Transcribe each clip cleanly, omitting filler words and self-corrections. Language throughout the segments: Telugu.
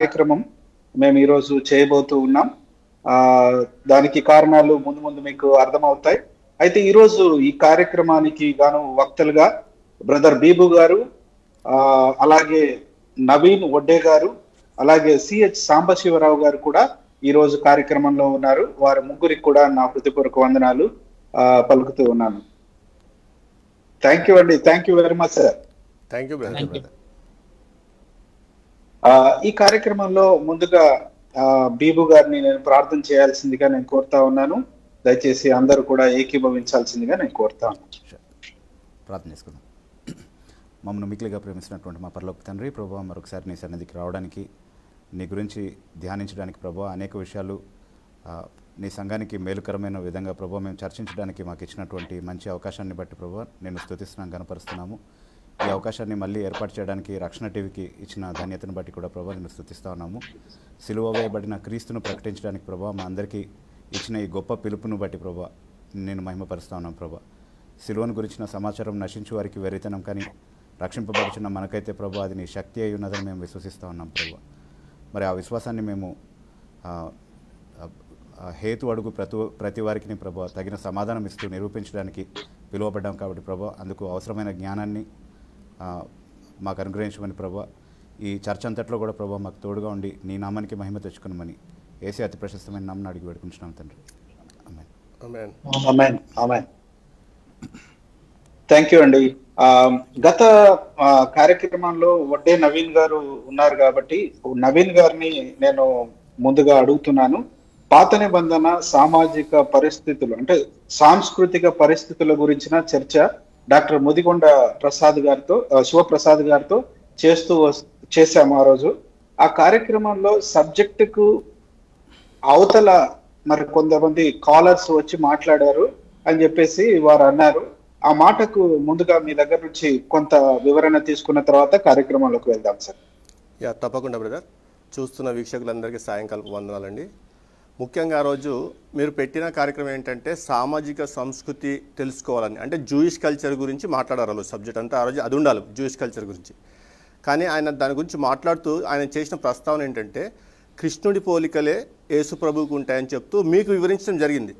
కార్యక్రమం మేము ఈరోజు చేయబోతూ ఉన్నాం. దానికి కారణాలు ముందు ముందు మీకు అర్థమవుతాయి. అయితే ఈరోజు ఈ కార్యక్రమానికి గాను వక్తలుగా బ్రదర్ బీబు గారు, అలాగే నవీన్ వడ్డే గారు, అలాగే సిహెచ్ సాంబశివరావు గారు కూడా ఈరోజు కార్యక్రమంలో ఉన్నారు. వారి ముగ్గురికి కూడా నా హృదయపూర్వక వందనాలు పలుకుతూ ఉన్నాను. థ్యాంక్ యూ అండి. Thank you very much sir. Thank you brother. ఈ కార్యక్రమంలో ముందుగా బీబు గారిని నేను ప్రార్థన చేయాల్సిందిగా నేను కోరుతా ఉన్నాను. దయచేసి అందరూ కూడా ఏకీభవించాల్సిందిగా నేను కోరుతా ఉన్నాను. ప్రార్థన చేసుకుందాం. మమ్మల్ని మిక్కిలిగా ప్రేమిస్తున్నటువంటి మా పరలోక తండ్రి, ప్రభువా, మరొకసారి నీ సన్నిధికి రావడానికి, నీ గురించి ధ్యానించడానికి ప్రభువా, అనేక విషయాలు నీ సంఘానికి మేలుకరమైన విధంగా ప్రభువా మేము చర్చించడానికి మాకు ఇచ్చినటువంటి మంచి అవకాశాన్ని బట్టి ప్రభువా నేను స్తుతిస్తున్నాం, గణపరుస్తున్నాము. ఈ అవకాశాన్ని మళ్ళీ ఏర్పాటు చేయడానికి రక్షణ టీవీకి ఇచ్చిన ధన్యతను బట్టి కూడా ప్రభా నేను స్తుతిస్తూ ఉన్నాము. సిలువ వేయబడిన క్రీస్తును ప్రకటించడానికి ప్రభా మా అందరికీ ఇచ్చిన ఈ గొప్ప పిలుపును బట్టి ప్రభా నేను మహిమపరుస్తూ ఉన్నాను. ప్రభా, సిలువను గురించిన సమాచారం నశించు వారికి వెరితనం, కానీ రక్షింపబడుచున్న మనకైతే ప్రభా అది నీ శక్తి అయి ఉన్నదని మేము విశ్వసిస్తూ ఉన్నాం. ప్రభా, మరి ఆ విశ్వాసాన్ని మేము హేతు అడుగు ప్రతి వారికి ప్రభా తగిన సమాధానం ఇస్తూ నిరూపించడానికి పిలువబడ్డాం. కాబట్టి ప్రభా అందుకు అవసరమైన జ్ఞానాన్ని మాకు అనుగ్రహించమని ప్రభా, ఈ చర్చ అంతట్లో కూడా ప్రభా మాకు తోడుగా ఉండి నీ నామానికి మహిమ తెచ్చుకున్నామని యేసే అతి ప్రశస్తమైన నామమున అడిగి వేడుకుంటున్నాం తండ్రి. ఆమేన్. ఆమేన్. ఆమేన్. ఆమేన్. థ్యాంక్ యూ అండి. గత కార్యక్రమంలో వడ్డే నవీన్ గారు ఉన్నారు కాబట్టి నవీన్ గారిని నేను ముందుగా అడుగుతున్నాను. పాత నిబంధన సామాజిక పరిస్థితులు అంటే సాంస్కృతిక పరిస్థితుల గురించిన చర్చ డాక్టర్ ముదిగొండ ప్రసాద్ గారితో, శివప్రసాద్ గారితో చేశాము ఆ రోజు. ఆ కార్యక్రమంలో సబ్జెక్టుకు అవతల మరి కొంతమంది కాలర్స్ వచ్చి మాట్లాడారు అని చెప్పేసి వారు అన్నారు. ఆ మాటకు ముందుగా మీ దగ్గర నుంచి కొంత వివరణ తీసుకున్న తర్వాత కార్యక్రమంలోకి వెళ్దాం సార్. తప్పకుండా బ్రదర్. చూస్తున్న వీక్షకులందరికీ సాయంకాలం వందనాలండి. ముఖ్యంగా ఆ రోజు మీరు పెట్టిన కార్యక్రమం ఏంటంటే సామాజిక సంస్కృతి తెలుసుకోవాలని, అంటే జూయిష్ కల్చర్ గురించి మాట్లాడారు. సబ్జెక్ట్ అంతా ఆ రోజు అది ఉండాలి, జూయిష్ కల్చర్ గురించి. కానీ ఆయన దాని గురించి మాట్లాడుతూ ఆయన చేసిన ప్రస్తావన ఏంటంటే కృష్ణుడి పోలికలే యేసు ప్రభువుకు ఉంటాయని చెప్తూ మీకు వివరించడం జరిగింది.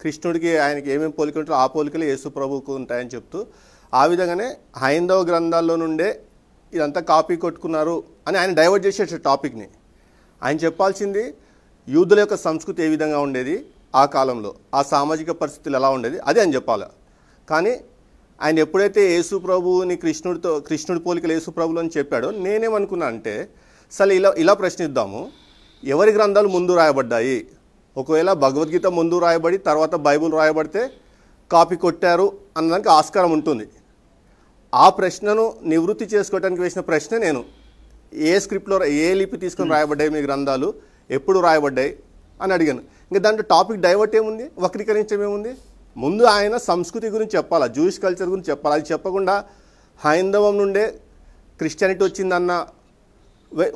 కృష్ణుడికి ఆయనకి ఏమేమి పోలికలు ఉంటాయో ఆ పోలికలే యేసు ప్రభువుకు ఉంటాయని చెప్తూ, ఆ విధంగానే హైందవ గ్రంథాల్లో నుండే ఇదంతా కాపీ కొట్టుకున్నారు అని ఆయన డైవర్ట్ చేసే టాపిక్ని. ఆయన చెప్పాల్సింది యూదుల యొక్క సంస్కృతి ఏ విధంగా ఉండేది ఆ కాలంలో, ఆ సామాజిక పరిస్థితులు ఎలా ఉండేది అది ఆయన చెప్పాలి. కానీ ఆయన ఎప్పుడైతే యేసు ప్రభువుని కృష్ణుడి పోలికలు యేసు ప్రభులు అని చెప్పాడో నేనేమనుకున్నా అంటే అసలు ఇలా ప్రశ్నిద్దాము, ఎవరి గ్రంథాలు ముందు రాయబడ్డాయి? ఒకవేళ భగవద్గీత ముందు రాయబడి తర్వాత బైబుల్ రాయబడితే కాపీ కొట్టారు అన్నదానికి ఆస్కారం ఉంటుంది. ఆ ప్రశ్నను నివృత్తి చేసుకోవడానికి వేసిన ప్రశ్న నేను, ఏ స్క్రిప్ట్లో ఏ లిపి తీసుకొని రాయబడ్డాయి మీ గ్రంథాలు, ఎప్పుడు రాయబడ్డాయి అని అడిగాను. ఇంకా దాంట్లో టాపిక్ డైవర్ట్ ఏముంది, వక్రీకరించడం ఏముంది? ముందు ఆయన సంస్కృతి గురించి చెప్పాలా, జూయిష్ కల్చర్ గురించి చెప్పాలి. అది చెప్పకుండా హైందవం నుండే క్రిస్టియానిటీ వచ్చిందన్న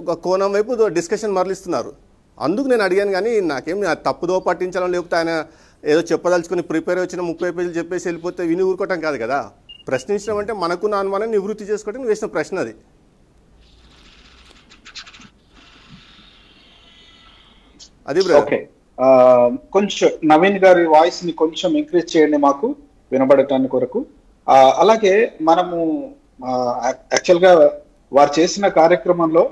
ఒక కోణం వైపు డిస్కషన్ మరలిస్తున్నారు. అందుకు నేను అడిగాను. కానీ నాకేం తప్పుదో పట్టించాలని, లేకపోతే ఆయన ఏదో చెప్పదలుచుకొని ప్రిపేర్ వచ్చిన 30 పేజీలు చెప్పేసి వెళ్ళిపోతే విని ఊరుకోవటం కాదు కదా. ప్రశ్నించడం అంటే మనకున్న అనుమానాన్ని నివృత్తి చేసుకోవడానికి వేసిన ప్రశ్న అది. అది ఓకే, కొంచెం నవీన్ గారి వాయిస్ ని కొంచెం ఇంక్రీజ్ చేయండి మాకు వినబడటానికి కొరకు. అలాగే మనము యాక్చువల్ గా వారు చేసిన కార్యక్రమంలో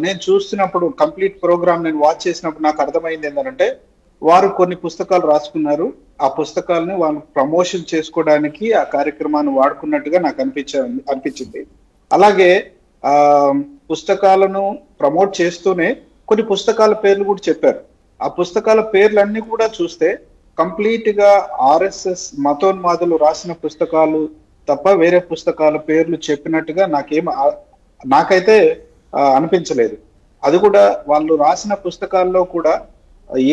నేను చూస్తున్నప్పుడు కంప్లీట్ ప్రోగ్రామ్ నేను వాచ్ చేసినప్పుడు నాకు అర్థమైంది ఏంటంటే వారు కొన్ని పుస్తకాలు రాసుకున్నారు. ఆ పుస్తకాలని వాళ్ళు ప్రమోషన్ చేసుకోవడానికి ఆ కార్యక్రమాన్ని వాడుకున్నట్టుగా నాకు అనిపించింది. అలాగే పుస్తకాలను ప్రమోట్ చేస్తూనే కొన్ని పుస్తకాల పేర్లు కూడా చెప్పారు. ఆ పుస్తకాల పేర్లన్నీ కూడా చూస్తే కంప్లీట్ గా ఆర్ఎస్ఎస్ మతోన్మాదులు రాసిన పుస్తకాలు తప్ప వేరే పుస్తకాల పేర్లు చెప్పినట్టుగా నాకైతే అనిపించలేదు. అది కూడా వాళ్ళు రాసిన పుస్తకాల్లో కూడా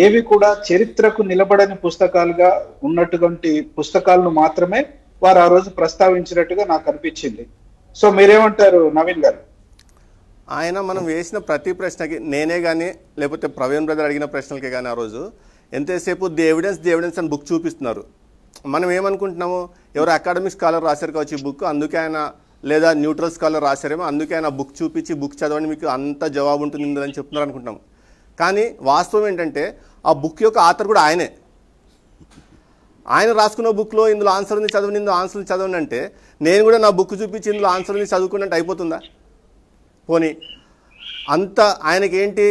ఏవి కూడా చరిత్రకు నిలబడని పుస్తకాలుగా ఉన్నటువంటి పుస్తకాలను మాత్రమే వారు ఆ రోజు ప్రస్తావించినట్టుగా నాకు అనిపించింది. సో మీరేమంటారు నవీన్ గారు? ఆయన మనం వేసిన ప్రతి ప్రశ్నకి నేనే కానీ లేకపోతే ప్రవీణ్ బ్రదర్ అడిగిన ప్రశ్నలకే కానీ ఆ రోజు ఎంతసేపు ది ఎవిడెన్స్ అని బుక్ చూపిస్తున్నారు. మనం ఏమనుకుంటున్నాము, ఎవరు అకాడమిక్ స్కాలర్ రాశారు కావచ్చు ఈ బుక్, అందుకే ఆయన లేదా న్యూట్రల్ స్కాలర్ రాశారేమో, అందుకే ఆయన బుక్ చూపించి బుక్ చదవండి మీకు అంత జవాబు ఉంటుంది అని చెప్తున్నారు అనుకుంటాం. కానీ వాస్తవం ఏంటంటే ఆ బుక్ యొక్క ఆథర్ కూడా ఆయనే. ఆయన రాసుకున్న బుక్లో ఇందులో ఆన్సర్ ఉంది చదవండి, ఇందులో ఆన్సర్ ఉంది చదవండి అంటే నేను కూడా నా బుక్ చూపించి ఇందులో ఆన్సర్ ఉంది చదువుకున్నట్టు అయిపోతుందా? పోనీ అంత ఆయనకి ఏంటి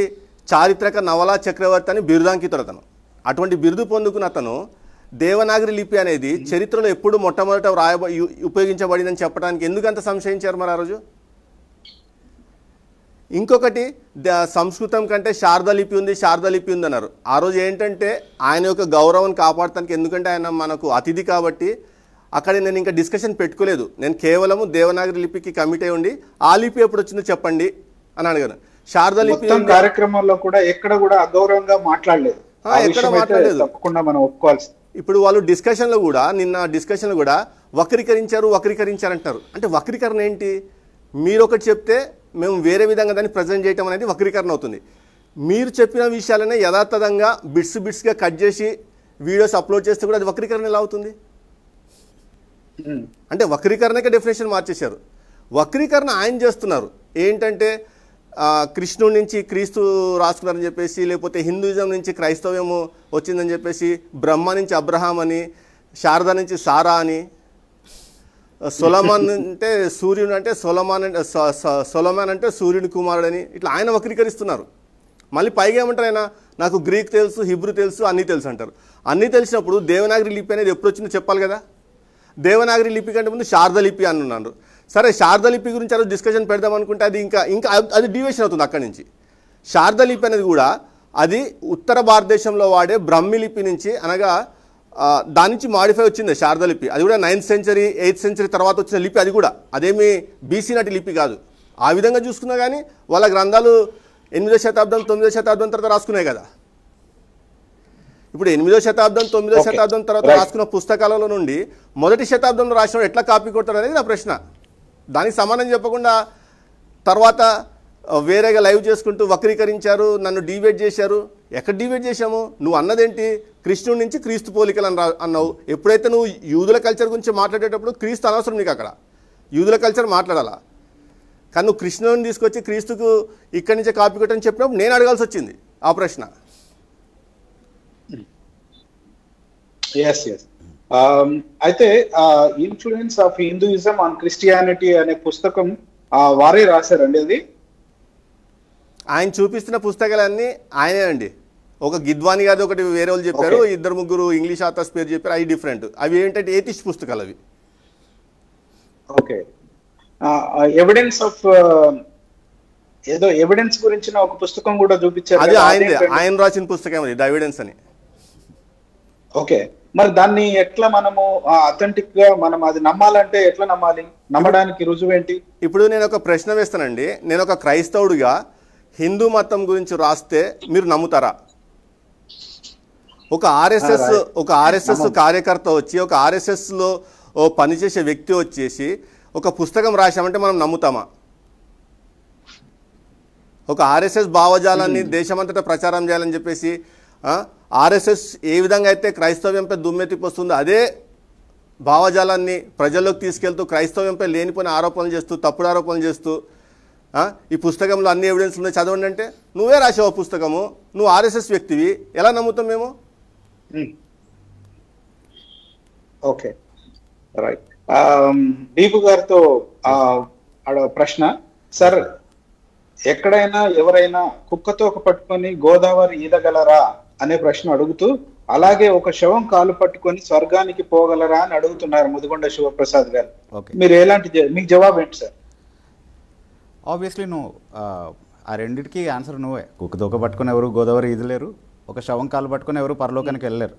చారిత్రక నవలా చక్రవర్తి అని బిరుదాంకితుడు అతను. అటువంటి బిరుదు పొందుకున్న అతను దేవనాగరి లిపి అనేది చరిత్రలో ఎప్పుడు మొట్టమొదట ఉపయోగించబడిందని చెప్పడానికి ఎందుకంత సంశయించారు మరి ఆ రోజు? ఇంకొకటి సంస్కృతం కంటే శారదా లిపి ఉంది, శారదా లిపి ఉంది అన్నారు. ఆ రోజు ఏంటంటే ఆయన యొక్క గౌరవం కాపాడటానికి, ఎందుకంటే ఆయన మనకు అతిథి కాబట్టి అక్కడ నేను ఇంకా డిస్కషన్ పెట్టుకోలేదు. నేను కేవలము దేవనాగరి లిపికి కమిట్ అయి ఉండి ఆ లిపి ఎప్పుడు వచ్చిందో చెప్పండి అని అడిగాను. శారదా లిపి కార్యక్రమంలో కూడా ఎక్కడ కూడా అగౌరవంగా మాట్లాడలేదు, ఎక్కడ మాట్లాడలేదు, తప్పకుండా మనం ఒప్పుకోవాల్సి. ఇప్పుడు వాళ్ళు డిస్కషన్లో కూడా నిన్న డిస్కషన్లో కూడా వక్రీకరించారు అంటారు. అంటే వక్రీకరణ ఏంటి? మీరు ఒకటి చెప్తే మేము వేరే విధంగా దాన్ని ప్రజెంట్ చేయటం అనేది వక్రీకరణ అవుతుంది. మీరు చెప్పిన విషయాలనే యథాతథంగా బిట్స్గా కట్ చేసి వీడియోస్ అప్లోడ్ చేస్తే కూడా అది వక్రీకరణ ఎలా అవుతుంది? అంటే వక్రీకరణకే డెఫినేషన్ మార్చేశారు. వక్రీకరణ ఆయన చేస్తున్నారు. ఏంటంటే కృష్ణుడి నుంచి క్రీస్తు రాసుకున్నారని చెప్పేసి, లేకపోతే హిందూయిజం నుంచి క్రైస్తవ్యము వచ్చిందని చెప్పేసి, బ్రహ్మ నుంచి అబ్రహాం అని, శారదా నుంచి సారా అని, సొలమాన్ అంటే సూర్యుడు అంటే సొలమాన్ అంటే సూర్యుని కుమారుడని ఇట్లా ఆయన వక్రీకరిస్తున్నారు. మళ్ళీ పైగా ఏమంటారు ఆయన, నాకు గ్రీక్ తెలుసు, హిబ్రూ తెలుసు, అన్నీ తెలుసు అంటారు. అన్నీ తెలిసినప్పుడు దేవనాగరి లిపి అనేది ఎప్పుడు వచ్చిందో చెప్పాలి కదా. దేవనాగరి లిపి కంటే ముందు శారదా లిపి అని అన్నారు. సరే, శారదా లిపి గురించి అది డిస్కషన్ పెడదాం అనుకుంటే అది ఇంకా అది డివియేషన్ అవుతుంది అక్కడి నుంచి. శారదా లిపి అనేది కూడా అది ఉత్తర భారతదేశంలో వాడే బ్రహ్మి లిపి నుంచి, అనగా దాని నుంచి మాడిఫై వచ్చింది శారదా లిపి. అది కూడా 9th century 8th century తర్వాత వచ్చిన లిపి. అది కూడా అదేమి బీసీ నాటి లిపి కాదు. ఆ విధంగా చూసుకున్నా కానీ వాళ్ళ గ్రంథాలు 8వ శతాబ్దం 9వ శతాబ్దం తర్వాత రాసుకున్నాయి కదా. ఇప్పుడు 8వ శతాబ్దం 9వ శతాబ్దం తర్వాత రాసుకున్న పుస్తకాలలో నుండి మొదటి శతాబ్దంలో రాసిన ఎట్లా కాపీ కొడతారు అనేది నా ప్రశ్న. దానికి సమానం చెప్పకుండా తర్వాత వేరేగా లైవ్ చేసుకుంటూ వక్రీకరించారు, నన్ను డివేట్ చేశారు. ఎక్కడ డివేట్ చేశాము? నువ్వు అన్నదేంటి, కృష్ణుడి నుంచి క్రీస్తు పోలికలు అన్నావు. ఎప్పుడైతే నువ్వు యూదుల కల్చర్ గురించి మాట్లాడేటప్పుడు క్రీస్తు అనవసరం నీకు, అక్కడ యూదుల కల్చర్ మాట్లాడాలా. కానీ నువ్వు కృష్ణుని తీసుకొచ్చి క్రీస్తుకు ఇక్కడి నుంచే కాపీ కొట్టని చెప్పినప్పుడు నేను అడగాల్సి వచ్చింది ఆ ప్రశ్న. అయితే influence of Hinduism on Christianity అనే పుస్తకం వారే రాశారండి. అది ఆయన చూపిస్తున్న పుస్తకాలన్నీ ఆయనే అండి. ఒక గిద్వాని గారు ఒకటి వేరే వాళ్ళు చెప్పారు, 2-3 ఇంగ్లీష్ ఆథర్స్ పేరు చెప్పారు, అవి డిఫరెంట్. అవి ఏంటంటే ఏతిస్ట్ పుస్తకాలు అవి. ఓకే, ఎవిడెన్స్ ఆఫ్ ఏదో ఎవిడెన్స్ గురించిన ఒక పుస్తకం కూడా చూపించారు. అది ఆయన రాసిన పుస్తకం అది, ద ఎవిడెన్స్ అని. ఓకే, మరి దాన్ని ఎట్లా మనము అథెంటిక్ గా మనం అది నమ్మాలంటే ఎట్లా నమ్మాలి? నమ్మడానికి రుజువేంటి? ఇప్పుడు నేను ఒక ప్రశ్న వేస్తానండి. నేను ఒక క్రైస్తవుడిగా హిందూ మతం గురించి రాస్తే మీరు నమ్ముతారా? ఒక ఆర్ఎస్ఎస్ కార్యకర్త వచ్చి, ఒక ఆర్ఎస్ఎస్లో పనిచేసే వ్యక్తి వచ్చేసి ఒక పుస్తకం రాశామంటే మనం నమ్ముతామా? ఒక ఆర్ఎస్ఎస్ భావజాలాన్ని దేశమంతటా ప్రచారం చేయాలని చెప్పేసి ఆర్ఎస్ఎస్ ఏ విధంగా అయితే క్రైస్తవ్యంపై దుమ్మెత్తిపోస్తుందో అదే భావజాలాన్ని ప్రజల్లోకి తీసుకెళ్తూ క్రైస్తవ్యంపై లేనిపోయిన ఆరోపణలు చేస్తూ, తప్పుడు ఆరోపణలు చేస్తూ, ఈ పుస్తకంలో అన్ని ఎవిడెన్స్ ఉన్నాయి చదవండి అంటే నువ్వే రాసావు పుస్తకము, నువ్వు ఆర్ఎస్ఎస్ వ్యక్తివి, ఎలా నమ్ముతాం మేము? Okay, right. దీపు గారితో ప్రశ్న సార్, ఎక్కడైనా ఎవరైనా కుక్కతో పట్టుకొని గోదావరి ఈదగలరా అనే ప్రశ్న అడుగుతూ, అలాగే ఒక శవం కాలు పట్టుకొని స్వర్గానికి పోగలరా అని అడుగుతున్నారు ముదిగొండ శివప్రసాద్ గారు. మీరు మీకు జవాబు ఏంటి సార్? ఆబ్వియస్లీ నువ్వు ఆ రెండింటికి ఆన్సర్ నువ్వే. కుక్క దొక్క పట్టుకొని ఎవరు గోదావరి ఈదలేరు, ఒక శవం కాలు పట్టుకొని ఎవరు పరలోకానికి వెళ్ళలేరు.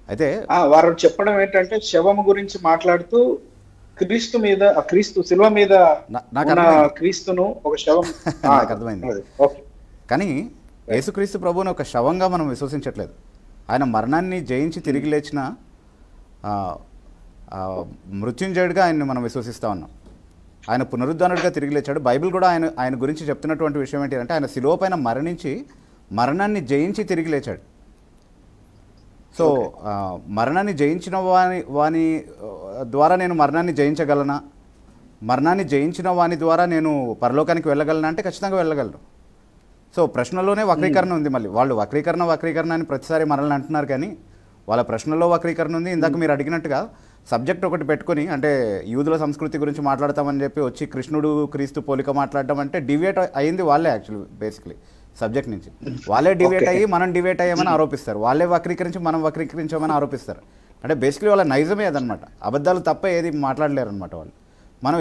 అయితే వారు చెప్పడం ఏంటంటే శవం గురించి మాట్లాడుతూ క్రీస్తు మీద, క్రీస్తు శిలువ మీద క్రీస్తును ఒక శవం. నాకు అర్థమైంది. కానీ యేసుక్రీస్తు ప్రభువుని ఒక శవంగా మనం విశ్వసించట్లేదు. ఆయన మరణాన్ని జయించి తిరిగి లేచిన మృత్యుంజయుడిగా ఆయన్ని మనం విశ్వసిస్తూ ఉన్నాం. ఆయన పునరుద్ధానుడిగా తిరిగి లేచాడు. బైబిల్ కూడా ఆయన గురించి చెప్తున్నటువంటి విషయం ఏంటి అంటే, ఆయన శిలువ పైన మరణించి మరణాన్ని జయించి తిరిగి లేచాడు. సో మరణాన్ని జయించిన వాని ద్వారా నేను మరణాన్ని జయించగలనా మరణాన్ని జయించిన వాని ద్వారా నేను పరలోకానికి వెళ్ళగలను అంటే ఖచ్చితంగా వెళ్ళగలను. సో ప్రశ్నలోనే వక్రీకరణ ఉంది. మళ్ళీ వాళ్ళు వక్రీకరణ అని ప్రతిసారి మనల్ని అంటున్నారు, కానీ వాళ్ళ ప్రశ్నలో వక్రీకరణ ఉంది. ఇందాక మీరు అడిగినట్టుగా సబ్జెక్ట్ ఒకటి పెట్టుకొని, అంటే యూదుల సంస్కృతి గురించి మాట్లాడతామని చెప్పి వచ్చి కృష్ణుడు క్రీస్తు పోలిక మాట్లాడడం అంటే డివేట్ అయ్యింది వాళ్ళే. యాక్చువల్లీ బేసిక్లీ సబ్జెక్ట్ నుంచి వాళ్ళే డివేట్ అయ్యి మనం డివేట్ అయ్యామని ఆరోపిస్తారు, వాళ్ళే వక్రీకరించి మనం వక్రీకరించామని ఆరోపిస్తారు. అంటే బేసిక్లీ వాళ్ళ నైజమే అదనమాట. అబద్ధాలు తప్ప ఏది మాట్లాడలేరు అనమాట వాళ్ళు. మనం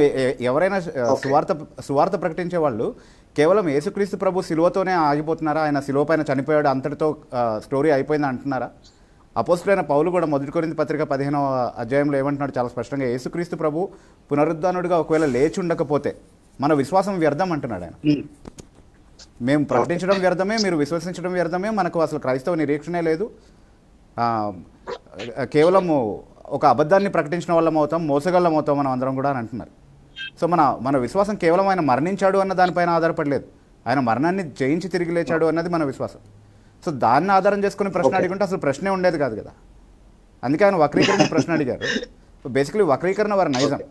ఎవరైనా సువార్త ప్రకటించే వాళ్ళు కేవలం యేసుక్రీస్తు ప్రభు శిలువతోనే ఆగిపోతున్నారా, ఆయన శిలువ పైన చనిపోయాడు అంతటితో స్టోరీ అయిపోయింది అంటున్నారా? అపోస్తులైన పౌలు కూడా 1 కొరింథీ పత్రిక 15వ అధ్యాయంలో ఏమంటున్నాడు చాలా స్పష్టంగా, యేసుక్రీస్తు ప్రభు పునరుద్ధానుడిగా ఒకవేళ లేచి ఉండకపోతే మన విశ్వాసం వ్యర్థం అంటున్నాడు ఆయన. మేము ప్రకటించడం వ్యర్థమే, మీరు విశ్వసించడం వ్యర్థమే, మనకు అసలు క్రైస్తవ నిరీక్షణే లేదు, కేవలము ఒక అబద్ధాన్ని ప్రకటించిన వాళ్ళం అవుతాం, మోసగళ్ళం అవుతాం మనం అందరం కూడా అని అంటున్నారు. సో మన విశ్వాసం కేవలం ఆయన మరణించాడు అన్న దానిపైన ఆధారపడలేదు, ఆయన మరణాన్ని జయించి తిరిగి లేచాడు అన్నది మన విశ్వాసం. సో దాన్ని ఆధారం చేసుకుని ప్రశ్న అడిగింటే అసలు ప్రశ్నే ఉండేది కాదు కదా. అందుకే ఆయన వక్రీకరణ ప్రశ్న అడిగారు. సో బేసికలీ వక్రీకరణ వారి నైజం.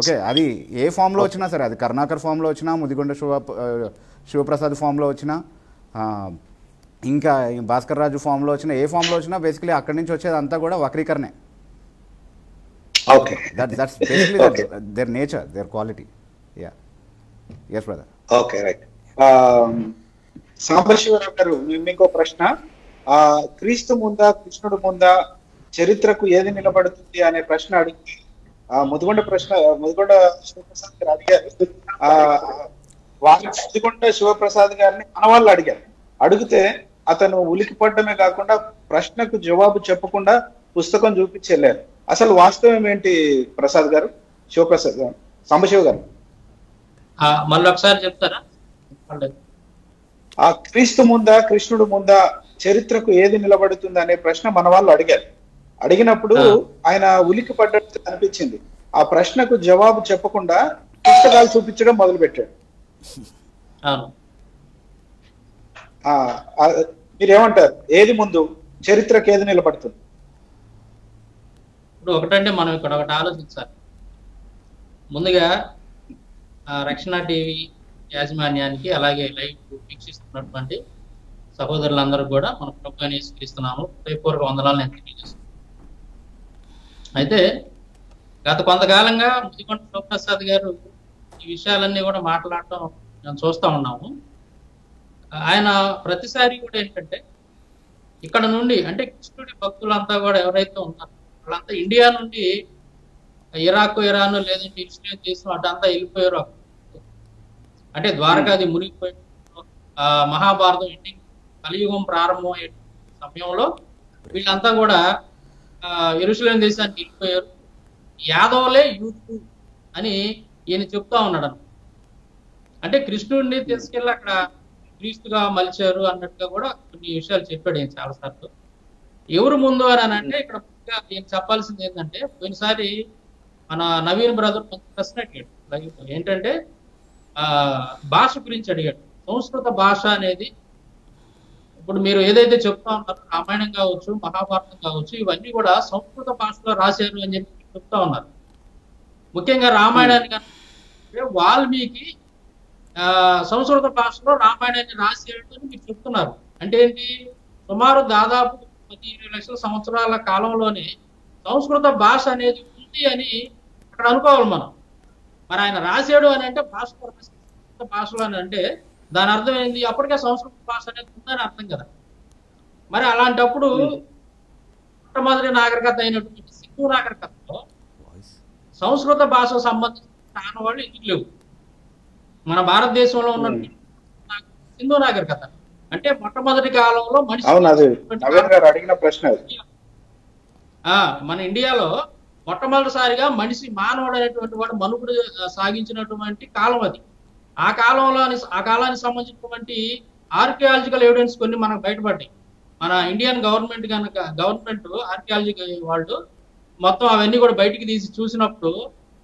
ఓకే, అది ఏ ఫామ్లో వచ్చినా సరే, అది కరుణాకర్ ఫామ్లో వచ్చినా, ముదిగొండ శివప్రసాద్ ఫామ్లో వచ్చినా, ఇంకా భాస్కర్ రాజు ఫామ్లో వచ్చినా, ఏ ఫామ్లో వచ్చినా బేసికలీ అక్కడి నుంచి వచ్చేది అంతా కూడా వక్రీకరణే. That's basically their nature, their quality. Yeah, yes brother. Okay, right. Sambasivarao garu, మీకు ప్రశ్న. క్రీస్తు ముందా కృష్ణుడు ముందా చరిత్రకు ఏది నిలబడుతుంది అనే ప్రశ్న అడిగి ముదిగొండ శివప్రసాద్ గారు అడిగారు. ముదిగొండ శివప్రసాద్ గారిని మన వాళ్ళు అడిగారు. అడిగితే అతను ఉలికిపడ్డమే కాకుండా ప్రశ్నకు జవాబు చెప్పకుండా పుస్తకం చూపించలేరు. అసలు వాస్తవం ఏంటి ప్రసాద్ గారు, శివప్రసాద్ గారు, సాంబశివ గారు? మళ్ళీ ఒకసారి చెప్తారా? క్రీస్తు ముందా కృష్ణుడు ముందా చరిత్రకు ఏది నిలబడుతుంది అనే ప్రశ్న మన వాళ్ళు అడిగారు. అడిగినప్పుడు ఆయన ఉలికి పడ్డట్టు అనిపించింది. ఆ ప్రశ్నకు జవాబు చెప్పకుండా పుస్తకాలు చూపించడం మొదలు పెట్టాడు. మీరేమంటారు, ఏది ముందు, చరిత్రకు ఏది నిలబడుతుంది? ఇప్పుడు ఒకటంటే మనం ఇక్కడ ఒకటి ఆలోచించాలి. ముందుగా రక్షణ టీవీ యాజమాన్యానికి, అలాగే లైవ్ వీక్షిస్తున్నటువంటి సహోదరులందరూ కూడా మన ప్రభువుని స్తుతిస్తున్నాము, హృదయపూర్వక వందనాలను నేను తెలియజేస్తున్నాను. అయితే గత కొంతకాలంగా ముదిగొండ శివప్రసాద్ గారు ఈ విషయాలన్నీ కూడా మాట్లాడటం మేము చూస్తూ ఉన్నాము. ఆయన ప్రతిసారి కూడా ఏంటంటే ఇక్కడ నుండి, అంటే కృష్ణుడి భక్తులంతా కూడా ఎవరైతే ఉన్నారో వాళ్ళంతా ఇండియా నుండి ఇరాక్, ఇరాన్, లేదంటే ఇస్రాయల్ దేశం అటంతా వెళ్ళిపోయారు. అంటే ద్వారకాది మునిగిపోయి మహాభారతం ఎండింగ్, కలియుగం ప్రారంభమయ్యే సమయంలో వీళ్ళంతా కూడా యెరూషలేం దేశానికి వెళ్ళిపోయారు. యాదవులే యూదు అని ఈయన చెప్తా ఉన్నాడు. అంటే కృష్ణుడిని తీసుకెళ్ళి అక్కడ క్రీస్తుగా మలిచారు అన్నట్టుగా కూడా కొన్ని విషయాలు చెప్పాడు ఈయన చాలాసార్లు. ఎవరు ముందు అని అంటే ఇక్కడ ఈయన చెప్పాల్సింది ఏంటంటే, పోయినసారి మన నవీన్ బ్రదర్ ప్రశ్న అడిగాడు. ఏంటంటే భాష గురించి అడిగాడు. సంస్కృత భాష అనేది ఇప్పుడు మీరు ఏదైతే చెప్తా ఉన్నారో, రామాయణం కావచ్చు, మహాభారతం కావచ్చు, ఇవన్నీ కూడా సంస్కృత భాషలో రాశారు అని చెప్పి చెప్తా ఉన్నారు. ముఖ్యంగా రామాయణానికి వాల్మీకి సంస్కృత భాషలో రామాయణాన్ని రాశాడు అని మీరు చెప్తున్నారు. అంటే ఏంటి, సుమారు దాదాపు 15 లక్షల సంవత్సరాల కాలంలోనే సంస్కృత భాష అనేది ఉంది అని అక్కడ అనుకోవాలి మనం. మరి ఆయన రాశాడు అని అంటే భాషలో అని అంటే దాని అర్థం ఏంది, అప్పటికే సంస్కృత భాష అనేది ఉందని అర్థం కదా. మరి అలాంటప్పుడు మొట్టమొదటి నాగరికత అయినటువంటి సింధు నాగరికతలో సంస్కృత భాషకు సంబంధించిన ఆనవాళ్ళు ఎందుకు లేవు? మన భారతదేశంలో ఉన్న సింధు నాగరికత అంటే మొట్టమొదటి కాలంలో మనిషి, మన ఇండియాలో మొట్టమొదటిసారిగా మనిషి, మానవుడు అనేటువంటి వాడు మనుగుడు సాగించినటువంటి కాలం అది. ఆ కాలానికి సంబంధించినటువంటి ఆర్కియాలజికల్ ఎవిడెన్స్ కొన్ని మనకు బయటపడ్డాయి. మన ఇండియన్ గవర్నమెంట్ ఆర్కియాలజీ వాళ్ళు మొత్తం అవన్నీ కూడా బయటికి తీసి చూసినప్పుడు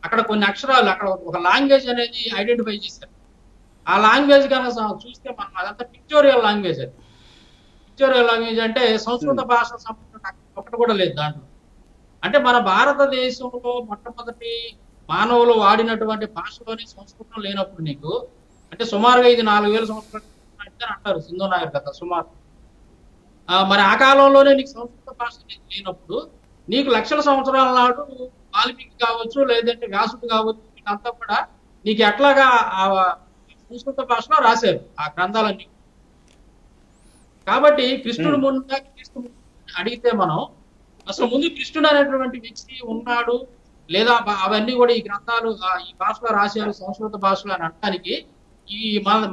అక్కడ కొన్ని అక్షరాలు, అక్కడ ఒక లాంగ్వేజ్ అనేది ఐడెంటిఫై చేశారు. ఆ లాంగ్వేజ్ కనుక చూస్తే మనం అదంతా పిక్చోరియల్ లాంగ్వేజ్. అది పిక్చోరియల్ లాంగ్వేజ్ అంటే సంస్కృత భాష సంబంధం ఒకటి కూడా లేదు దాంట్లో. అంటే మన భారతదేశంలో మొట్టమొదటి మానవులు వాడినటువంటి భాషలోనే సంస్కృతం లేనప్పుడు నీకు అంటే సుమారుగా ఇది 4000 సంవత్సరాలు అంటారు సింధు నాగర్ కథ సుమారు. మరి ఆ కాలంలోనే నీకు సంస్కృత భాష లేనప్పుడు నీకు లక్షల సంవత్సరాల నాడు వాల్మీకి కావచ్చు లేదంటే వ్యాసుడు కావచ్చు వీళ్ళంతా కూడా నీకు ఎట్లాగా ఆ సంస్కృత భాషలో రాశారు ఆ గ్రంథాలన్నీ. కాబట్టి కృష్ణుడు ముందు క్రీస్తు అడిగితే మనం అసలు ముందు కృష్ణుడు అనేటువంటి వ్యక్తి ఉన్నాడు లేదా అవన్నీ కూడా ఈ గ్రంథాలు ఈ భాషలో రాశారు సంస్కృత భాషలో అని అనడానికి ఈ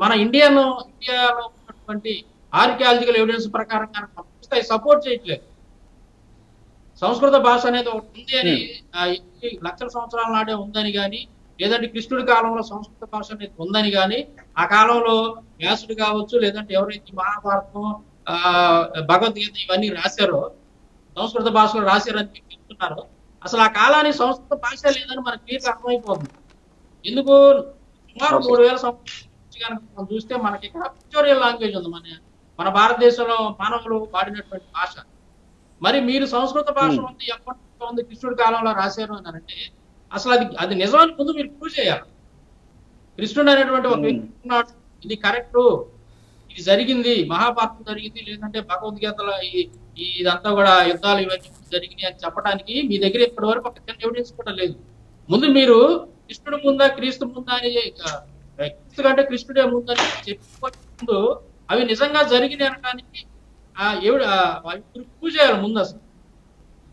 మన ఇండియాలో ఉన్నటువంటి ఆర్కియాలజికల్ ఎవిడెన్స్ ప్రకారం కనుక సపోర్ట్ చేయట్లేదు. సంస్కృత భాష అనేది ఒకటి ఉంది అని లక్షల సంవత్సరాల నాడే ఉందని కానీ లేదంటే కృష్ణుడి కాలంలో సంస్కృత భాష అనేది ఉందని కానీ ఆ కాలంలో వ్యాసుడు కావచ్చు లేదంటే ఎవరైతే మహాభారతం భగవద్గీత ఇవన్నీ రాశారో సంస్కృత భాషలో రాశారని చెప్తున్నారో అసలు ఆ కాలానికి సంస్కృత భాష లేదని మనకు క్లియర్గా అర్థమైపోతుంది. ఎందుకు సుమారు 3000 సంవత్సరాల కనుక మనం చూస్తే మనకి ఇక్కడ పిక్టోరియల్ లాంగ్వేజ్ ఉంది మన భారతదేశంలో మానవులు వాడినటువంటి భాష. మరి మీరు సంస్కృత భాష ఉంది ఎప్పటి ఉంది కృష్ణుడి కాలంలో రాశారు అని అంటే అసలు అది నిజానికి ముందు మీరు ప్రూవ్ చేయాలి. కృష్ణుడు అనేటువంటి ఒక వ్యక్తి ఉన్నాడు, ఇది కరెక్ట్, ఇది జరిగింది, మహాభారతం జరిగింది లేదంటే భగవద్గీతలో ఇదంతా కూడా యుద్ధాలు ఇవన్నీ జరిగినాయి అని చెప్పడానికి మీ దగ్గర ఇప్పటి వరకు ఒక చిన్న ఎవిడెన్స్ కూడా లేదు. ముందు మీరు కృష్ణుడు ముందా క్రీస్తు ముందా అని క్రీస్తు కంటే కృష్ణుడే ముందని చెప్పే ముందు అవి నిజంగా జరిగినాయి అనడానికి అవి ప్రూవ్ చేయాలి ముందు. అసలు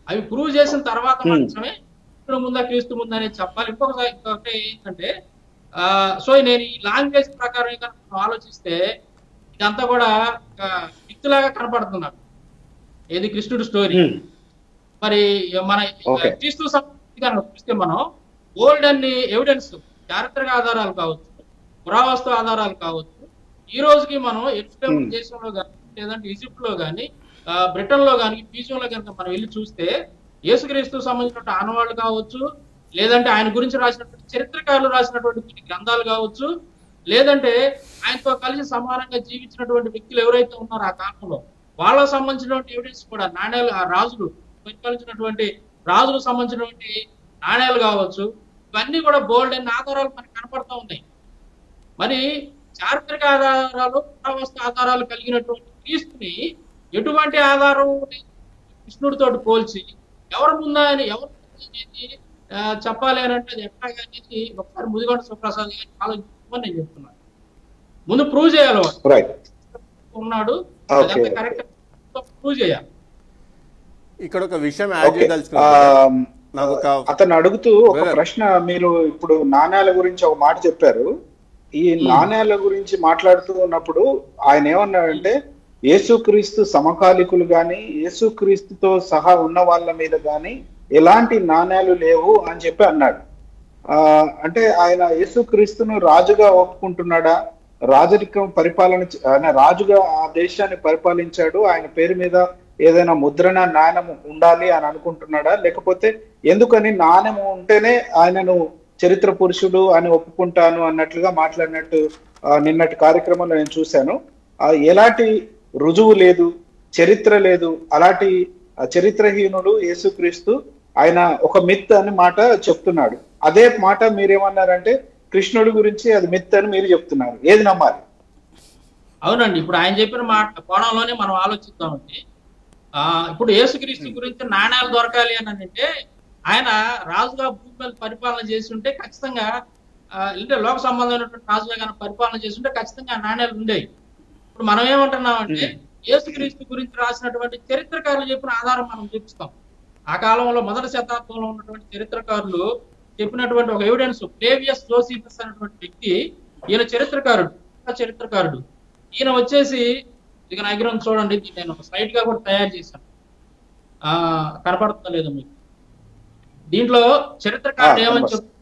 అవి ప్రూవ్ చేసిన తర్వాత మాత్రమే కృష్ణుడు ముందా క్రీస్తు ముందా అనేది చెప్పాలి. ఇంకొకటి ఏంటంటే సో నేను ఈ లాంగ్వేజ్ ప్రకారం కనుక ఆలోచిస్తే ఇదంతా కూడా పిక్తులాగా కనపడుతున్నాడు ఏది కృష్ణుడు స్టోరీ. మరి మన క్రీస్తు సంబంధించి కనుక చూస్తే మనం ఓల్డ్ అన్ని ఎవిడెన్స్ చారిత్రక ఆధారాలు కావచ్చు పురావస్తు ఆధారాలు కావచ్చు ఈ రోజుకి మనం ఎరుసలేం దేశంలో కానీ లేదంటే ఈజిప్ట్ లో కానీ బ్రిటన్ లో కానీ మ్యూజియం లో కనుక మనం వెళ్ళి చూస్తే యేసుక్రీస్తు సంబంధించిన ఆనవాళ్లు కావచ్చు లేదంటే ఆయన గురించి రాసినటువంటి చరిత్రకారులు రాసినటువంటి కొన్ని గ్రంథాలు కావచ్చు లేదంటే ఆయనతో కలిసి సమానంగా జీవించినటువంటి వ్యక్తులు ఎవరైతే ఉన్నారో ఆ కాలంలో వాళ్ళకు సంబంధించినటువంటి ఎవిడెన్స్ కూడా నాణ్యాలు ఆ రాజులు పరిపాలించినటువంటి రాజులకు సంబంధించినటువంటి నాణ్యాలు కావచ్చు ఇవన్నీ కూడా బోల్డ్ అయిన ఆధారాలు మనకు కనపడతా ఉన్నాయి. మరి చారిత్రక ఆధారాలు పురావస్తు ఆధారాలు కలిగినటువంటి క్రీస్తుని ఎటువంటి ఆధారం కృష్ణుడితో పోల్చి ఎవరు ముందా అని ఎవరు చెప్పాలి అని అంటే అది ఎట్లాగా అనేది ఒకసారి ముదిగొండ సుప్రసాద్ గారిని ఆలోచించమని నేను చెప్తున్నాను. ముందు ప్రూవ్ చేయాలి ఉన్నాడు కరెక్ట్ ప్రూవ్ చేయాలి. ఇక్కడ ఒక విషయం యాడ్ అతను అడుగుతూ ఒక ప్రశ్న, మీరు ఇప్పుడు నాణ్యాల గురించి ఒక మాట చెప్పారు. ఈ నాణ్యాల గురించి మాట్లాడుతూ ఉన్నప్పుడు ఆయన ఏమన్నాడంటే యేసుక్రీస్తు సమకాలికులు గాని యేసుక్రీస్తుతో సహా ఉన్న వాళ్ళ మీద గాని ఎలాంటి నాణ్యాలు లేవు అని చెప్పి అన్నాడు. అంటే ఆయన యేసుక్రీస్తును రాజుగా ఒప్పుకుంటున్నాడా, రాజరికం పరిపాలన ఆయన రాజుగా ఆ దేశాన్ని పరిపాలించాడు, ఆయన పేరు మీద ఏదైనా ముద్రణ నాణ్యం ఉండాలి అని అనుకుంటున్నాడా, లేకపోతే ఎందుకని నాణ్యం ఉంటేనే ఆయనను చరిత్ర పురుషుడు అని ఒప్పుకుంటాను అన్నట్లుగా మాట్లాడినట్టు నిన్నటి కార్యక్రమంలో నేను చూశాను. ఎలాంటి రుజువు లేదు, చరిత్ర లేదు, అలాంటి చరిత్రహీనుడు యేసుక్రీస్తు, ఆయన ఒక మిత్ అని మాట చెప్తున్నాడు. అదే మాట మీరేమన్నారంటే కృష్ణుడి గురించి అది మిత్ అని మీరు చెప్తున్నారు. ఏది నమ్మాలి? అవునండి, ఇప్పుడు ఆయన చెప్పిన మాట కోణంలోనే మనం ఆలోచిద్దామండి. ఇప్పుడు యేసుక్రీస్తు గురించి నాణ్యాలు దొరకాలి అని అంటే ఆయన రాజుగా భూమి మీద పరిపాలన చేసి ఉంటే ఖచ్చితంగా అంటే లోక సంబంధమైనటువంటి రాజుగా కానీ పరిపాలన చేసి ఉంటే ఖచ్చితంగా నాణ్యాలు ఉండేవి. ఇప్పుడు మనం ఏమంటున్నామంటే యేసుక్రీస్తు గురించి రాసినటువంటి చరిత్రకారులు చెప్పిన ఆధారం మనం చూపిస్తాం. ఆ కాలంలో మొదటి శతాబ్దంలో ఉన్నటువంటి చరిత్రకారులు చెప్పినటువంటి ఒక ఎవిడెన్స్ ఫ్లేవియస్ జోసిఫస్ అనేటువంటి వ్యక్తి, ఈయన చరిత్రకారుడు. ఈయన వచ్చేసి ఇక నా దగ్గర చూడండి, నేను స్లైడ్ గా కూడా తయారు చేశాను, కనపడుతుందా లేదు మీకు? దీంట్లో చరిత్రకారుడు ఏమని చెప్తాడు,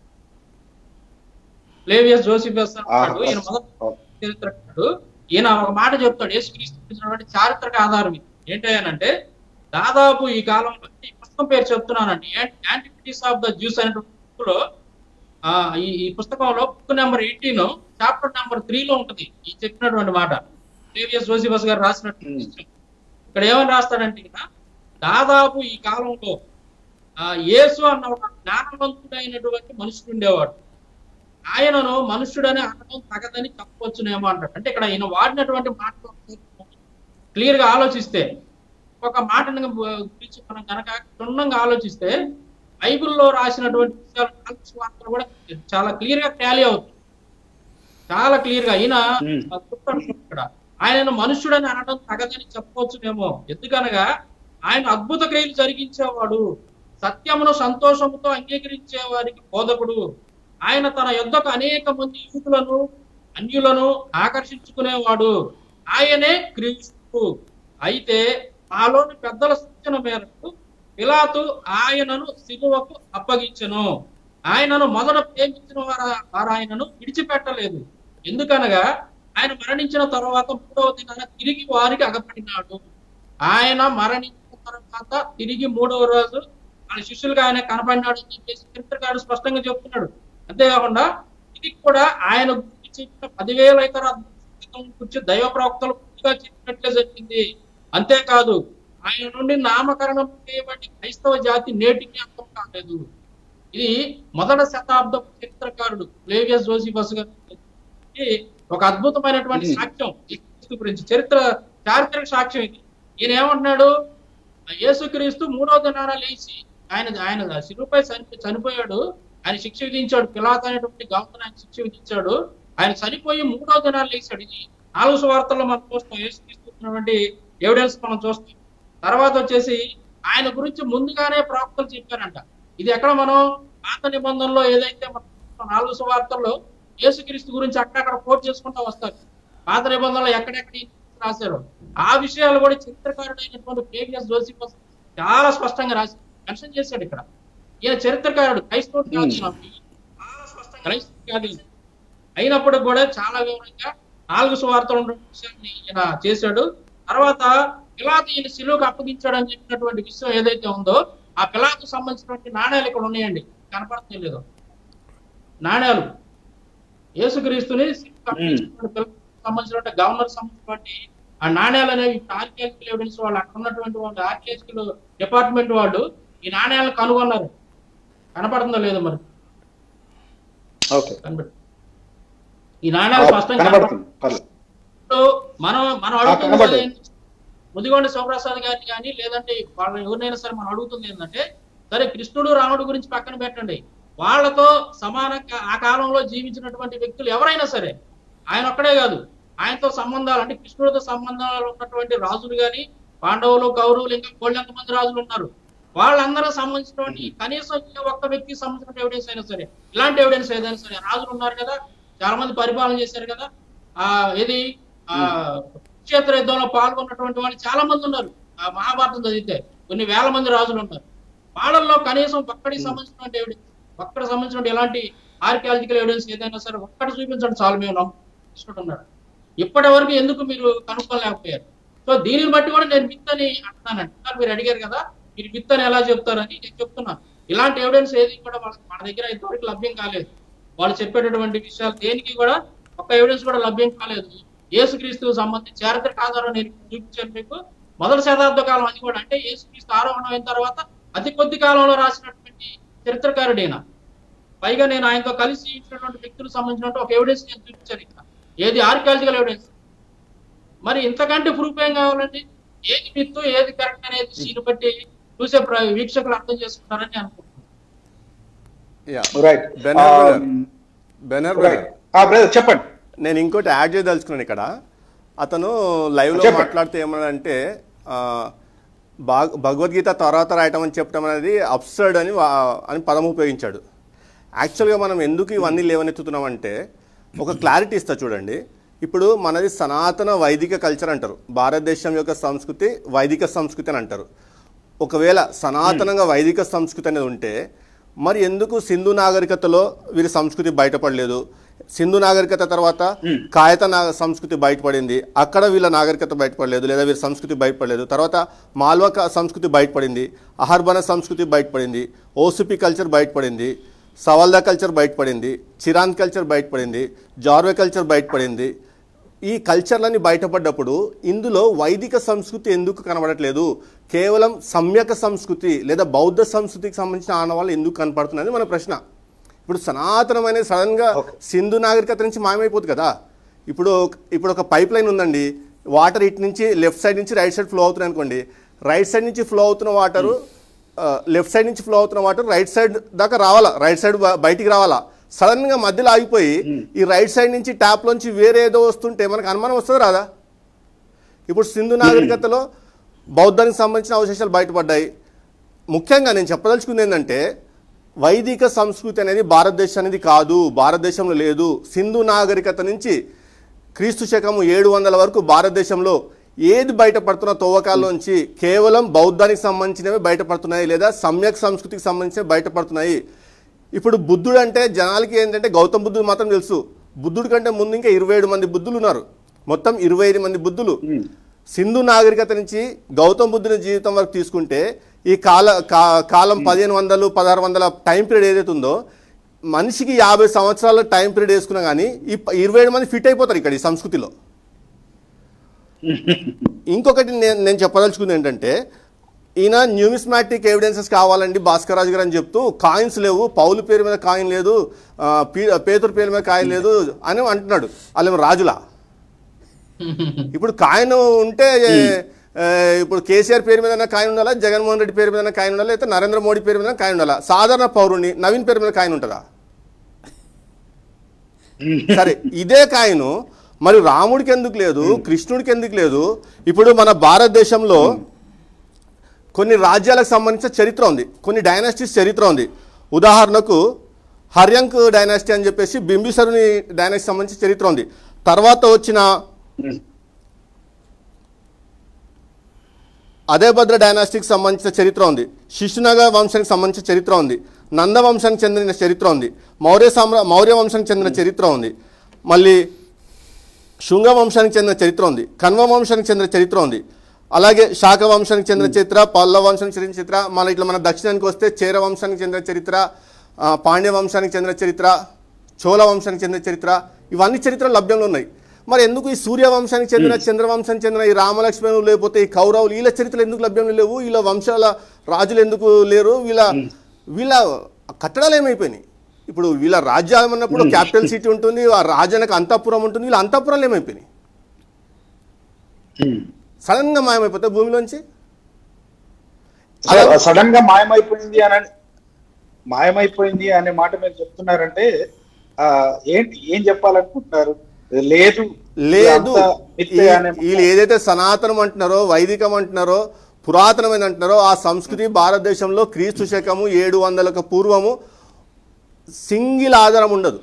ఫ్లేవియస్ జోసిఫస్ అన్నాడు, ఈయన మొదటి చరిత్రకారుడు. ఈయన ఒక మాట చెప్తాడు యేసుక్రీస్తు చారిత్రక ఆధారం ఏంటంటే దాదాపు ఈ కాలంలో ఈ పుస్తకం పేరు చెప్తున్నానండి, యాంటిక్విటీస్ ఆఫ్ ద జ్యూస్ అనే బుక్ లో ఈ పుస్తకంలో బుక్ నెంబర్ 18 చాప్టర్ నెంబర్ 3 లో ఉంటది ఈ చెప్పినటువంటి మాట. ఫ్లేవియస్ జోసిఫస్ గారు రాసినట్టు ఇక్కడ ఏమని రాస్తాడంటే దాదాపు ఈ కాలంలో యేసు అన్న ఒక జ్ఞానవంతుడైనటువంటి మనుషుడు ఉండేవాడు. ఆయనను మనుష్యుడని అనడం తగదని చెప్పవచ్చునేమో అంటాడు. అంటే ఇక్కడ ఈయన వాడినటువంటి మాటలు క్లియర్ గా ఆలోచిస్తే, ఒక మాటను గురించి మనం కనుక క్షుణ్ణంగా ఆలోచిస్తే బైబిల్లో రాసినటువంటి విషయాలు వార్తలు కూడా చాలా క్లియర్ గా టాలీ అవుతుంది. చాలా క్లియర్ గా ఈయన ఇక్కడ ఆయనను మనుష్యుడని అనడం తగదని చెప్పవచ్చునేమో. ఎందుకనగా ఆయన అద్భుత క్రియలు జరిగించేవాడు, సత్యమును సంతోషముతో అంగీకరించే వారికి బోధకుడు. ఆయన తన యొద్దకు అనేక మంది యూదులను అన్యులను ఆకర్షించుకునేవాడు. ఆయనే క్రీస్తు. అయితే మాలోని పెద్దల సూచన మేరకు పిలాతు ఆయనను సిలువకు అప్పగించెను. ఆయనను మొదట ప్రేమించిన వారు ఆయనను విడిచిపెట్టలేదు. ఎందుకనగా ఆయన మరణించిన తర్వాత 3వ దినాన తిరిగి వారికి అగపడినాడు. ఆయన మరణించిన తర్వాత తిరిగి 3వ రోజు ఆయన శిష్యులుగా ఆయన కనపడినాడు అని చెప్పేసి చరిత్రకారుడు స్పష్టంగా చెప్తున్నాడు. అంతేకాకుండా ఇది కూడా ఆయన గురించి చెప్పిన 10,000 ఇతర అద్భుతం గురించి దైవ ప్రవక్తలు పూర్తిగా చెప్పినట్లే జరిగింది. అంతేకాదు ఆయన నుండి నామకరణం చేయబడి క్రైస్తవ జాతి నేటికి అంతం కాలేదు. ఇది 1వ శతాబ్దపు చరిత్రకారుడు ఫ్లేవియస్ జోసిఫస్ గారు ఒక అద్భుతమైనటువంటి సాక్ష్యం యేసుక్రీస్తు గురించి, చారిత్రక సాక్ష్యం ఇది. ఈయన ఏమంటున్నాడు, యేసుక్రీస్తు 3వ దినాన లేచి ఆయన శిలువపై చనిపోయాడు. ఆయన శిక్ష విధించాడు. పిలాతు అనేటువంటి గవర్నర్ ఆయన శిక్ష విధించాడు. ఆయన చనిపోయి 3వ దినాలు లేచాడు. ఇది 4 సువార్తల్లో మనం చూస్తాం. యేసుక్రీస్తున్నటువంటి ఎవిడెన్స్ మనం చూస్తాం. తర్వాత వచ్చేసి ఆయన గురించి ముందుగానే ప్రవక్తలు చెప్పారంట. ఇది ఎక్కడ మనం పాత నిబంధనలో ఏదైతే మనం 4 సువార్తల్లో యేసుక్రీస్తు గురించి అక్కడక్కడ కోట్ చేసుకుంటూ వస్తారు. పాత నిబంధనలో ఎక్కడెక్కడ రాశారు ఆ విషయాలు కూడా చరిత్రకారుడైనటువంటి ఫ్లేవియస్ జోసిఫస్ చాలా స్పష్టంగా రాసి మెన్షన్ చేశాడు. ఇక్కడ ఈయన చరిత్రకారుడు, క్రైస్తవుడు కాదు, చాలా స్పష్టంగా క్రైస్తవుడు కాదు. అయినప్పుడు కూడా చాలా వివరంగా 4 సువార్తలు ఉన్న విషయాన్ని ఈయన చేశాడు. తర్వాత పిలాతు ఈయన శిలువకు అప్పగించాడు అని చెప్పినటువంటి విషయం ఏదైతే ఉందో ఆ పిలాతు సంబంధించినటువంటి నాణ్యాలు ఇక్కడ ఉన్నాయండి, కనపడతాయి లేదు నాణ్యాలు. యేసుక్రీస్తుని సంబంధించినటువంటి గవర్నర్ సంబంధించినటువంటి ఆ నాణ్యాలు అనేవి ఆర్కియాలజికల్ ఎవిడెన్స్ వాళ్ళు, అక్కడ ఉన్నటువంటి వాళ్ళు ఆర్కియాలజికల్ డిపార్ట్మెంట్ వాళ్ళు ఈ నాణ్యాలను కనుగొన్నారు. కనపడుతుందో లేదో మరి ఈ నాణ్యాలు స్పష్టంగా మనం అడుగుతుంది ముదిగొండ శివప్రసాద్ గారిని కానీ లేదంటే వాళ్ళని ఎవరినైనా సరే మనం అడుగుతుంది ఏంటంటే, సరే కృష్ణుడు రాముడు గురించి పక్కన పెట్టండి, వాళ్ళతో సమానంగా ఆ కాలంలో జీవించినటువంటి వ్యక్తులు ఎవరైనా సరే, ఆయన ఒక్కడే కాదు, ఆయనతో సంబంధాలు అంటే కృష్ణుడితో సంబంధాలు ఉన్నటువంటి రాజులు కానీ, పాండవులు కౌరవులు ఇంకా కోళ్ళంత మంది రాజులు ఉన్నారు. వాళ్ళందరూ సంబంధించినటువంటి కనీసం ఒక్క వ్యక్తికి సంబంధించిన ఎవిడెన్స్ అయినా సరే, ఇలాంటి ఎవిడెన్స్ ఏదైనా సరే, రాజులు ఉన్నారు కదా, చాలా మంది పరిపాలన చేశారు కదా, ఏది కురుక్షేత్ర యుద్ధంలో పాల్గొన్నటువంటి వాళ్ళు చాలా మంది ఉన్నారు. ఆ మహాభారతం చదివితే కొన్ని వేల మంది రాజులు ఉన్నారు. వాళ్ళల్లో కనీసం ఒక్కడికి సంబంధించినటువంటి ఎవిడెన్స్, ఒక్కడికి సంబంధించిన ఎలాంటి ఆర్కియాలజికల్ ఎవిడెన్స్ ఏదైనా సరే ఒక్కటి చూపించండి చాలు, మేము నమ్ముతున్నాడు. ఇప్పటి వరకు ఎందుకు మీరు కనుక్కోలేకపోయారు? సో దీనిని బట్టి కూడా నేను మిత్ అని అంటున్నానండి. మీరు అడిగారు కదా, మీరు మిత్ అని ఎలా చెప్తారని నేను చెప్తున్నాను. ఇలాంటి ఎవిడెన్స్ ఏది కూడా మన దగ్గర ఇంతవరకు లభ్యం కాలేదు. వాళ్ళు చెప్పేటటువంటి విషయాలు దేనికి కూడా ఒక్క ఎవిడెన్స్ కూడా లభ్యం కాలేదు. యేసుక్రీస్తుకు సంబంధించి చారిత్రక ఆధారం నేను చూపించాను మీకు. 1వ శతాబ్ద కాలం అది కూడా, అంటే యేసుక్రీస్తు ఆరోహణం అయిన తర్వాత అతి కొద్ది కాలంలో రాసినటువంటి చరిత్రకారుడైనా. పైగా నేను ఆయనతో కలిసి ఇచ్చినటువంటి వ్యక్తులకు సంబంధించినటువంటి ఒక ఎవిడెన్స్ నేను చూపించాను ఇక్కడ, ఏది ఆర్కియాలజికల్ ఎవిడెన్స్. మరి ఇంతకంటే ప్రూఫ్ ఏం కావాలండి? ఏది మిత్తు ఏది కరెక్ట్ అనేది దీన్ని బట్టి చూసే వీక్షకులు అర్థం చేసుకుంటారని అనుకుంటున్నాను. చెప్పండి. నేను ఇంకోటి యాడ్ చేయదలుచుకున్నాను ఇక్కడ. అతను లైవ్లో మాట్లాడితే ఏమన్నాడంటే భగవద్గీత తర్వాత రాయటం అని చెప్పడం అనేది అబ్సర్డ్ అని పదం ఉపయోగించాడు. యాక్చువల్గా మనం ఎందుకు ఇవన్నీ లేవనెత్తుతున్నామంటే ఒక క్లారిటీ ఇస్తా చూడండి. ఇప్పుడు మనది సనాతన వైదిక కల్చర్ అంటారు, భారతదేశం యొక్క సంస్కృతి వైదిక సంస్కృతి అని అంటారు. ఒకవేళ సనాతనంగా వైదిక సంస్కృతి అనేది ఉంటే మరి ఎందుకు సింధు నాగరికతలో వీరి సంస్కృతి బయటపడలేదు? సింధు నాగరికత తర్వాత కాయత సంస్కృతి బయటపడింది, అక్కడ వీళ్ళ నాగరికత బయటపడలేదు, లేదా వీరి సంస్కృతి బయటపడలేదు. తర్వాత మాల్వా సంస్కృతి బయటపడింది, అహర్బన సంస్కృతి బయటపడింది, ఓసుపి కల్చర్ బయటపడింది, సవల్దా కల్చర్ బయటపడింది, చిరాన్ కల్చర్ బయటపడింది, జార్వే కల్చర్ బయటపడింది. ఈ కల్చర్లన్నీ బయటపడ్డప్పుడు ఇందులో వైదిక సంస్కృతి ఎందుకు కనబడట్లేదు, కేవలం సమ్యక సంస్కృతి లేదా బౌద్ధ సంస్కృతికి సంబంధించిన ఆనవాళ్ళు ఎందుకు కనపడుతున్నది మన ప్రశ్న. ఇప్పుడు సనాతనమైన సడన్గా సింధు నాగరికత నుంచి మాయమైపోతుంది కదా. ఇప్పుడు ఒక పైప్ లైన్ ఉందండి, వాటర్ ఇటు నుంచి లెఫ్ట్ సైడ్ నుంచి రైట్ సైడ్ ఫ్లో అవుతున్నాయి అనుకోండి. రైట్ సైడ్ నుంచి ఫ్లో అవుతున్న వాటరు లెఫ్ట్ సైడ్ నుంచి ఫ్లో అవుతున్న వాటర్ రైట్ సైడ్ దాకా రావాలా, రైట్ సైడ్ బయటికి రావాలా. సడన్గా మధ్యలో ఆగిపోయి ఈ రైట్ సైడ్ నుంచి ట్యాప్లోంచి వేరే ఏదో వస్తుంటే మనకు అనుమానం వస్తుంది రాదా? ఇప్పుడు సింధు నాగరికతలో బౌద్ధానికి సంబంధించిన అవశేషాలు బయటపడ్డాయి. ముఖ్యంగా నేను చెప్పదలుచుకుంది ఏంటంటే వైదిక సంస్కృతి అనేది భారతదేశం అనేది కాదు, భారతదేశంలో లేదు. సింధు నాగరికత నుంచి క్రీస్తు శకము 700 వరకు భారతదేశంలో ఏది బయటపడుతున్న తవ్వకాల్లోంచి కేవలం బౌద్ధానికి సంబంధించినవి బయటపడుతున్నాయి, లేదా సమ్యక్ సంస్కృతికి సంబంధించినవి బయటపడుతున్నాయి. ఇప్పుడు బుద్ధుడు అంటే జనాలకి ఏంటంటే గౌతమ బుద్ధుడు మాత్రం తెలుసు. బుద్ధుడి కంటే ముందు ఇంకా 27 మంది బుద్ధులు ఉన్నారు, మొత్తం 25 మంది బుద్ధులు. సింధు నాగరికత నుంచి గౌతమ బుద్ధుని జీవితం వరకు తీసుకుంటే ఈ కాలం 1500 1600 టైం పీరియడ్ ఏదైతే ఉందో మనిషికి 50 సంవత్సరాల టైం పీరియడ్ వేసుకున్నా కానీ ఈ 27 మంది ఫిట్ అయిపోతారు ఇక్కడ ఈ సంస్కృతిలో. ఇంకొకటి నేను చెప్పదలుచుకుంది ఏంటంటే ఈయన న్యూమిస్మాటిక్ ఎవిడెన్సెస్ కావాలండి భాస్కర్ రాజు గారు అని చెప్తూ కాయిన్స్ లేవు, పౌలు పేరు మీద కాయిన్ లేదు, పేతురు పేరు మీద కాయిన్ లేదు అని అంటున్నాడు. వాళ్ళేమో రాజులా? ఇప్పుడు కాయిన్ ఉంటే ఇప్పుడు కేసీఆర్ పేరు మీద కాయిన్ ఉండాలా, జగన్మోహన్ రెడ్డి పేరు మీద కాయిన్ ఉండాలా, లేకపోతే నరేంద్ర మోడీ పేరు మీద కాయిన్ ఉండాలా? సాధారణ పౌరుని నవీన్ పేరు మీద కాయిన్ ఉంటుందా? సరే, ఇదే కాయిన్ మరి రాముడికి ఎందుకు లేదు, కృష్ణుడికి ఎందుకు లేదు? ఇప్పుడు మన భారతదేశంలో కొన్ని రాజ్యాలకు సంబంధించిన చరిత్ర ఉంది, కొన్ని డైనాసిటీస్ చరిత్ర ఉంది. ఉదాహరణకు హర్యంక్ డైనాసిటీ అని చెప్పేసి బింబిసరుని డైనాసిటీ సంబంధించిన చరిత్ర ఉంది. తర్వాత వచ్చిన అదేభద్ర డైనాసిటీకి సంబంధించిన చరిత్ర ఉంది, శిశునగ వంశానికి సంబంధించిన చరిత్ర ఉంది, నంద వంశానికి చెందిన చరిత్ర ఉంది, మౌర్య వంశానికి చెందిన చరిత్ర ఉంది, మళ్ళీ శుంగ వంశానికి చెందిన చరిత్ర ఉంది, కన్వ వంశానికి చెందిన చరిత్ర ఉంది, అలాగే శాక వంశానికి చెందిన చరిత్ర, పల్లవ వంశానికి చెందిన చరిత్ర, మన ఇట్లా మన దక్షిణానికి వస్తే చేర వంశానికి చెందిన చరిత్ర, పాండ్య వంశానికి చెందిన చరిత్ర, చోళ వంశానికి చెందిన చరిత్ర, ఇవన్నీ చరిత్రలు లభ్యంలో ఉన్నాయి. మరి ఎందుకు ఈ సూర్య వంశానికి చెందిన, చంద్రవంశానికి చెందిన ఈ రామలక్ష్మణులు లేకపోతే ఈ కౌరవులు వీళ్ళ చరిత్రలు ఎందుకు లభ్యంలో లేవు? వీళ్ళ వంశాల రాజులు ఎందుకు లేరు? వీళ్ళ కట్టడాలు ఏమైపోయినాయి? ఇప్పుడు వీళ్ళ రాజ్యాలు అన్నప్పుడు క్యాపిటల్ సిటీ ఉంటుంది, ఆ రాజానికి అంతఃపురం ఉంటుంది, వీళ్ళ అంతఃపురాలు ఏమైపోయినాయి? సడన్ గా మాయమైపోతే భూమిలోంచి సడన్ గా మాయమైపోయింది అనే మాట మీరు చెప్తున్నారంటే ఏం చెప్పాలనుకుంటున్నారు? లేదు వీళ్ళు ఏదైతే సనాతనం అంటున్నారో, వైదికం అంటున్నారో, పురాతనమైన అంటున్నారో ఆ సంస్కృతి భారతదేశంలో క్రీస్తు శకము 700కు పూర్వము సింగిల్ ఆధారం ఉండదు,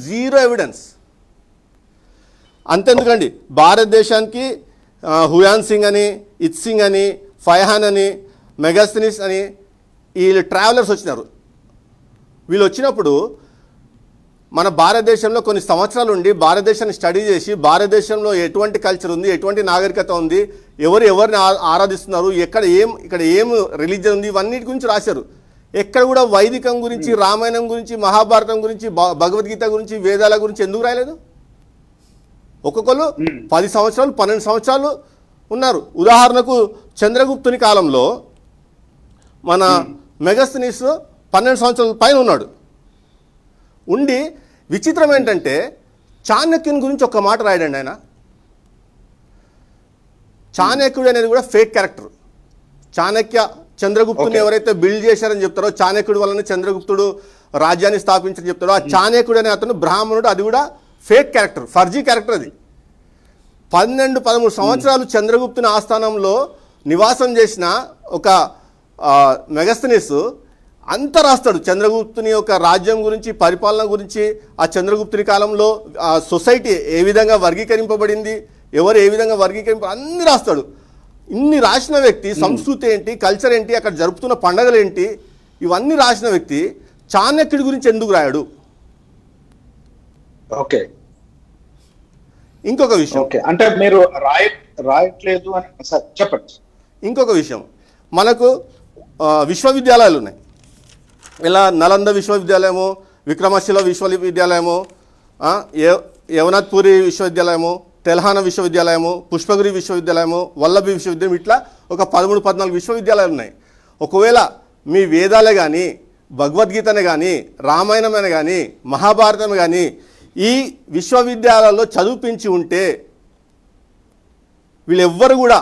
జీరో ఎవిడెన్స్. అంతెందుకండి, భారతదేశానికి హుయాన్ సింగ్ అని, ఇత్సింగ్ అని, ఫైహాన్ అని, మెగాస్థెనిస్ అని వీళ్ళు ట్రావెలర్స్ వచ్చినారు. వీళ్ళు వచ్చినప్పుడు మన భారతదేశంలో కొన్ని సంవత్సరాలు ఉండి భారతదేశాన్ని స్టడీ చేసి భారతదేశంలో ఎటువంటి కల్చర్ ఉంది, ఎటువంటి నాగరికత ఉంది, ఎవరిని ఆరాధిస్తున్నారు, ఇక్కడ ఏం రిలీజియన్ ఉంది, ఇవన్నిటి గురించి రాశారు. ఎక్కడ కూడా వైదికం గురించి, రామాయణం గురించి, మహాభారతం గురించి, భగవద్గీత గురించి, వేదాల గురించి ఎందుకు రాయలేదు? ఒక్కొక్కరు 10 సంవత్సరాలు 12 సంవత్సరాలు ఉన్నారు. ఉదాహరణకు చంద్రగుప్తుని కాలంలో మన మెగాస్థెనిస్ 12 సంవత్సరాల పైన ఉన్నాడు. ఉండి విచిత్రం ఏంటంటే చాణక్యుని గురించి ఒక మాట రాయడండి ఆయన. చాణక్యుడు అనేది కూడా ఫేక్ క్యారెక్టర్. చాణక్య చంద్రగుప్తుని ఎవరైతే బిల్డ్ చేశారని చెప్తారో, చాణక్యుడు వలన చంద్రగుప్తుడు రాజ్యాన్ని స్థాపించని చెప్తాడో, ఆ చాణక్యుడు అనే అతను బ్రాహ్మణుడు, అది కూడా ఫేక్ క్యారెక్టర్, ఫర్జీ క్యారెక్టర్. అది 12-13 సంవత్సరాలు చంద్రగుప్తుని ఆస్థానంలో నివాసం చేసిన ఒక మెగాస్థెనిస్ అంతా రాస్తాడు చంద్రగుప్తుని యొక్క రాజ్యం గురించి, పరిపాలన గురించి, ఆ చంద్రగుప్తుని కాలంలో ఆ సొసైటీ ఏ విధంగా వర్గీకరింపబడింది, ఎవరు ఏ విధంగా అన్నీ రాస్తాడు. ఇన్ని రాసిన వ్యక్తి సంస్కృతి ఏంటి, కల్చర్ ఏంటి, అక్కడ జరుపుతున్న పండగలు ఏంటి, ఇవన్నీ రాసిన వ్యక్తి చాణక్యుడి గురించి ఎందుకు రాయడు? ఓకే, ఇంకొక విషయం, అంటే మీరు రాయట్లేదు అని చెప్పండి. ఇంకొక విషయం, మనకు విశ్వవిద్యాలయాలు ఉన్నాయి. ఇలా నలంద విశ్వవిద్యాలయము, విక్రమశిల విశ్వవిద్యాలయము, యవనాథ్పూరి విశ్వవిద్యాలయము, తెలంగాణ విశ్వవిద్యాలయము, పుష్పగిరి విశ్వవిద్యాలయము, వల్లభి విశ్వవిద్యాలయం, ఇట్లా ఒక 13-14 విశ్వవిద్యాలయాలు ఉన్నాయి. ఒకవేళ మీ వేదాలే కానీ, భగవద్గీతనే కానీ, రామాయణమే కానీ, మహాభారతమే కానీ ఈ విశ్వవిద్యాలయాల్లో చదివించి ఉంటే వీళ్ళెవ్వరు కూడా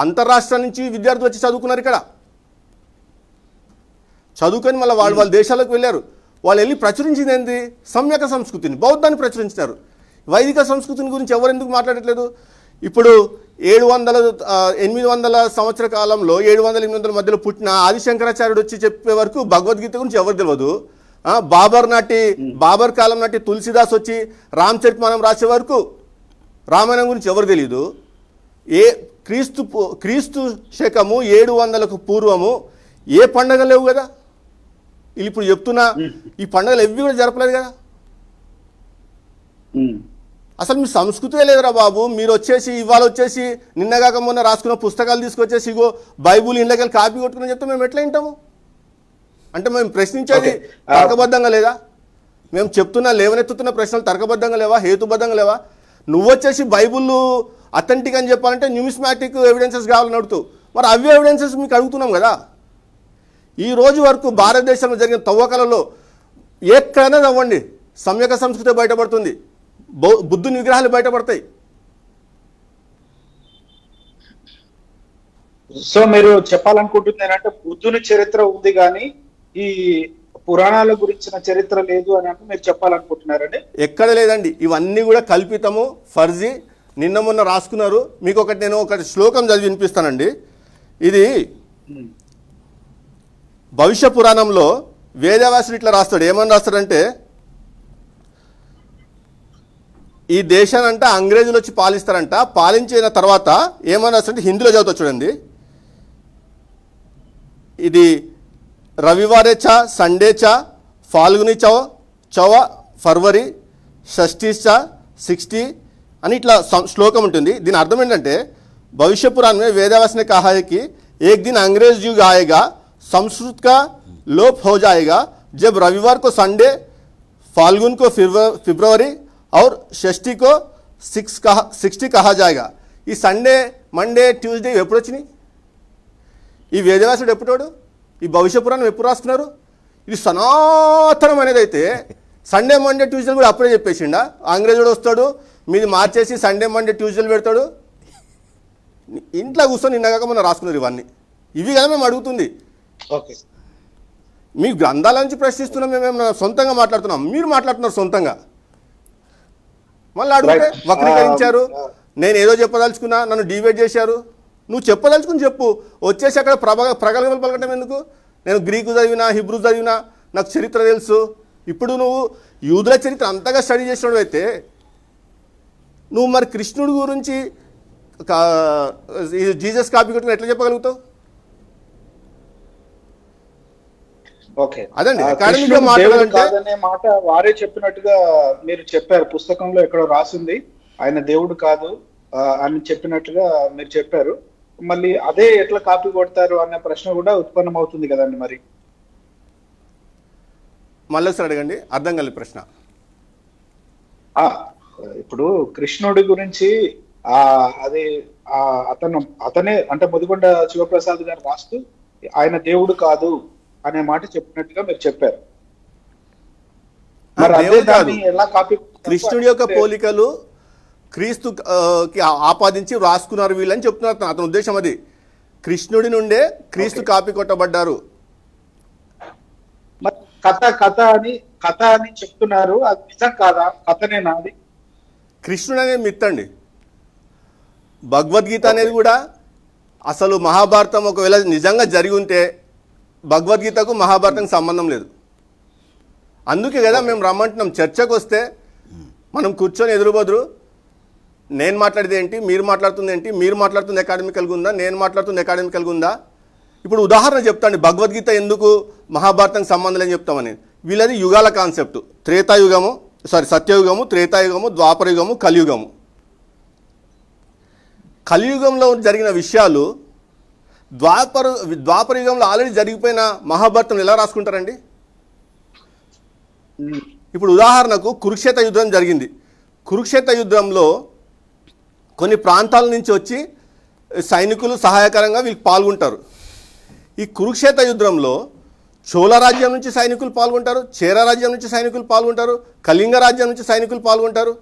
అంతర్రాష్ట్రాల నుంచి విద్యార్థులు వచ్చి చదువుకున్నారు. ఇక్కడ చదువుకొని మళ్ళీ వాళ్ళ దేశాలకు వెళ్ళారు. వాళ్ళు వెళ్ళి ప్రచురించింది ఏంటి? సమ్యక సంస్కృతిని, బౌద్ధాన్ని ప్రచురించినారు. వైదిక సంస్కృతిని గురించి ఎవరెందుకు మాట్లాడట్లేదు? ఇప్పుడు 800 సంవత్సర కాలంలో 700-800 మధ్యలో పుట్టిన ఆదిశంకరాచార్యుడు వచ్చి చెప్పే వరకు భగవద్గీత గురించి ఎవరు తెలియదు. బాబర్ కాలం నాటి తులసిదాస్ వచ్చి రామచరితమానం రాసే వరకు రామాయణం గురించి ఎవరు తెలియదు. క్రీస్తు శకము 700కు పూర్వము ఏ పండగ లేవు కదా. వీళ్ళు ఇప్పుడు చెప్తున్నా ఈ పండుగలు ఎవి కూడా జరపలేదు కదా. అసలు మీ సంస్కృతే లేదురా బాబు. మీరు వచ్చేసి ఇవాళ వచ్చేసి నిన్నగాక మొన్న రాసుకున్న పుస్తకాలు తీసుకొచ్చేసి ఇగో బైబుల్ ఇండ్లకెళ్ళి కాపీ కొట్టుకుని చెప్తే మేము ఎట్లా వింటాము? అంటే మేము ప్రశ్నించేది తర్కబద్ధంగా లేదా? మేము చెప్తున్నా లేవనెత్తుతున్న ప్రశ్నలు తర్కబద్ధంగా లేవా, హేతుబద్ధంగా లేవా? నువ్వు వచ్చేసి బైబుల్ అథెంటిక్ అని చెప్పాలంటే న్యూమిస్మాటిక్ ఎవిడెన్సెస్ కావాలని అడుగుతావు. మరి అవి ఎవిడెన్సెస్ మీకు అడుగుతున్నాం కదా. ఈ రోజు వరకు భారతదేశంలో జరిగిన తవ్వకాలలో ఎక్కడైనా తవ్వండి సమ్యక సంస్కృతి బయటపడుతుంది, బుద్ధుని విగ్రహాలు బయటపడతాయి. సో మీరు చెప్పాలనుకుంటుంది ఏంటంటే బుద్ధుని చరిత్ర ఉంది కానీ ఈ పురాణాల గురించిన చరిత్ర లేదు అని అంటే మీరు చెప్పాలనుకుంటున్నారండి? ఎక్కడ లేదండి, ఇవన్నీ కూడా కల్పితము, ఫర్జీ. నిన్న మొన్న రాసుకున్నారు. మీకు నేను ఒకటి శ్లోకం చదివి వినిపిస్తానండి. ఇది భవిష్య పురాణంలో వేదవ్యాసుడు ఇట్లా రాస్తాడు. ఏమని రాస్తాడంటే, ఈ దేశానంట అంగ్రేజులు వచ్చి పాలిస్తారంట. పాలించిన తర్వాత ఏమని రాస్తాడంటే హిందీలో చదువుతా చూడండి. ఇది రవివారే చ, సండే చ, फाल्गुनी चौ फरवरी షష్ఠి 60 అని ఇట్లా శ్లోకం ఉంటుంది. దీని అర్థం ఏంటంటే भविष्य पुराण में वेदव्यास ने कहा है कि एक दिन अंग्रेज युग आएगा, संस्कृत का लोप हो जाएगा जब रविवार को संडे, फाल्गुन को फरवरी और షష్ఠి को 60 कहा जाएगा. ఈ సండే, మండే, ట్యూస్డే ఎప్పుడు వచ్చినాయి? ఈ వేదవ్యాసుడు ఎప్పుడోడు? ఈ భవిష్య పురాణం ఎప్పుడు రాస్తున్నారు? ఇది సనాతనం అనేది అయితే సండే, మండే, ట్యూస్డే కూడా అప్పుడే చెప్పేసిండా? అంగ్రేజుడు వస్తాడు, మీది మార్చేసి సండే, మండే, ట్యూస్డేలు పెడతాడు. ఇంట్లో కూర్చొని నిన్నగాక మనం రాసుకున్నారు ఇవన్నీ. ఇవి కదా మేము అడుగుతుంది. ఓకే, మీ గ్రంథాల నుంచి ప్రశ్నిస్తున్నాం, మేము సొంతంగా మాట్లాడుతున్నాం, మీరు మాట్లాడుతున్నారు సొంతంగా. మళ్ళీ అడిగితే వక్రీకరించారు, నేను ఏదో చెప్పదలుచుకున్నా, నన్ను డివైడ్ చేశారు. నువ్వు చెప్పదలుచుకుని చెప్పు, వచ్చేసి అక్కడ ప్రగల్భాలు పలకటం ఎందుకు? నేను గ్రీకు చదివినా, హిబ్రూ చదివినా, నాకు చరిత్ర తెలుసు. ఇప్పుడు నువ్వు యూదుల చరిత్ర అంతగా స్టడీ చేసినప్పుడు అయితే నువ్వు మరి కృష్ణుడి గురించి జీసస్ కాపీ కొట్టుకుని ఎట్లా చెప్పగలుగుతావు? ఓకే, అదండి కృష్ణుడు దేవుడు కాదనే మాట వారే చెప్పినట్టుగా మీరు చెప్పారు. పుస్తకంలో ఎక్కడో రాసింది ఆయన దేవుడు కాదు అని చెప్పినట్టుగా మీరు చెప్పారు. మళ్ళీ అదే ఎట్లా కాపీ కొడతారు అనే ప్రశ్న కూడా ఉత్పన్నం అవుతుంది కదండి. మరి మళ్ళీ అడగండి, అర్థం కాలేదు ప్రశ్న. ఇప్పుడు కృష్ణుడి గురించి అది అతనే అంటే ముదిగొండ శివప్రసాద్ గారు రాస్తూ ఆయన దేవుడు కాదు అనే మాట చెప్పినట్టుగా మీరు చెప్పారు. మరి అదే దాన్ని ఎలా కాపీ? కృష్ణుడి యొక్క పోలికలు క్రీస్తుకి ఆపాదించి రాసుకున్నారు వీళ్ళని చెప్తున్నారు. అతని ఉద్దేశం అది. కృష్ణుడి నుండే క్రీస్తు కాపీ కొట్టబడ్డారు. మరి కథ అని చెప్తున్నారు, అది నిజం కాదా? కథనేనా అది? కృష్ణుడు అనేది మిత్ అండి. భగవద్గీత అనేది కూడా అసలు మహాభారతం ఒకవేళ నిజంగా జరిగి ఉంటే భగవద్గీతకు మహాభారతం సంబంధం లేదు. అందుకే కదా మేము రమ్మంటున్నాం. చర్చకు వస్తే మనం కూర్చొని ఎదురుబదురు, నేను మాట్లాడేది ఏంటి, మీరు మాట్లాడుతుంది ఏంటి, మీరు మాట్లాడుతుంది అకాడమికల్గా ఉందా, నేను మాట్లాడుతుంది అకాడమికల్గా ఉందా? ఇప్పుడు ఉదాహరణ చెప్తాండి, భగవద్గీత ఎందుకు మహాభారతానికి సంబంధం లేని చెప్తామని. వీళ్ళది యుగాల కాన్సెప్ట్. సత్యయుగము, త్రేతాయుగము, ద్వాపరయుగము, కలియుగము. కలియుగంలో జరిగిన విషయాలు ద్వాపరయుగంలో ఆల్రెడీ జరిగిపోయిన మహాభారతం ఎలా రాసుకుంటారండి? ఇప్పుడు ఉదాహరణకు కురుక్షేత్ర యుద్ధం జరిగింది. కురుక్షేత్ర యుద్ధంలో కొన్ని ప్రాంతాల నుంచి వచ్చి సైనికులు సహాయకరంగా వీళ్ళు పాల్గొంటారు. ఈ కురుక్షేత్ర యుద్ధంలో చోళ రాజ్యం నుంచి సైనికులు పాల్గొంటారు, చేర రాజ్యం నుంచి సైనికులు పాల్గొంటారు, కళింగ రాజ్యం నుంచి సైనికులు పాల్గొంటారు.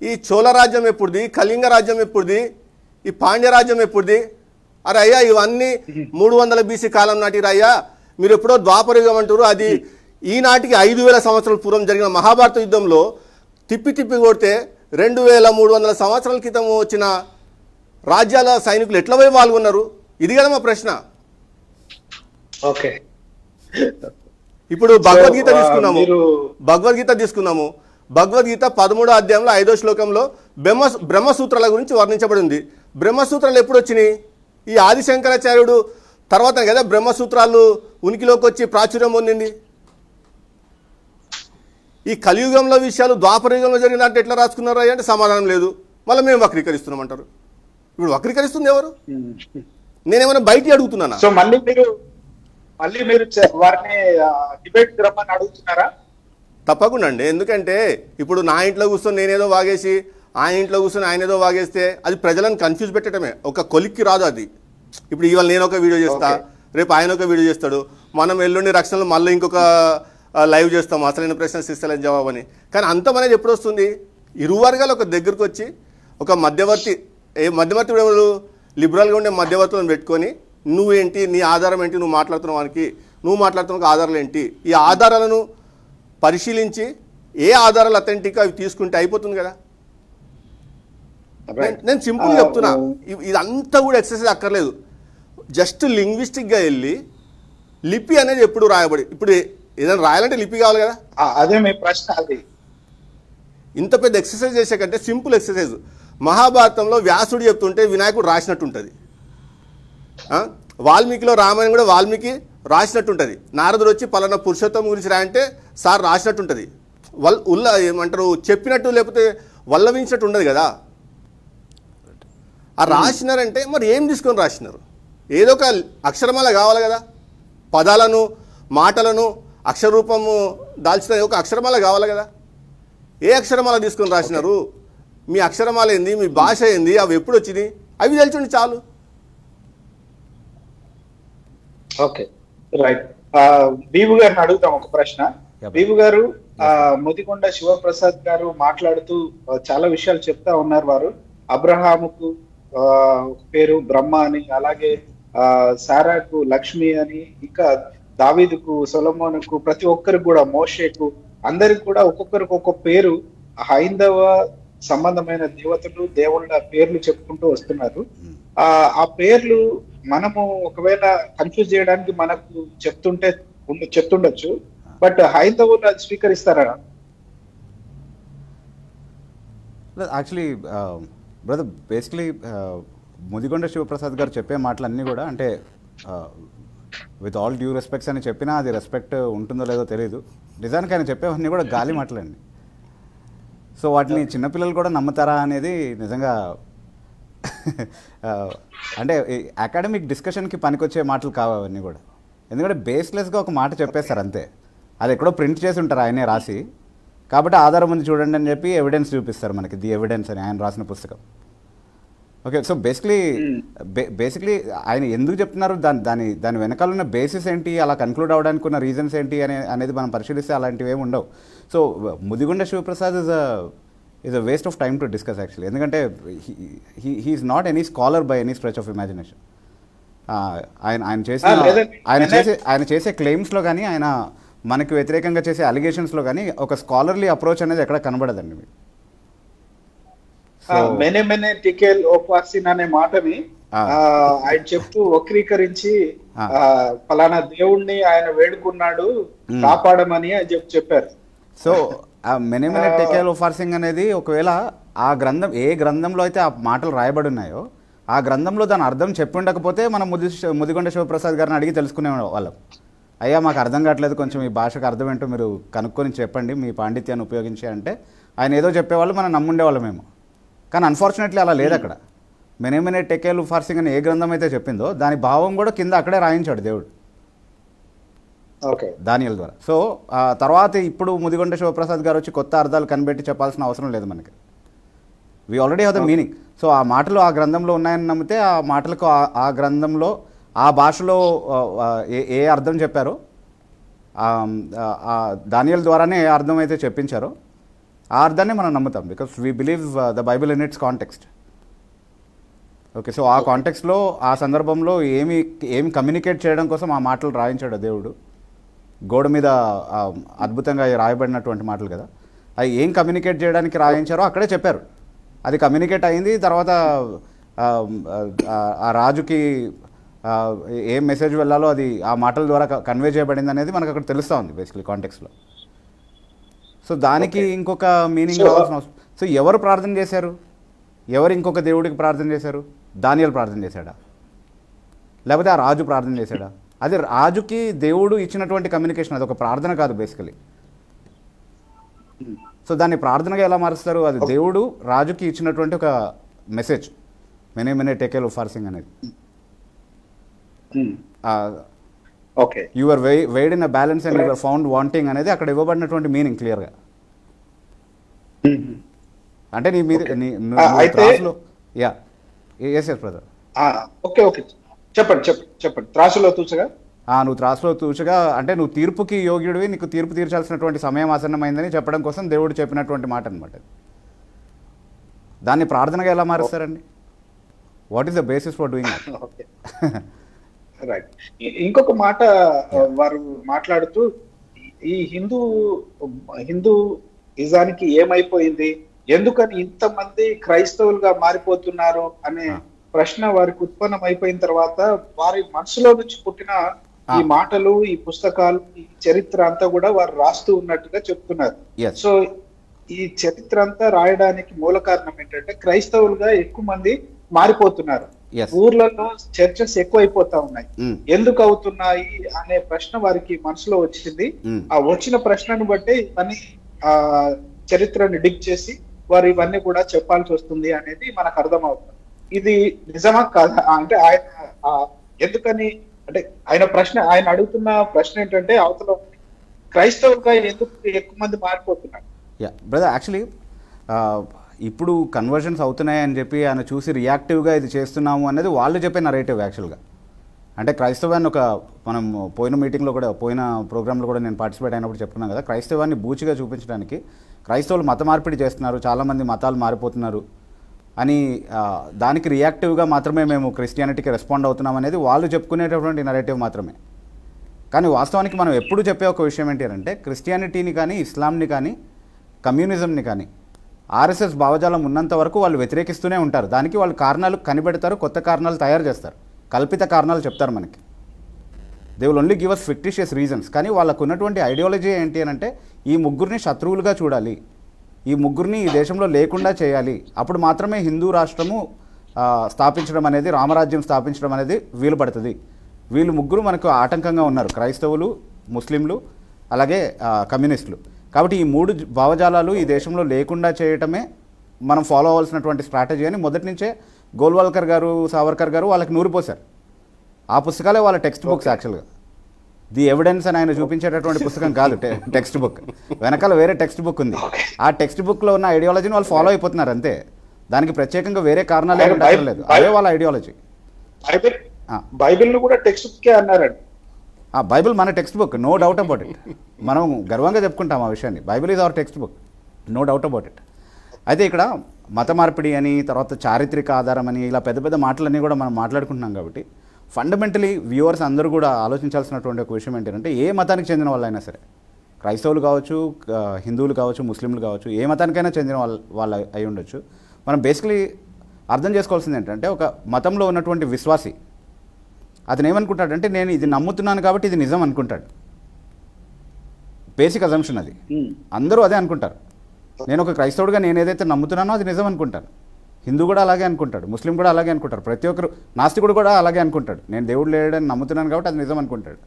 ఈ చోళ రాజ్యం ఎప్పుడుది, కళింగ రాజ్యం ఎప్పుడుది, ఈ పాండ్య రాజ్యం ఎప్పుడుది? అరే అయ్యా ఇవన్నీ 300 BC కాలం నాటి అయ్యా, మీరు ఎప్పుడో ద్వాపరయుగం అంటారు. అది ఈనాటికి 5000 సంవత్సరాల పూర్వం జరిగిన మహాభారత యుద్ధంలో తిప్పి తిప్పి కొడితే 2300 సంవత్సరాల క్రితం వచ్చిన రాజ్యాల సైనికులు ఎట్లా పోయి పాల్గొన్నారు? ఇది కదా మా ప్రశ్న. ఓకే, ఇప్పుడు భగవద్గీత తీసుకున్నాము. భగవద్గీత 13వ అధ్యాయంలో 5వ శ్లోకంలో బ్రహ్మసూత్రాల గురించి వర్ణించబడింది. బ్రహ్మసూత్రాలు ఎప్పుడు వచ్చినాయి? ఈ ఆదిశంకరాచార్యుడు తర్వాత కదా బ్రహ్మసూత్రాలు ఉనికిలోకి వచ్చి ప్రాచుర్యం పొందింది. ఈ కలియుగంలో విషయాలు ద్వాపరయుగంలో జరిగినట్టు ఎట్లా రాసుకున్నారు అంటే సమాధానం లేదు. మళ్ళీ మేము వక్రీకరిస్తున్నామంటారు. ఇప్పుడు వక్రీకరిస్తుంది ఎవరు? నేనేమైనా బయట అడుగుతున్నానా? సో మళ్ళీ మీరు వారిని డిబేట్ రమ్మని అడుగుతున్నారా? తప్పకుండా అండి. ఎందుకంటే ఇప్పుడు నా ఇంట్లో కూర్చొని నేనేదో వాగేసి ఆయన ఇంట్లో కూర్చొని ఆయన ఏదో వాగేస్తే అది ప్రజలను కన్ఫ్యూజ్ పెట్టడమే, ఒక కొలిక్కి రాదు అది. ఇప్పుడు ఇవాళ నేను ఒక వీడియో చేస్తా, రేపు ఆయన ఒక వీడియో చేస్తాడు, మనం ఎల్లుండి రక్షణలో మళ్ళీ ఇంకొక లైవ్ చేస్తాం అసలైన ప్రశ్న ఇస్తలేని జవాబని. కానీ అంతం అనేది ఎప్పుడు వస్తుంది? ఇరు వర్గాలు ఒక దగ్గరకు వచ్చి ఒక మధ్యవర్తి ఎవరు లిబరల్గా ఉండే మధ్యవర్తులను పెట్టుకొని నువ్వేంటి, నీ ఆధారం ఏంటి, నువ్వు మాట్లాడుతున్న ఆధారాలు ఏంటి, ఈ ఆధారాలను పరిశీలించి ఏ ఆధారాలు అథెంటిక్ అవి తీసుకుంటే అయిపోతుంది కదా. నేను సింపుల్ చెప్తున్నా, ఇదంతా కూడా ఎక్సర్సైజ్ అక్కర్లేదు. జస్ట్ లింగ్విస్టిక్గా వెళ్ళి లిపి అనేది ఎప్పుడు రాయబడి, ఇప్పుడు ఏదైనా రాయాలంటే లిపి కావాలి కదా. అదే మీ ప్రశ్న. అది ఇంత పెద్ద ఎక్సర్సైజ్ చేసే కంటే సింపుల్ ఎక్సర్సైజ్. మహాభారతంలో వ్యాసుడు చెప్తుంటే వినాయకుడు రాసినట్టు ఉంటుంది. వాల్మీకిలో రామాయణం కూడా వాల్మీకి రాసినట్టు ఉంటుంది. నారదుడు వచ్చి పలానా పురుషోత్తమ గురించి రాయంటే సార్ రాసినట్టు ఉంటుంది. ఏమంటారు చెప్పినట్టు లేకపోతే వల్లవించినట్టు ఉండదు కదా. ఆ రాసినారంటే మరి ఏం తీసుకొని రాసినారు? ఏదో ఒక అక్షరమాల కావాలి కదా. పదాలను మాటలను అక్షరరూపము దాల్చిన ఒక అక్షరమాల కావాలి కదా. ఏ అక్షరమాల తీసుకొని రాసినారు? మీ అక్షరమాల ఏంది, మీ భాష ఏంది, అవి ఎప్పుడు వచ్చినాయి, అవి తెలిసిండి చాలు. Okay, right. బీవు గారిని అడుగుతాం ఒక ప్రశ్న. బీవు గారు, ముదిగొండ శివప్రసాద్ గారు మాట్లాడుతూ చాలా విషయాలు చెప్తా ఉన్నారు. వారు అబ్రహాముకు పేరు బ్రహ్మ అని, అలాగే సారాకు లక్ష్మి అని, ఇంకా దావీదుకు సొలొమోనుకు, ప్రతి ఒక్కరికి కూడా మోషేకు, అందరికి కూడా ఒక్కొక్కరికి ఒక్కొక్క పేరు హైందవ సంబంధమైన దేవతలు దేవుళ్ళ పేర్లు చెప్పుకుంటూ వస్తున్నారు. ఆ పేర్లు మనము ఒకవేళ కన్ఫ్యూజ్ చేయడానికి మనకు చెప్తుండొచ్చు, బట్ హైందవులు అది స్వీకరిస్తారా? Actually brother, basically Mudigonda Shivaprasad గారు చెప్పే మాటలన్నీ కూడా అంటే విత్ ఆల్ డ్యూ రెస్పెక్ట్స్ అని చెప్పినా అది రెస్పెక్ట్ ఉంటుందో లేదో తెలియదు. నిజానికి ఆయన చెప్పేవన్నీ కూడా గాలి మాటలండి. సో వాటిని చిన్నపిల్లలు కూడా నమ్ముతారా అనేది నిజంగా అంటే అకాడమిక్ డిస్కషన్కి పనికొచ్చే మాటలు కావన్నీ కూడా. ఎందుకంటే బేస్లెస్గా ఒక మాట చెప్పేస్తారు అంతే. అది ఎక్కడో ప్రింట్ చేసి ఉంటారు ఆయనే రాసి, కాబట్టి ఆధారం ఉంది చూడండి అని చెప్పి ఎవిడెన్స్ చూపిస్తారు మనకి, ది ఎవిడెన్స్ అని ఆయన రాసిన పుస్తకం. ఓకే, సో బేసిక్లీ ఆయన ఎందుకు చెప్తున్నారు, దాని వెనకాల ఉన్న బేసిస్ ఏంటి, అలా కన్క్లూడ్ అవ్వడానికి ఉన్న రీజన్స్ ఏంటి అనేది మనం పరిశీలిస్తే అలాంటివి ఏమి ఉండవు. So Mudigonda Shivaprasad is a waste of time to discuss actually. ఎందుకంటే he is not any scholar by any stretch of imagination. ఆయన చేసే క్లెయిమ్స్లో కానీ ఆయన మనకు వ్యతిరేకంగా చేసే అలిగేషన్స్లో కానీ ఒక స్కాలర్లీ అప్రోచ్ అనేది ఎక్కడ కనబడదండి మీకు. మెనే టికెల్ ఓపాసిన్ అనే మాటని ఆయన చెప్తూ వక్రీకరించి ఫలానా దేవుణ్ణి ఆయన వేడుకున్నాడు కాపాడమని అని చెప్పారు. సో మెనే టికెల్ ఓపాసింగ్ అనేది ఒకవేళ ఆ గ్రంథం ఏ గ్రంథంలో అయితే ఆ మాటలు రాయబడి ఉన్నాయో ఆ గ్రంథంలో దాని అర్థం చెప్పి ఉండకపోతే మనం ముదిగొండ శివప్రసాద్ గారిని అడిగి తెలుసుకునే వాళ్ళం. అయ్యా మాకు అర్థం కావట్లేదు, కొంచెం ఈ భాషకు అర్థం ఏంటో మీరు కనుక్కొని చెప్పండి మీ పాండిత్యాన్ని ఉపయోగించి అంటే ఆయన ఏదో చెప్పేవాళ్ళు, మనం నమ్ముండేవాళ్ళమేమో. కానీ అన్ఫార్చునేట్లీ అలా లేదు. అక్కడ మెనే టెకేల్ ఫార్సింగ్ అని ఏ గ్రంథం అయితే చెప్పిందో దాని భావం కూడా కింద అక్కడే రాయించాడు దేవుడు. ఓకే. దానియేలు ద్వారా. సో తర్వాత ఇప్పుడు ముదిగొండ శివప్రసాద్ గారు వచ్చి కొత్త అర్థాలు కనిపెట్టి చెప్పాల్సిన అవసరం లేదు మనకి. We already have the meaning. So ఆ మాటలు ఆ గ్రంథంలో ఉన్నాయని నమ్మితే ఆ మాటలకు ఆ గ్రంథంలో ఆ భాషలో ఏ అర్థం చెప్పారో, దానియేలు ద్వారానే ఏ అర్థం అయితే చెప్పించారో ఆ అర్థాన్ని మనం నమ్ముతాం. Because we believe the Bible in it's context. Okay. So ఆ కాంటెక్స్లో ఆ సందర్భంలో ఏమి కమ్యూనికేట్ చేయడం కోసం ఆ మాటలు రాయించాడు దేవుడు. గోడ మీద అద్భుతంగా రాయబడినటువంటి మాటలు కదా, అవి ఏం కమ్యూనికేట్ చేయడానికి రాయించారో అక్కడే చెప్పారు. అది కమ్యూనికేట్ అయింది. తర్వాత ఆ రాజుకి ఏం మెసేజ్ వెళ్ళాలో అది ఆ మాటల ద్వారా కన్వే చేయబడింది అనేది మనకు అక్కడ తెలుస్తూ ఉంది బేసికలీ కాంటెక్స్లో. సో దానికి ఇంకొక మీనింగ్ కావాల్సిన అవసరం. సో ఎవరు ప్రార్థన చేశారు? ఎవరు ఇంకొక దేవుడికి ప్రార్థన చేశారు? దానియేలు ప్రార్థన చేశాడా, లేకపోతే ఆ రాజు ప్రార్థన చేశాడా? అది రాజుకి దేవుడు ఇచ్చినటువంటి కమ్యూనికేషన్, అది ఒక ప్రార్థన కాదు బేసికలీ. సో దాన్ని ప్రార్థనగా ఎలా మారుస్తారు? అది దేవుడు రాజుకి ఇచ్చినటువంటి ఒక మెసేజ్, మెనే మెనే టేకెల్ ఫార్సింగ్ అనేది. Okay. Your weighed in a balance and your found wanting అనేది అక్కడ ఇవ్వబడినటువంటి మీనింగ్ క్లియర్గా. అంటే నీ మీద yeah yes brother. Okay okay, చెప్పండి. త్రాసులో తూచగా నువ్వు త్రాసులో తూచగా అంటే నువ్వు తీర్పుకి యోగ్యుడివి, నీకు తీర్పు తీర్చాల్సినటువంటి సమయం ఆసన్నమైందని చెప్పడం కోసం దేవుడు చెప్పినటువంటి మాట అనమాట. దాన్ని ప్రార్థనగా ఎలా మారుస్తారండి? What is the basis for doing it? Okay, right. ఇంకొక మాట వారు మాట్లాడుతూ ఈ హిందూ ఇజానికి ఏమైపోయింది, ఎందుకని ఇంతమంది క్రైస్తవులుగా మారిపోతున్నారు అనే ప్రశ్న వారికి ఉత్పన్నం అయిపోయిన తర్వాత వారి మనసులో నుంచి పుట్టిన ఈ మాటలు, ఈ పుస్తకాలు, ఈ చరిత్ర అంతా కూడా వారు రాస్తూ ఉన్నట్టుగా చెప్తున్నారు. సో ఈ చరిత్ర అంతా రాయడానికి మూల కారణం ఏంటంటే క్రైస్తవులుగా ఎక్కువ మంది మారిపోతున్నారు. ఊర్లలో చర్చస్ ఎక్కువ అయిపోతా ఉన్నాయి. ఎందుకు అవుతున్నాయి అనే ప్రశ్న వారికి మనసులో వచ్చింది. ఆ వచ్చిన ప్రశ్నను బట్టి ఇవన్నీ చరిత్రని డిగ్ చేసి వారు ఇవన్నీ కూడా చెప్పాల్సి వస్తుంది అనేది మనకు అర్థమవుతుంది. ఇది నిజమా కాదా అంటే ఆయన ఎందుకని అంటే ఆయన అడుగుతున్న ప్రశ్న ఏంటంటే అవతల క్రైస్తవులుగా ఎందుకు ఎక్కువ మంది మారిపోతున్నారు? బ్రదర్ యాక్చువల్లీ ఇప్పుడు కన్వర్షన్స్ అవుతున్నాయి అని చెప్పి ఆయన చూసి రియాక్టివ్గా ఇది చేస్తున్నాము అనేది వాళ్ళు చెప్పే నరేటివ్ యాక్చువల్గా. అంటే క్రైస్తవాన్ని మనం పోయిన మీటింగ్లో కూడా, పోయిన ప్రోగ్రాంలో కూడా నేను పార్టిసిపేట్ అయినప్పుడు చెప్పుకున్నాను కదా, క్రైస్తవాన్ని బూచిగా చూపించడానికి క్రైస్తవులు మత మార్పిడి చేస్తున్నారు, చాలామంది మతాలు మారిపోతున్నారు అని దానికి రియాక్టివ్గా మాత్రమే మేము క్రిస్టియానిటీకి రెస్పాండ్ అవుతున్నాం అనేది వాళ్ళు చెప్పుకునేటటువంటి నరేటివ్ మాత్రమే. కానీ వాస్తవానికి మనం ఎప్పుడు చెప్పే ఒక విషయం ఏంటి అంటే క్రిస్టియానిటీని కానీ, ఇస్లాంని కానీ, కమ్యూనిజంని కానీ, ఆర్ఎస్ఎస్ భావజాలం ఉన్నంత వరకు వాళ్ళు వ్యతిరేకిస్తూనే ఉంటారు. దానికి వాళ్ళు కారణాలు కనిపెడతారు, కొత్త కారణాలు తయారు చేస్తారు, కల్పిత కారణాలు చెప్తారు మనకి. They will only give us fictitious reasons. కానీ వాళ్ళకు ఉన్నటువంటి ఐడియాలజీ ఏంటి అని అంటే ఈ ముగ్గురిని శత్రువులుగా చూడాలి, ఈ ముగ్గురిని ఈ దేశంలో లేకుండా చేయాలి, అప్పుడు మాత్రమే హిందూ రాష్ట్రము స్థాపించడం అనేది, రామరాజ్యం స్థాపించడం అనేది వీలు పడుతుంది. వీళ్ళు ముగ్గురు మనకు ఆటంకంగా ఉన్నారు, క్రైస్తవులు, ముస్లింలు, అలాగే కమ్యూనిస్టులు. కాబట్టి ఈ మూడు భావజాలాలు ఈ దేశంలో లేకుండా చేయటమే మనం ఫాలో అవ్వాల్సినటువంటి స్ట్రాటజీ అని మొదటి నుంచే గోల్వాల్కర్ గారు, సావర్కర్ గారు వాళ్ళకి నూరిపోశారు. ఆ పుస్తకాలే వాళ్ళ టెక్స్ట్ బుక్స్ యాక్చువల్గా. ది ఎవిడెన్స్ అని ఆయన చూపించేటటువంటి పుస్తకం కాదు టెక్స్ట్ బుక్, వెనకాల వేరే టెక్స్ట్ బుక్ ఉంది. ఆ టెక్స్ట్ బుక్లో ఉన్న ఐడియాలజీని వాళ్ళు ఫాలో అయిపోతున్నారు అంతే. దానికి ప్రత్యేకంగా వేరే కారణాలు ఏమి ఉండలేదు, అదే వాళ్ళ ఐడియాలజీ. బైబిల్ కూడా టెక్స్ట్ బుక్ అన్నారండి. బైబిల్ మన text book, no doubt about it. మనం గర్వంగా చెప్పుకుంటాం ఆ విషయాన్ని. Bible is our text book, no doubt about it. అయితే ఇక్కడ మత మార్పిడి అని, తర్వాత చారిత్రక ఆధారం అని, ఇలా పెద్ద పెద్ద మాటలన్నీ కూడా మనం మాట్లాడుకుంటున్నాం. కాబట్టి ఫండమెంటలీ వ్యూవర్స్ అందరూ కూడా ఆలోచించాల్సినటువంటి ఒక విషయం ఏంటంటే ఏ మతానికి చెందిన వాళ్ళైనా సరే, క్రైస్తవులు కావచ్చు, హిందువులు కావచ్చు, ముస్లింలు కావచ్చు, ఏ మతానికైనా చెందిన వాళ్ళు అయి ఉండొచ్చు. మనం బేసికలీ అర్థం చేసుకోవాల్సింది ఏంటంటే ఒక మతంలో ఉన్నటువంటి విశ్వాసి అతను ఏమనుకుంటాడంటే నేను ఇది నమ్ముతున్నాను కాబట్టి ఇది నిజం అనుకుంటాడు. బేసిక్ అజంప్షన్ అది. అందరూ అదే అనుకుంటారు. నేను ఒక క్రైస్తవుడిగా నేను ఏదైతే నమ్ముతున్నానో అది నిజం అనుకుంటాను. హిందూ కూడా అలాగే అనుకుంటాడు, ముస్లిం కూడా అలాగే అనుకుంటారు, ప్రతి ఒక్కరు, నాస్తికుడు కూడా అలాగే అనుకుంటాడు. నేను దేవుడు లేడని నమ్ముతున్నాను కాబట్టి అది నిజం అనుకుంటాడు.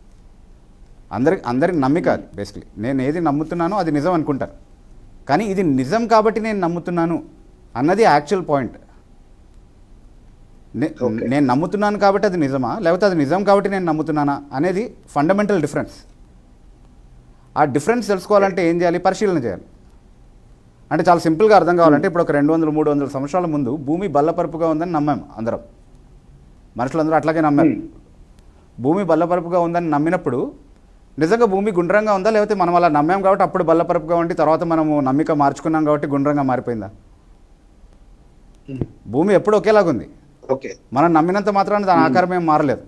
అందరికి నమ్మిక అది బేసిక్లీ. నేను ఏది నమ్ముతున్నానో అది నిజం అనుకుంటారు. కానీ ఇది నిజం కాబట్టి నేను నమ్ముతున్నాను అన్నది యాక్చువల్ పాయింట్. నేను నమ్ముతున్నాను కాబట్టి అది నిజమా, లేకపోతే అది నిజం కాబట్టి నేను నమ్ముతున్నానా అనేది ఫండమెంటల్ డిఫరెన్స్. ఆ డిఫరెన్స్ తెలుసుకోవాలంటే ఏం చేయాలి? పరిశీలన చేయాలి. అంటే చాలా సింపుల్గా అర్థం కావాలంటే ఇప్పుడు ఒక 200-300 సంవత్సరాల ముందు భూమి బల్లపరుపుగా ఉందని నమ్మాం అందరం, మనుషులందరూ అట్లాగే నమ్మారు. భూమి బల్లపరుపుగా ఉందని నమ్మినప్పుడు నిజంగా భూమి గుండ్రంగా ఉందా, లేకపోతే మనం అలా నమ్మాం కాబట్టి అప్పుడు బల్లపరుపుగా ఉండి తర్వాత మనము నమ్మిక మార్చుకున్నాం కాబట్టి గుండ్రంగా మారిపోయిందా? భూమి ఎప్పుడు ఒకేలాగుంది. మనం నమ్మినంత మాత్రాన దాని ఆకారం ఏం మారలేదు,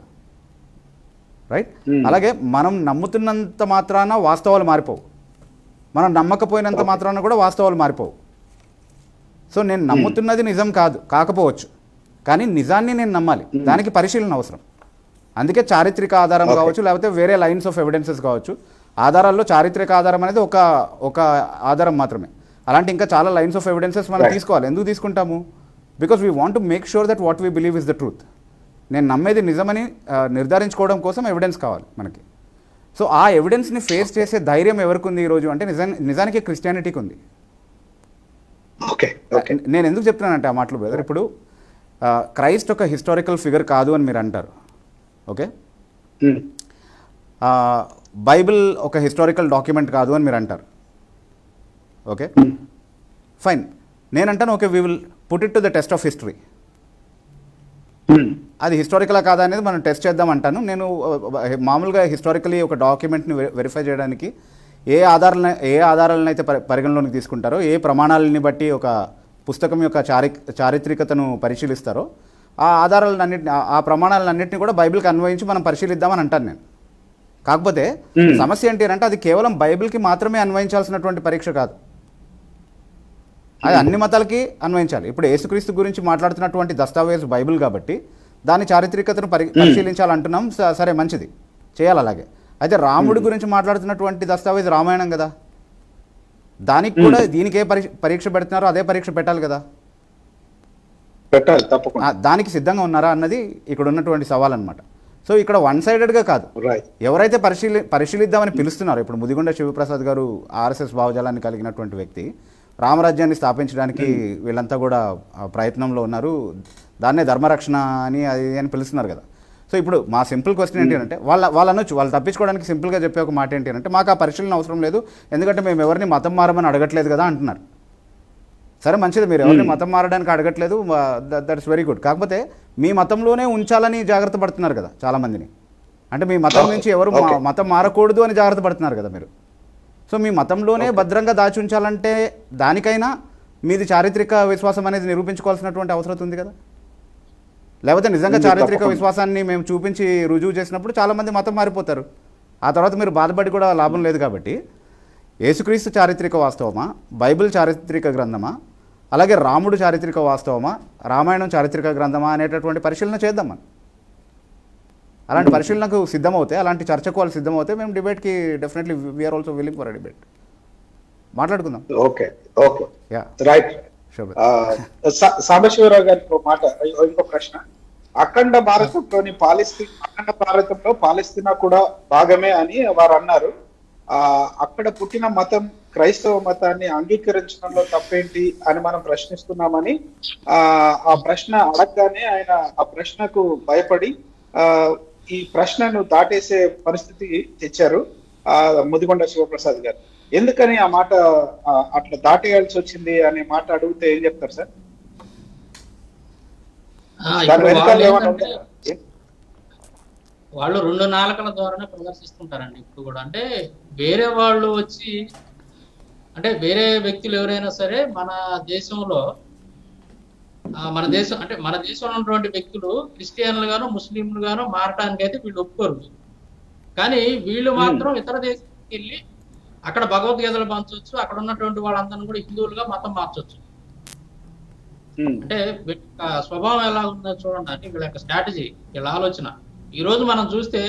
రైట్? అలాగే మనం నమ్ముతున్నంత మాత్రాన వాస్తవాలు మారిపోవు, మనం నమ్మకపోయినంత మాత్రాన కూడా వాస్తవాలు మారిపోవు. సో నేను నమ్ముతున్నది నిజం కాకపోవచ్చు, కానీ నిజాన్ని నేను నమ్మాలి, దానికి పరిశీలన అవసరం. అందుకే చారిత్రక ఆధారం కావచ్చు, లేకపోతే వేరే లైన్స్ ఆఫ్ ఎవిడెన్సెస్ కావచ్చు. ఆధారాల్లో చారిత్రక ఆధారం అనేది ఒక ఆధారం మాత్రమే. అలాంటి ఇంకా చాలా లైన్స్ ఆఫ్ ఎవిడెన్సెస్ మనం తీసుకోవాలి. ఎందుకు తీసుకుంటాము? Because we want to make sure that what we believe is the truth. నేను నమ్మేది నిజమని నిర్ధారించుకోవడం కోసం ఎవిడెన్స్ కావాలి మనకి. సో ఆ ఎవిడెన్స్ని ఫేస్ చేసే ధైర్యం ఎవరికి ఉంది ఈరోజు అంటే నిజానికి క్రిస్టియానిటీకి ఉంది. నేను ఎందుకు చెప్తున్నానంటే ఆ మాటలు బ్రదర్, ఇప్పుడు క్రైస్ట్ ఒక హిస్టారికల్ ఫిగర్ కాదు అని మీరు అంటారు, ఓకే? బైబిల్ ఒక హిస్టారికల్ డాక్యుమెంట్ కాదు అని మీరు అంటారు, ఓకే? ఫైన్. నేనంటాను okay, we will put it to the test of history. అది హిస్టారికలా కాదా అనేది మనం టెస్ట్ చేద్దాం అంటాను. నేను మామూలుగా హిస్టారికలీ ఒక డాక్యుమెంట్ని వెరిఫై చేయడానికి ఏ ఆధారాలను అయితే పరిగణలోకి తీసుకుంటారో, ఏ ప్రమాణాలని బట్టి ఒక పుస్తకం యొక్క చారిత్రికతను పరిశీలిస్తారో ఆ ఆధారాలన్నింటినీ, ఆ ప్రమాణాలన్నింటినీ కూడా బైబిల్కి అన్వయించి మనం పరిశీలిద్దామని అంటాను నేను. కాకపోతే సమస్య ఏంటి అంటే అది కేవలం బైబిల్కి మాత్రమే అన్వయించాల్సినటువంటి పరీక్ష కాదు, అది అన్ని మతాలకి అన్వయించాలి. ఇప్పుడు యేసుక్రీస్తు గురించి మాట్లాడుతున్నటువంటి దస్తావేజ్ బైబిల్ కాబట్టి దాని చారిత్రికతను పరిశీలించాలంటున్నాం, సరే మంచిది, చేయాలి అలాగే. అయితే రాముడి గురించి మాట్లాడుతున్నటువంటి దస్తావేజ్ రామాయణం కదా, దానికి కూడా దీనికి ఏ పరీక్ష పెడుతున్నారో అదే పరీక్ష పెట్టాలి కదా, దానికి సిద్ధంగా ఉన్నారా అన్నది ఇక్కడ ఉన్నటువంటి సవాల్ అనమాట. సో ఇక్కడ వన్ సైడెడ్గా కాదు, ఎవరైతే పరిశీలిద్దామని పిలుస్తున్నారో, ఇప్పుడు ముదిగొండ శివప్రసాద్ గారు ఆర్ఎస్ఎస్ భావజాలాన్ని కలిగినటువంటి వ్యక్తి, రామరాజ్యాన్ని స్థాపించడానికి వీళ్ళంతా కూడా ప్రయత్నంలో ఉన్నారు, దాన్నే ధర్మరక్షణ అని అది అని పిలుస్తున్నారు కదా. సో ఇప్పుడు మా సింపుల్ క్వశ్చన్ ఏంటి అంటే, వాళ్ళు అనొచ్చు, వాళ్ళు తప్పించుకోవడానికి సింపుల్గా చెప్పే ఒక మాట ఏంటి అంటే, మాకు ఆ పరిశీలన అవసరం లేదు, ఎందుకంటే మేము ఎవరిని మతం మారమని అడగట్లేదు కదా అంటున్నారు. సరే మంచిది, మీరు ఎవరిని మతం మారడానికి అడగట్లేదు, దట్స్ వెరీ గుడ్. కాకపోతే మీ మతంలోనే ఉంచాలని జాగ్రత్త పడుతున్నారు కదా చాలామందిని, అంటే మీ మతం నుంచి ఎవరు మతం మారకూడదు అని జాగ్రత్త పడుతున్నారు కదా మీరు. సో మీ మతంలోనే భద్రంగా దాచి ఉంచాలంటే దానికైనా మీది చారిత్రక విశ్వాసం అనేది నిరూపించుకోవాల్సినటువంటి అవసరం ఉంది కదా. లేకపోతే నిజంగా చారిత్రక విశ్వాసాన్ని మేము చూపించి రుజువు చేసినప్పుడు చాలామంది మతం మారిపోతారు, ఆ తర్వాత మీరు బాధపడి కూడా లాభం లేదు. కాబట్టి యేసుక్రీస్తు చారిత్రక వాస్తవమా, బైబిల్ చారిత్రక గ్రంథమా, అలాగే రాముడు చారిత్రక వాస్తవమా, రామాయణం చారిత్రక గ్రంథమా అనేటటువంటి పరిశీలన చేద్దాం మనం. అలాంటి పరిశీలనకు సిద్ధమవుతే, అలాంటి చర్చకు వాళ్ళు సిద్ధమవుతే మేము డిబేట్కి definitely we are also willing for a debate, మాట్లాడుకుందాం. Okay okay right. సాంబశివరావు గారికి మాట, ఇంకో ప్రశ్న. అఖండ భారతంలోని అఖండ భారతంలో పాలస్తీనా కూడా భాగమే అని వారు అన్నారు. అక్కడ పుట్టిన మతం క్రైస్తవ మతాన్ని అంగీకరించడంలో తప్పేంటి అని మనం ప్రశ్నిస్తున్నామని ఆ ప్రశ్న అడగగానే ఆయన ఆ ప్రశ్నకు భయపడి ఈ ప్రశ్నను దాటేసే పరిస్థితి తెచ్చారు ముదిగొండ శివప్రసాద్ గారు. ఎందుకని ఆ మాట అట్లా దాటేయాల్సి వచ్చింది అనే మాట అడిగితే ఏం చెప్తారు సార్? వాళ్ళు 2 నాలుకల ద్వారానే ప్రదర్శిస్తుంటారండి ఇప్పుడు కూడా. అంటే వేరే వాళ్ళు వచ్చి, అంటే వేరే వ్యక్తులు ఎవరైనా సరే మన దేశంలో మన దేశంలో ఉన్నటువంటి వ్యక్తులు క్రిస్టియన్లు గాను ముస్లింలు గాను మారటానికి అయితే వీళ్ళు ఒప్పుకోరు. కానీ వీళ్ళు మాత్రం ఇతర దేశానికి వెళ్ళి అక్కడ భగవద్గీతలు పంచవచ్చు, అక్కడ ఉన్నటువంటి వాళ్ళందరినీ కూడా హిందువులుగా మతం మార్చవచ్చు. అంటే స్వభావం ఎలా ఉందో చూడండి, అంటే వీళ్ళ యొక్క స్ట్రాటజీ, వీళ్ళ ఆలోచన. ఈ రోజు మనం చూస్తే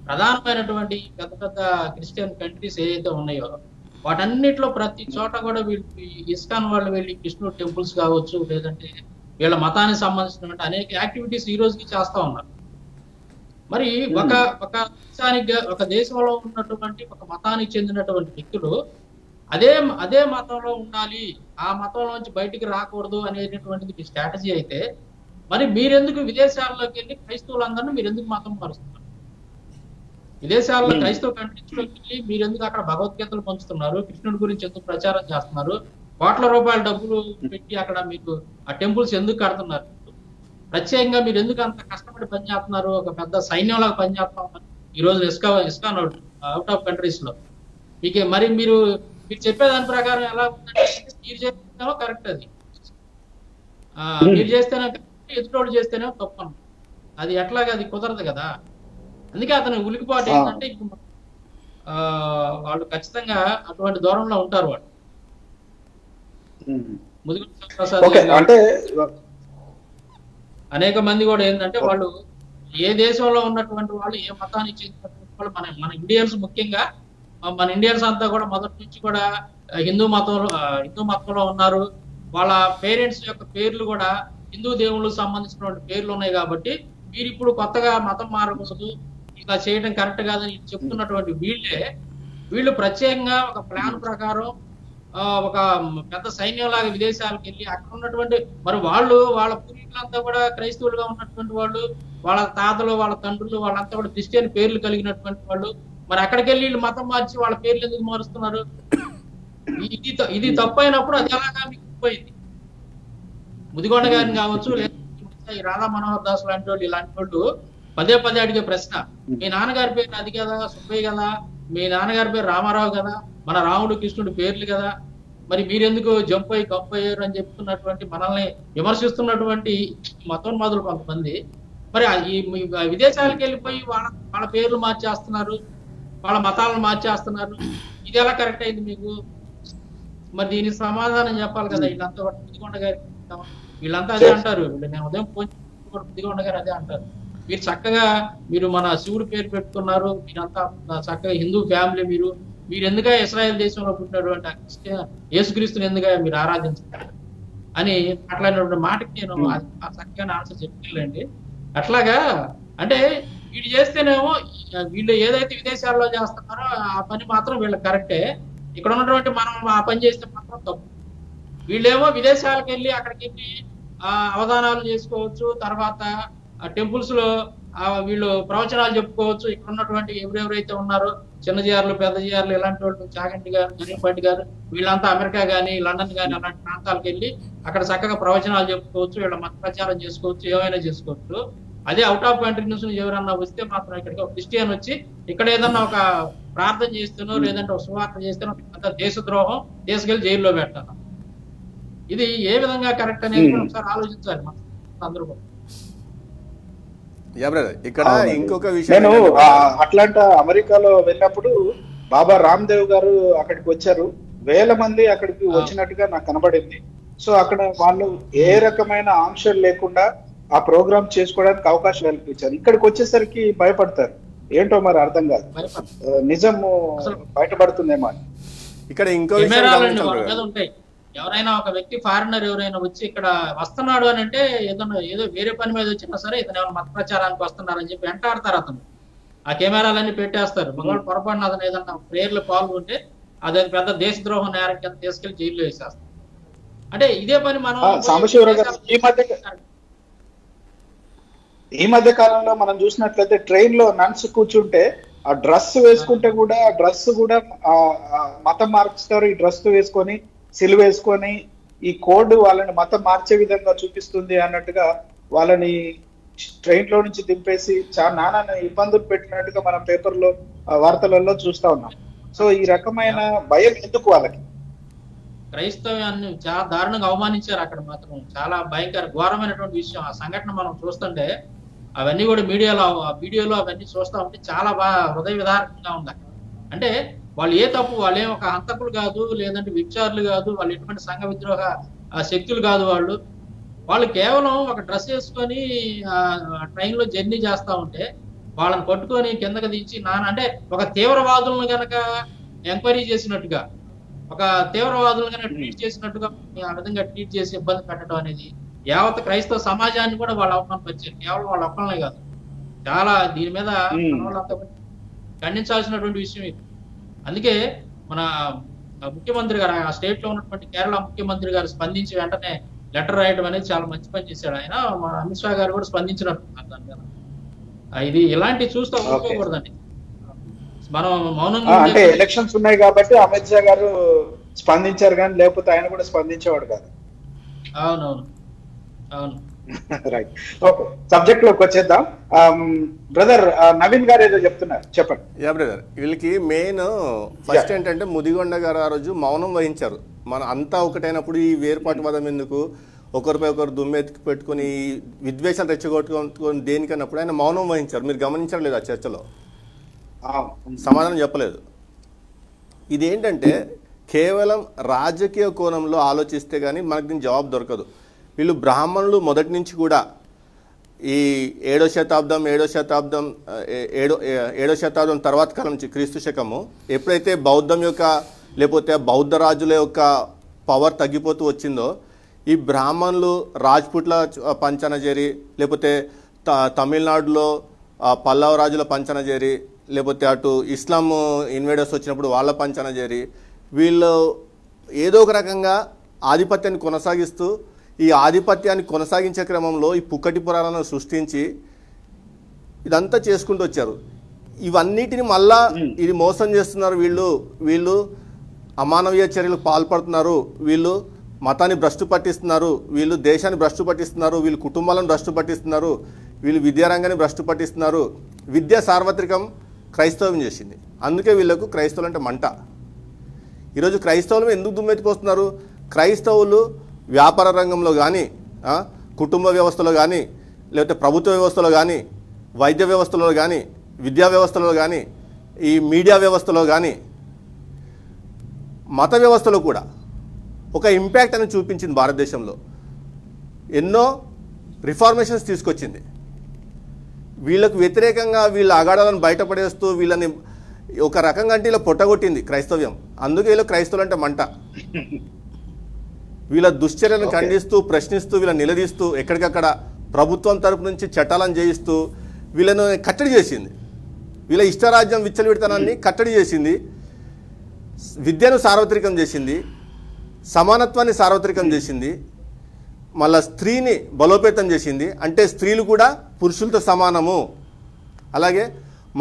ప్రధానమైనటువంటి పెద్ద పెద్ద క్రిస్టియన్ కంట్రీస్ ఏదైతే ఉన్నాయో వాటన్నిటిలో ప్రతి చోట కూడా వీళ్ళు ఇస్కాన్ వాళ్ళు వెళ్ళి కృష్ణుడు టెంపుల్స్ కావచ్చు, లేదంటే వీళ్ళ మతానికి సంబంధించినటువంటి అనేక యాక్టివిటీస్ ఈ రోజుకి చేస్తా ఉన్నారు. మరి ఒక దేశంలో ఉన్నటువంటి ఒక మతానికి చెందినటువంటి వ్యక్తులు అదే మతంలో ఉండాలి, ఆ మతంలోంచి బయటికి రాకూడదు అనేటటువంటిది స్ట్రాటజీ అయితే, మరి మీరెందుకు విదేశాల్లోకి వెళ్ళి క్రైస్తవులందరినీ మీరు ఎందుకు మతం మారుస్తున్నారు? విదేశాల్లో క్రైస్తవ కంట్రీస్లోకి వెళ్ళి మీరు ఎందుకు అక్కడ భగవద్గీతలు పంచుతున్నారు, కృష్ణుడి గురించి ఎందుకు ప్రచారం చేస్తున్నారు, కోట్ల రూపాయల డబ్బులు పెట్టి అక్కడ మీకు ఆ టెంపుల్స్ ఎందుకు కడుతున్నారు, ప్రత్యేకంగా మీరు ఎందుకు అంత కష్టపడి పనిచేస్తున్నారు, ఒక పెద్ద సైన్యంలాగా పనిచేస్తున్నారు ఈ రోజు ఇస్కాన్ అవుట్ ఆఫ్ కంట్రీస్ లో. మీకే మరి మీరు చెప్పేదాని ప్రకారం ఎలా ఉందంటే మీరు చేస్తేనో కరెక్ట్, అది మీరు చేస్తేనే ఎదుటోడు చేస్తేనే తప్పు. అది ఎట్లాగా, అది కుదరదు కదా. అందుకే అతను ఉలికిపాటు ఏంటంటే ఇప్పుడు వాళ్ళు ఖచ్చితంగా అటువంటి దూరంలో ఉంటారు. వాళ్ళు అంటే అనేక మంది కూడా ఏంటంటే వాళ్ళు ఏ దేశంలో ఉన్నటువంటి వాళ్ళు, ఏ మతానికి చెందినటువంటి వాళ్ళు, మన ఇండియన్స్ ముఖ్యంగా మన ఇండియన్స్ అంతా కూడా మొదటి నుంచి కూడా హిందూ మతంలో ఉన్నారు. వాళ్ళ పేరెంట్స్ యొక్క పేర్లు కూడా హిందూ దేవుళ్ళకు సంబంధించినటువంటి పేర్లు ఉన్నాయి. కాబట్టి మీరు ఇప్పుడు కొత్తగా మతం మారకూడదు, ఇలా చేయడం కరెక్ట్ కాదని చెప్తున్నటువంటి వీళ్ళు ప్రత్యేకంగా ఒక ప్లాన్ ప్రకారం ఒక పెద్ద సైన్యంలాగా విదేశాలకు వెళ్ళి అక్కడ ఉన్నటువంటి మరి వాళ్ళ పూర్వీకులంతా కూడా క్రైస్తవులుగా ఉన్నటువంటి వాళ్ళు, వాళ్ళ తాతలు వాళ్ళ తండ్రులు వాళ్ళంతా కూడా క్రిస్టియన్ పేర్లు కలిగినటువంటి వాళ్ళు, మరి అక్కడికి వెళ్ళి వీళ్ళు మతం మార్చి వాళ్ళ పేర్లు ఎందుకు మారుస్తున్నారు? ఇది తప్పు అయినప్పుడు అది ఎలాగా మీకు పోయింది? ముదిగొండ గారిని కావచ్చు, లేదా రాధా మనోహర్ దాస్ లాంటి వాళ్ళు, ఇలాంటి వాళ్ళు పదే అడిగే ప్రశ్న, మీ నాన్నగారి పేరు అది కదా సుబ్బయ్య కదా, మీ నాన్నగారి పేరు రామారావు కదా, మన రాముడు కృష్ణుడు పేర్లు కదా, మరి మీరెందుకు జంప్ అయ్యి గంప్ అయ్యారు అని చెప్తున్నటువంటి మనల్ని విమర్శిస్తున్నటువంటి మతోన్మాదులు కొంతమంది మరి ఈ విదేశాలకు వెళ్ళిపోయి వాళ్ళ పేర్లు మార్చేస్తున్నారు, వాళ్ళ మతాలను మార్చేస్తున్నారు. ఇది ఎలా కరెక్ట్ అయింది మీకు? మరి దీనికి సమాధానం చెప్పాలి కదా. వీళ్ళంతా ముదిగొండ గారి వీళ్ళంతా అదే అంటారు. నేను ఉదయం ముదిగొండ గారు అదే అంటారు. మీరు చక్కగా మన శివుడు పేరు పెట్టుకున్నారు, మీరంతా చక్కగా హిందూ ఫ్యామిలీ, మీరు ఎందుగా ఇస్రాయేల్ దేశంలో పుట్టినటువంటి యేసుక్రీస్తుని ఎందుగా మీరు ఆరాధించారు అని మాట్లాడినటువంటి మాటకి నేను చక్కగా ఆన్సర్ చెప్పలేండి. అట్లాగా అంటే వీళ్ళు చేస్తేనేమో వీళ్ళు ఏదైతే విదేశాల్లో చేస్తున్నారో ఆ పని మాత్రం వీళ్ళకి కరెక్టే, ఇక్కడ ఉన్నటువంటి మనం ఆ పని చేస్తే మాత్రం తప్పు. వీళ్ళేమో విదేశాలకు వెళ్ళి అక్కడికి వెళ్ళి అవధానాలు చేసుకోవచ్చు, తర్వాత టెంపుల్స్ లో వీళ్ళు ప్రవచనాలు చెప్పుకోవచ్చు. ఇక్కడ ఉన్నటువంటి ఎవరెవరైతే ఉన్నారో చిన్న జిఆర్లు పెద్ద జిఆర్లు ఇలాంటి వాళ్ళు, చాగంటి గారు, జగన్పాటి గారు, వీళ్ళంతా అమెరికా కానీ లండన్ కానీ అలాంటి ప్రాంతాలకు వెళ్ళి అక్కడ చక్కగా ప్రవచనాలు చెప్పుకోవచ్చు, వీళ్ళ మత ప్రచారం చేసుకోవచ్చు, ఏమైనా చేసుకోవచ్చు. అదే అవుట్ ఆఫ్ కంట్రీ నుంచి ఎవరన్నా వస్తే మాత్రం ఇక్కడికి ఒక క్రిస్టియన్ వచ్చి ఇక్కడ ఏదన్నా ఒక ప్రార్థన చేస్తేనో లేదంటే ఒక సువార్త చేస్తేనో అంత దేశద్రోహం, తీసుకెళ్లి జైల్లో పెట్టాలి. ఇది ఏ విధంగా కరెక్ట్ అనేది ఒకసారి ఆలోచించాలి మనం అందరూ. ఇక్కడ ఇంకొక విషయం, నేను అట్లాంటా అమెరికాలో వెళ్ళినప్పుడు బాబా రామ్దేవ్ గారు అక్కడికి వచ్చారు, వేల మంది అక్కడికి వచ్చినట్టుగా నాకు కనబడింది. సో అక్కడ వాళ్ళు ఏ రకమైన ఆంక్షలు లేకుండా ఆ ప్రోగ్రామ్ చేసుకోవడానికి అవకాశం కల్పించారు. ఇక్కడికి వచ్చేసరికి భయపడతారు, ఏంటో మరి అర్థం కాదు, నిజము బయటపడుతుందేమో అని. ఇక్కడ ఇంకో ఉంటాయి. ఎవరైనా ఒక వ్యక్తి ఫారినర్ ఎవరైనా వచ్చి ఇక్కడ వస్తున్నాడు అని అంటే ఏదో వేరే పని మీద వచ్చినా సరే ఇతను ఏమైనా మత ప్రచారానికి వస్తున్నారని చెప్పి వెంటాడతారు. అతను ఆ కెమెరాలన్నీ పెట్టేస్తారు. మగవాళ్ళు పొరపాటున అతను ఏదన్నా ప్రేయర్లో పాల్గొంటే అది పెద్ద దేశద్రోహం నేరం కింద తీసుకెళ్లి జైల్లో వేసేస్తారు. అంటే ఇదే పని మనం ఈ మధ్య కాలంలో మనం చూసినట్లయితే ట్రైన్ లో నన్స్ కూర్చుంటే ఆ డ్రెస్ వేసుకుంటే కూడా ఆ డ్రెస్ కూడా మతం మార్చుతారు. ఈ డ్రెస్ వేసుకొని సిలువ వేసుకొని ఈ కోడ్ వాళ్ళని మతం మార్చే విధంగా చూపిస్తుంది అన్నట్టుగా వాళ్ళని ట్రైన్ లో నుంచి దింపేసి చాలా నానా ఇబ్బందులు పెట్టినట్టుగా మనం పేపర్లో వార్తలలో చూస్తా ఉన్నాం. సో ఈ రకమైన భయం ఎందుకు వాళ్ళకి? క్రైస్తవ్యాన్ని చాలా దారుణంగా అవమానించారు అక్కడ మాత్రం. చాలా భయంకర ఘోరమైనటువంటి విషయం. ఆ సంఘటన మనం చూస్తుంటే అవన్నీ కూడా వీడియోలో అవన్నీ చూస్తా ఉంటే చాలా బాగా హృదయ విదారకంగా ఉంది. అంటే వాళ్ళు ఏ తప్పు, వాళ్ళేం ఒక హంతకులు కాదు, లేదంటే విచారులు కాదు, వాళ్ళు ఎటువంటి సంఘ విద్రోహ శక్తులు కాదు. వాళ్ళు కేవలం ఒక డ్రెస్ వేసుకొని ట్రైన్ లో జర్నీ చేస్తా ఉంటే వాళ్ళని పట్టుకొని కిందకి దించి అంటే ఒక తీవ్రవాదులను గనక ఎంక్వైరీ చేసినట్టుగా, ఒక తీవ్రవాదులను కనుక ట్రీట్ చేసినట్టుగా ఆ విధంగా ట్రీట్ చేసి ఇబ్బంది పెట్టడం అనేది యావత్ క్రైస్తవ సమాజాన్ని కూడా వాళ్ళు అవమానపరిచారు. కేవలం వాళ్ళ ఒక్కలనే కాదు, చాలా దీని మీద వాళ్ళంతా ఖండించాల్సినటువంటి విషయం ఇది. అందుకే మన ముఖ్యమంత్రి గారు, ఆ స్టేట్ లో ఉన్నటువంటి కేరళ ముఖ్యమంత్రి గారు స్పందించి వెంటనే లెటర్ రాయడం అనేది చాలా మంచి పని చేశాడు ఆయన. మన అమిత్ షా గారు కూడా స్పందించినట్టున్నారు దాని మీద. ఇది ఇలాంటివి చూస్తూ ఊరుకోకూడదండి. మనం మౌనం అంటే ఎలక్షన్స్ ఉన్నాయి కాబట్టి అమిత్ షా గారు స్పందించారు, కానీ లేకపోతే ఆయన కూడా స్పందించేవాడు కాదు. అవునవును అవును. రైట్, ఓకే, సబ్జెక్ట్ లోకి వచ్చేద్దాం. బ్రదర్ నవీన్ గారు ఏదో చెప్తున్నారు, చెప్పండి. యా బ్రదర్, వీళ్ళకి మెయిన్ ఫస్ట్ ఏంటంటే ముదిగొండ గారు ఆ రోజు మౌనం వహించారు. మన అంతా ఒకటైనప్పుడు ఈ వేరుపాటువాదం ఎందుకు, ఒకరిపై ఒకరు దుమ్మెత్తికి పెట్టుకుని విద్వేషాలు రెచ్చగొట్టుకొని దేనికన్నప్పుడు ఆయన మౌనం వహించారు. మీరు గమనించడం లేదు ఆ చర్చలో, సమాధానం చెప్పలేదు. ఇదేంటంటే కేవలం రాజకీయ కోణంలో ఆలోచిస్తే కానీ మనకు దీని జవాబు దొరకదు. వీళ్ళు బ్రాహ్మణులు మొదటి నుంచి కూడా ఈ 7వ శతాబ్దం తర్వాత కాలం నుంచి క్రీస్తు శకము ఎప్పుడైతే బౌద్ధం యొక్క లేకపోతే బౌద్ధ రాజుల యొక్క పవర్ తగ్గిపోతూ వచ్చిందో ఈ బ్రాహ్మణులు రాజ్పుట్ల పంచన చేరి, లేకపోతే తమిళనాడులో పల్లవ రాజుల పంచన చేరి, లేకపోతే అటు ఇస్లాం ఇన్వేడర్స్ వచ్చినప్పుడు వాళ్ళ పంచన చేరి వీళ్ళు ఏదో ఒక రకంగా ఆధిపత్యాన్ని కొనసాగిస్తూ ఈ ఆధిపత్యాన్ని కొనసాగించే క్రమంలో ఈ పుక్కటి పురాణాలను సృష్టించి ఇదంతా చేసుకుంటూ వచ్చారు. ఇవన్నిటిని మళ్ళా ఇది మోసం చేస్తున్నారు, వీళ్ళు అమానవీయ చర్యలకు పాల్పడుతున్నారు, వీళ్ళు మతాన్ని భ్రష్టు పట్టిస్తున్నారు, వీళ్ళు దేశాన్ని భ్రష్టు పట్టిస్తున్నారు, వీళ్ళు కుటుంబాలను భ్రష్టు పట్టిస్తున్నారు, వీళ్ళు విద్యారంగాన్ని భ్రష్టు పట్టిస్తున్నారు. విద్యా సార్వత్రికం క్రైస్తవం చేసింది, అందుకే వీళ్ళకు క్రైస్తవులు అంటే మంట. ఈరోజు క్రైస్తవులు ఎందుకు దుమ్మెత్తిపోస్తున్నారు? క్రైస్తవులు వ్యాపార రంగంలో కానీ, కుటుంబ వ్యవస్థలో కానీ, లేకపోతే ప్రభుత్వ వ్యవస్థలో కానీ, వైద్య వ్యవస్థలో కానీ, విద్యా వ్యవస్థలో కానీ, ఈ మీడియా వ్యవస్థలో కానీ, మత వ్యవస్థలో కూడా ఒక ఇంపాక్ట్ అని చూపించింది. భారతదేశంలో ఎన్నో రిఫార్మేషన్స్ తీసుకొచ్చింది. వీళ్ళకు వ్యతిరేకంగా వీళ్ళ అగాడాలను బయటపడేస్తూ వీళ్ళని ఒక రకంగా అంటే ఇలా పొట్టగొట్టింది క్రైస్తవ్యం. అందుకే వీళ్ళు క్రైస్తవులు అంటే మంట. వీళ్ళ దుశ్చర్యలను ఖండిస్తూ ప్రశ్నిస్తూ వీళ్ళని నిలదీస్తూ ఎక్కడికక్కడ ప్రభుత్వం తరపు నుంచి చట్టాలను చేయిస్తూ వీళ్ళను కట్టడి చేసింది. వీళ్ళ ఇష్టరాజ్యం విచ్చలవిడితనాన్ని కట్టడి చేసింది. విద్యను సార్వత్రికం చేసింది, సమానత్వాన్ని సార్వత్రికం చేసింది, మళ్ళా స్త్రీని బలోపేతం చేసింది. అంటే స్త్రీలు కూడా పురుషులతో సమానము. అలాగే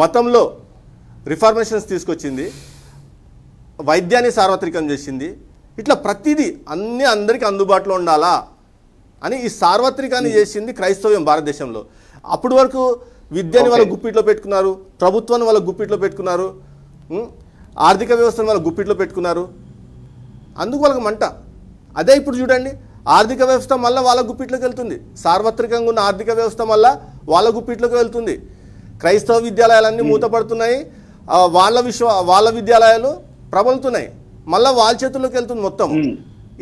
మతంలో రిఫార్మేషన్స్ తీసుకొచ్చింది, వైద్యాన్ని సార్వత్రికం చేసింది. ఇట్లా ప్రతిదీ అందరికీ అందుబాటులో ఉండాలా అని ఈ సార్వత్రికాన్ని చేసింది క్రైస్తవ్యం భారతదేశంలో. అప్పటి వరకు విద్యని వాళ్ళ గుప్పిట్లో పెట్టుకున్నారు, ప్రభుత్వాన్ని వాళ్ళ గుప్పిట్లో పెట్టుకున్నారు, ఆర్థిక వ్యవస్థను వాళ్ళ గుప్పిట్లో పెట్టుకున్నారు. అందుకు వాళ్ళకి మంట. అదే ఇప్పుడు చూడండి, ఆర్థిక వ్యవస్థ మళ్ళీ వాళ్ళ గుప్పిట్లోకి వెళ్తుంది. సార్వత్రికంగా ఉన్న ఆర్థిక వ్యవస్థ మళ్ళీ వాళ్ళ గుప్పిట్లోకి వెళ్తుంది. క్రైస్తవ విద్యాలయాలన్నీ మూతపడుతున్నాయి, వాళ్ళ విద్యాలయాలు ప్రబలుతున్నాయి, మళ్ళీ వాళ్ళ చేతుల్లోకి వెళ్తుంది మొత్తం.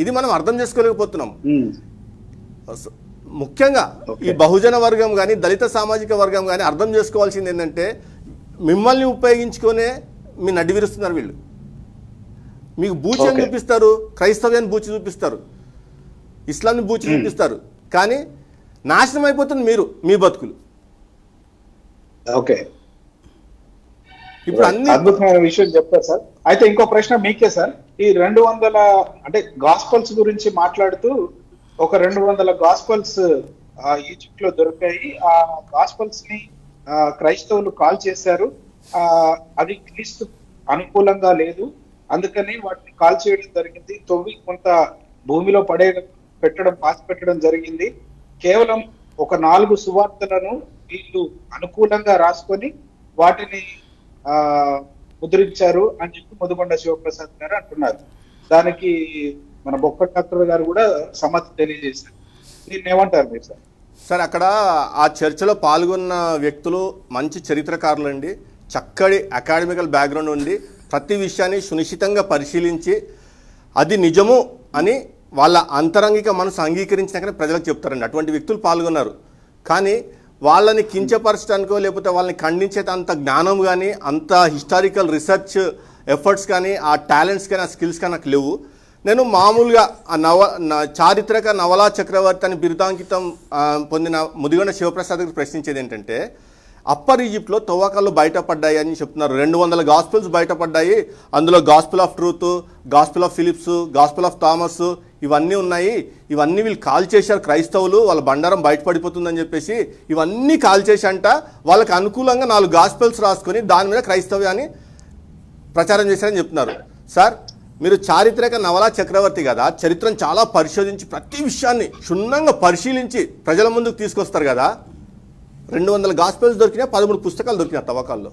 ఇది మనం అర్థం చేసుకోలేకపోతున్నాం. ముఖ్యంగా ఈ బహుజన వర్గం కానీ దళిత సామాజిక వర్గం కానీ అర్థం చేసుకోవాల్సింది ఏంటంటే మిమ్మల్ని ఉపయోగించుకునే మీ నడ్డి విరుస్తున్నారు వీళ్ళు. మీకు బూచి చూపిస్తారు, క్రైస్తవ్యాన్ని బూచి చూపిస్తారు, ఇస్లాంని బూచి చూపిస్తారు, కానీ నాశనం అయిపోతుంది మీ బతుకులు. ఓకే, ఇప్పుడు అన్ని అద్భుతమైన విషయం చెప్తారు సార్. అయితే ఇంకో ప్రశ్న మీకే సార్. ఈ 200 అంటే గాస్పల్స్ గురించి మాట్లాడుతూ ఒక 200 గాస్పల్స్ ఈజిప్ట్ లో దొరికాయి. ఆ గాస్పల్స్ ని క్రైస్తవులు కాల్ చేశారు. అది క్రీస్తు అనుకూలంగా లేదు, అందుకని వాటిని కాల్ చేయడం జరిగింది. తొవ్వి కొంత భూమిలో పాసి పెట్టడం జరిగింది. కేవలం ఒక 4 సువార్తలను వీళ్ళు అనుకూలంగా రాసుకొని వాటిని ముద్రించారు అని చెప్పి ముదిగొండ శివప్రసాద్ గారు అంటున్నారు. దానికి మన బొక్క డాక్టర్ గారు కూడా సమ్మతి తెలియజేశారు. దీన్ని ఏమంటారు మీరు సార్? సార్, అక్కడ ఆ చర్చలో పాల్గొన్న వ్యక్తులు మంచి చరిత్రకారులు అండి, చక్కటి అకాడమికల్ బ్యాక్గ్రౌండ్ ఉండి ప్రతి విషయాన్ని సునిశ్చితంగా పరిశీలించి అది నిజము అని వాళ్ళ అంతరంగిక మనసు అంగీకరించినాకనే ప్రజలకు చెప్తారండి. అటువంటి వ్యక్తులు పాల్గొన్నారు. కానీ వాళ్ళని కించపరచడానికో లేకపోతే వాళ్ళని ఖండించే అంత జ్ఞానం కానీ, అంత హిస్టారికల్ రీసెర్చ్ ఎఫర్ట్స్ కానీ, ఆ టాలెంట్స్ కానీ, ఆ స్కిల్స్ కానీ నాకు లేవు. నేను మామూలుగా ఆ చారిత్రక నవలా చక్రవర్తి అని బిరుదాంకితం పొందిన ముదిగొండ శివప్రసాద్ గారు ప్రశ్నించేది ఏంటంటే, అప్పర్ ఈజిప్ట్లో తవ్వకాలు బయటపడ్డాయి అని చెప్తున్నారు. 200 గాస్పుల్స్ బయటపడ్డాయి. అందులో gospel of truth, gospel of Philips, gospel of Thomas ఇవన్నీ ఉన్నాయి. ఇవన్నీ వీళ్ళు కాల్ చేశారు క్రైస్తవులు, వాళ్ళ బండారం బయటపడిపోతుందని చెప్పేసి ఇవన్నీ కాల్ చేసి అంట వాళ్ళకి అనుకూలంగా 4 గాస్పెల్స్ రాసుకొని దాని మీద క్రైస్తవ్యాన్ని ప్రచారం చేశారని చెప్తున్నారు. సార్ మీరు చారిత్రక నవలా చక్రవర్తి కదా, చరిత్రను చాలా పరిశోధించి ప్రతి విషయాన్ని క్షుణ్ణంగా పరిశీలించి ప్రజల ముందుకు తీసుకొస్తారు కదా. 200 గాస్పెల్స్ దొరికినా 13 పుస్తకాలు దొరికినా తవ్వకాల్లో.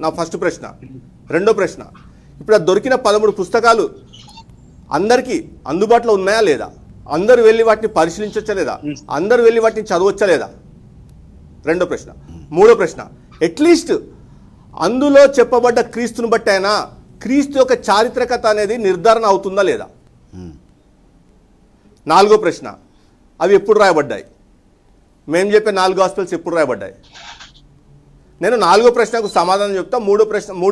నా ఫస్ట్ ప్రశ్న. రెండో ప్రశ్న, ఇప్పుడు ఆ దొరికిన 13 పుస్తకాలు అందరికీ అందుబాటులో ఉన్నాయా లేదా? అందరూ వెళ్ళి వాటిని పరిశీలించవచ్చా లేదా? అందరూ వెళ్ళి వాటిని చదవచ్చా లేదా? రెండో ప్రశ్న. మూడో ప్రశ్న, అట్లీస్ట్ అందులో చెప్పబడ్డ క్రీస్తుని బట్టి అయినా క్రీస్తు యొక్క చారిత్రకత అనేది నిర్ధారణ అవుతుందా లేదా? నాలుగో ప్రశ్న, అవి ఎప్పుడు రాయబడ్డాయి? మేము చెప్పే 4 గాస్పెల్స్ ఎప్పుడు రాయబడ్డాయి? నేను 4గో ప్రశ్నకు సమాధానం చెప్తా, మూడు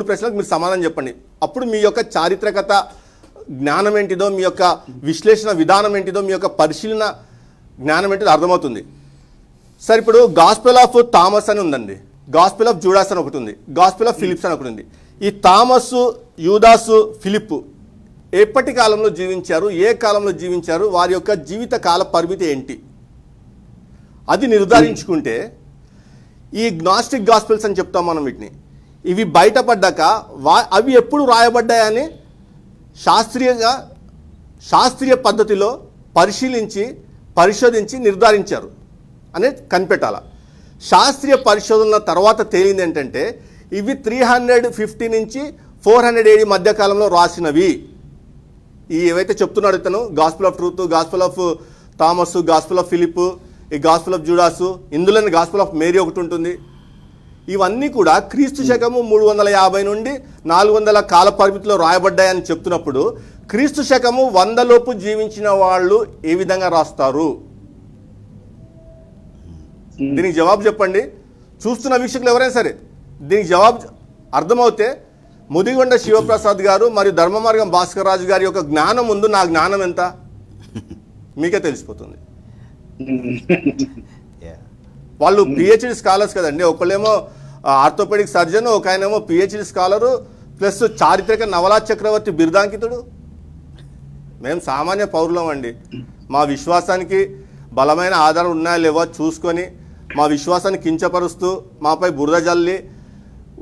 ప్రశ్నలకు మీరు సమాధానం చెప్పండి. అప్పుడు మీ యొక్క చారిత్రకత జ్ఞానం ఏంటిదో, మీ యొక్క విశ్లేషణ విధానం ఏంటిదో, మీ యొక్క పరిశీలన జ్ఞానం ఏంటిదో అర్థమవుతుంది. సార్ ఇప్పుడు గాస్పెల్ ఆఫ్ థామస్ అని ఉందండి, గాస్పెల్ ఆఫ్ జూడాస్ అని ఒకటి ఉంది, గాస్పెల్ ఆఫ్ ఫిలిప్స్ అని ఒకటి ఉంది. ఈ థామస్, యూదాసు, ఫిలిప్ ఎప్పటి కాలంలో జీవించారు, ఏ కాలంలో జీవించారు, వారి యొక్క జీవిత కాల పరిమితి ఏంటి, అది నిర్ధారించుకుంటే ఈ గ్నాస్టిక్ గాస్పెల్స్ అని చెప్తాం మనం వీటిని, ఇవి బయటపడ్డాక అవి ఎప్పుడు రాయబడ్డాయని శాస్త్రీయ పద్ధతిలో పరిశోధించి నిర్ధారించారు అనేది కనిపెట్టాల. శాస్త్రీయ పరిశోధనల తర్వాత తేలింది ఏంటంటే ఇవి 350 నుంచి 400 AD మధ్యకాలంలో రాసినవి. ఈ ఏవైతే చెప్తున్నాడు ఇతను, gospel of truth, gospel of Thomas, gospel of Philip, ఈ గాస్పెల్ ఆఫ్ జూడాసు, ఇందులోనే గాస్పెల్ ఆఫ్ మేరీ ఒకటి ఉంటుంది. ఇవన్నీ కూడా క్రీస్తు శకము 350 నుండి 400 కాల పరిమితిలో రాయబడ్డాయని చెప్తున్నప్పుడు క్రీస్తు శకము 100 లోపు జీవించిన వాళ్ళు ఏ విధంగా రాస్తారు? దీనికి జవాబు చెప్పండి. చూస్తున్న వీక్షకులు ఎవరైనా సరే దీనికి జవాబు అర్థమవుతే ముదిగొండ శివప్రసాద్ గారు మరియు ధర్మమార్గం భాస్కర్ రాజు గారి యొక్క జ్ఞానం ముందు నా జ్ఞానం ఎంత మీకే తెలిసిపోతుంది. వాళ్ళు పిహెచ్డి స్కాలర్స్ కదండి. ఒకళ్ళేమో ఆర్థోపెడిక్ సర్జన్, ఒక ఆయనేమో పిహెచ్డి స్కాలరు ప్లస్ చారిత్రక నవలా చక్రవర్తి బిరుదాంకితుడు. మేము సామాన్య పౌరులం అండి. మా విశ్వాసానికి బలమైన ఆధారం ఉన్నాయా లేవో చూసుకొని మా విశ్వాసాన్ని కించపరుస్తూ మాపై బురద జల్లి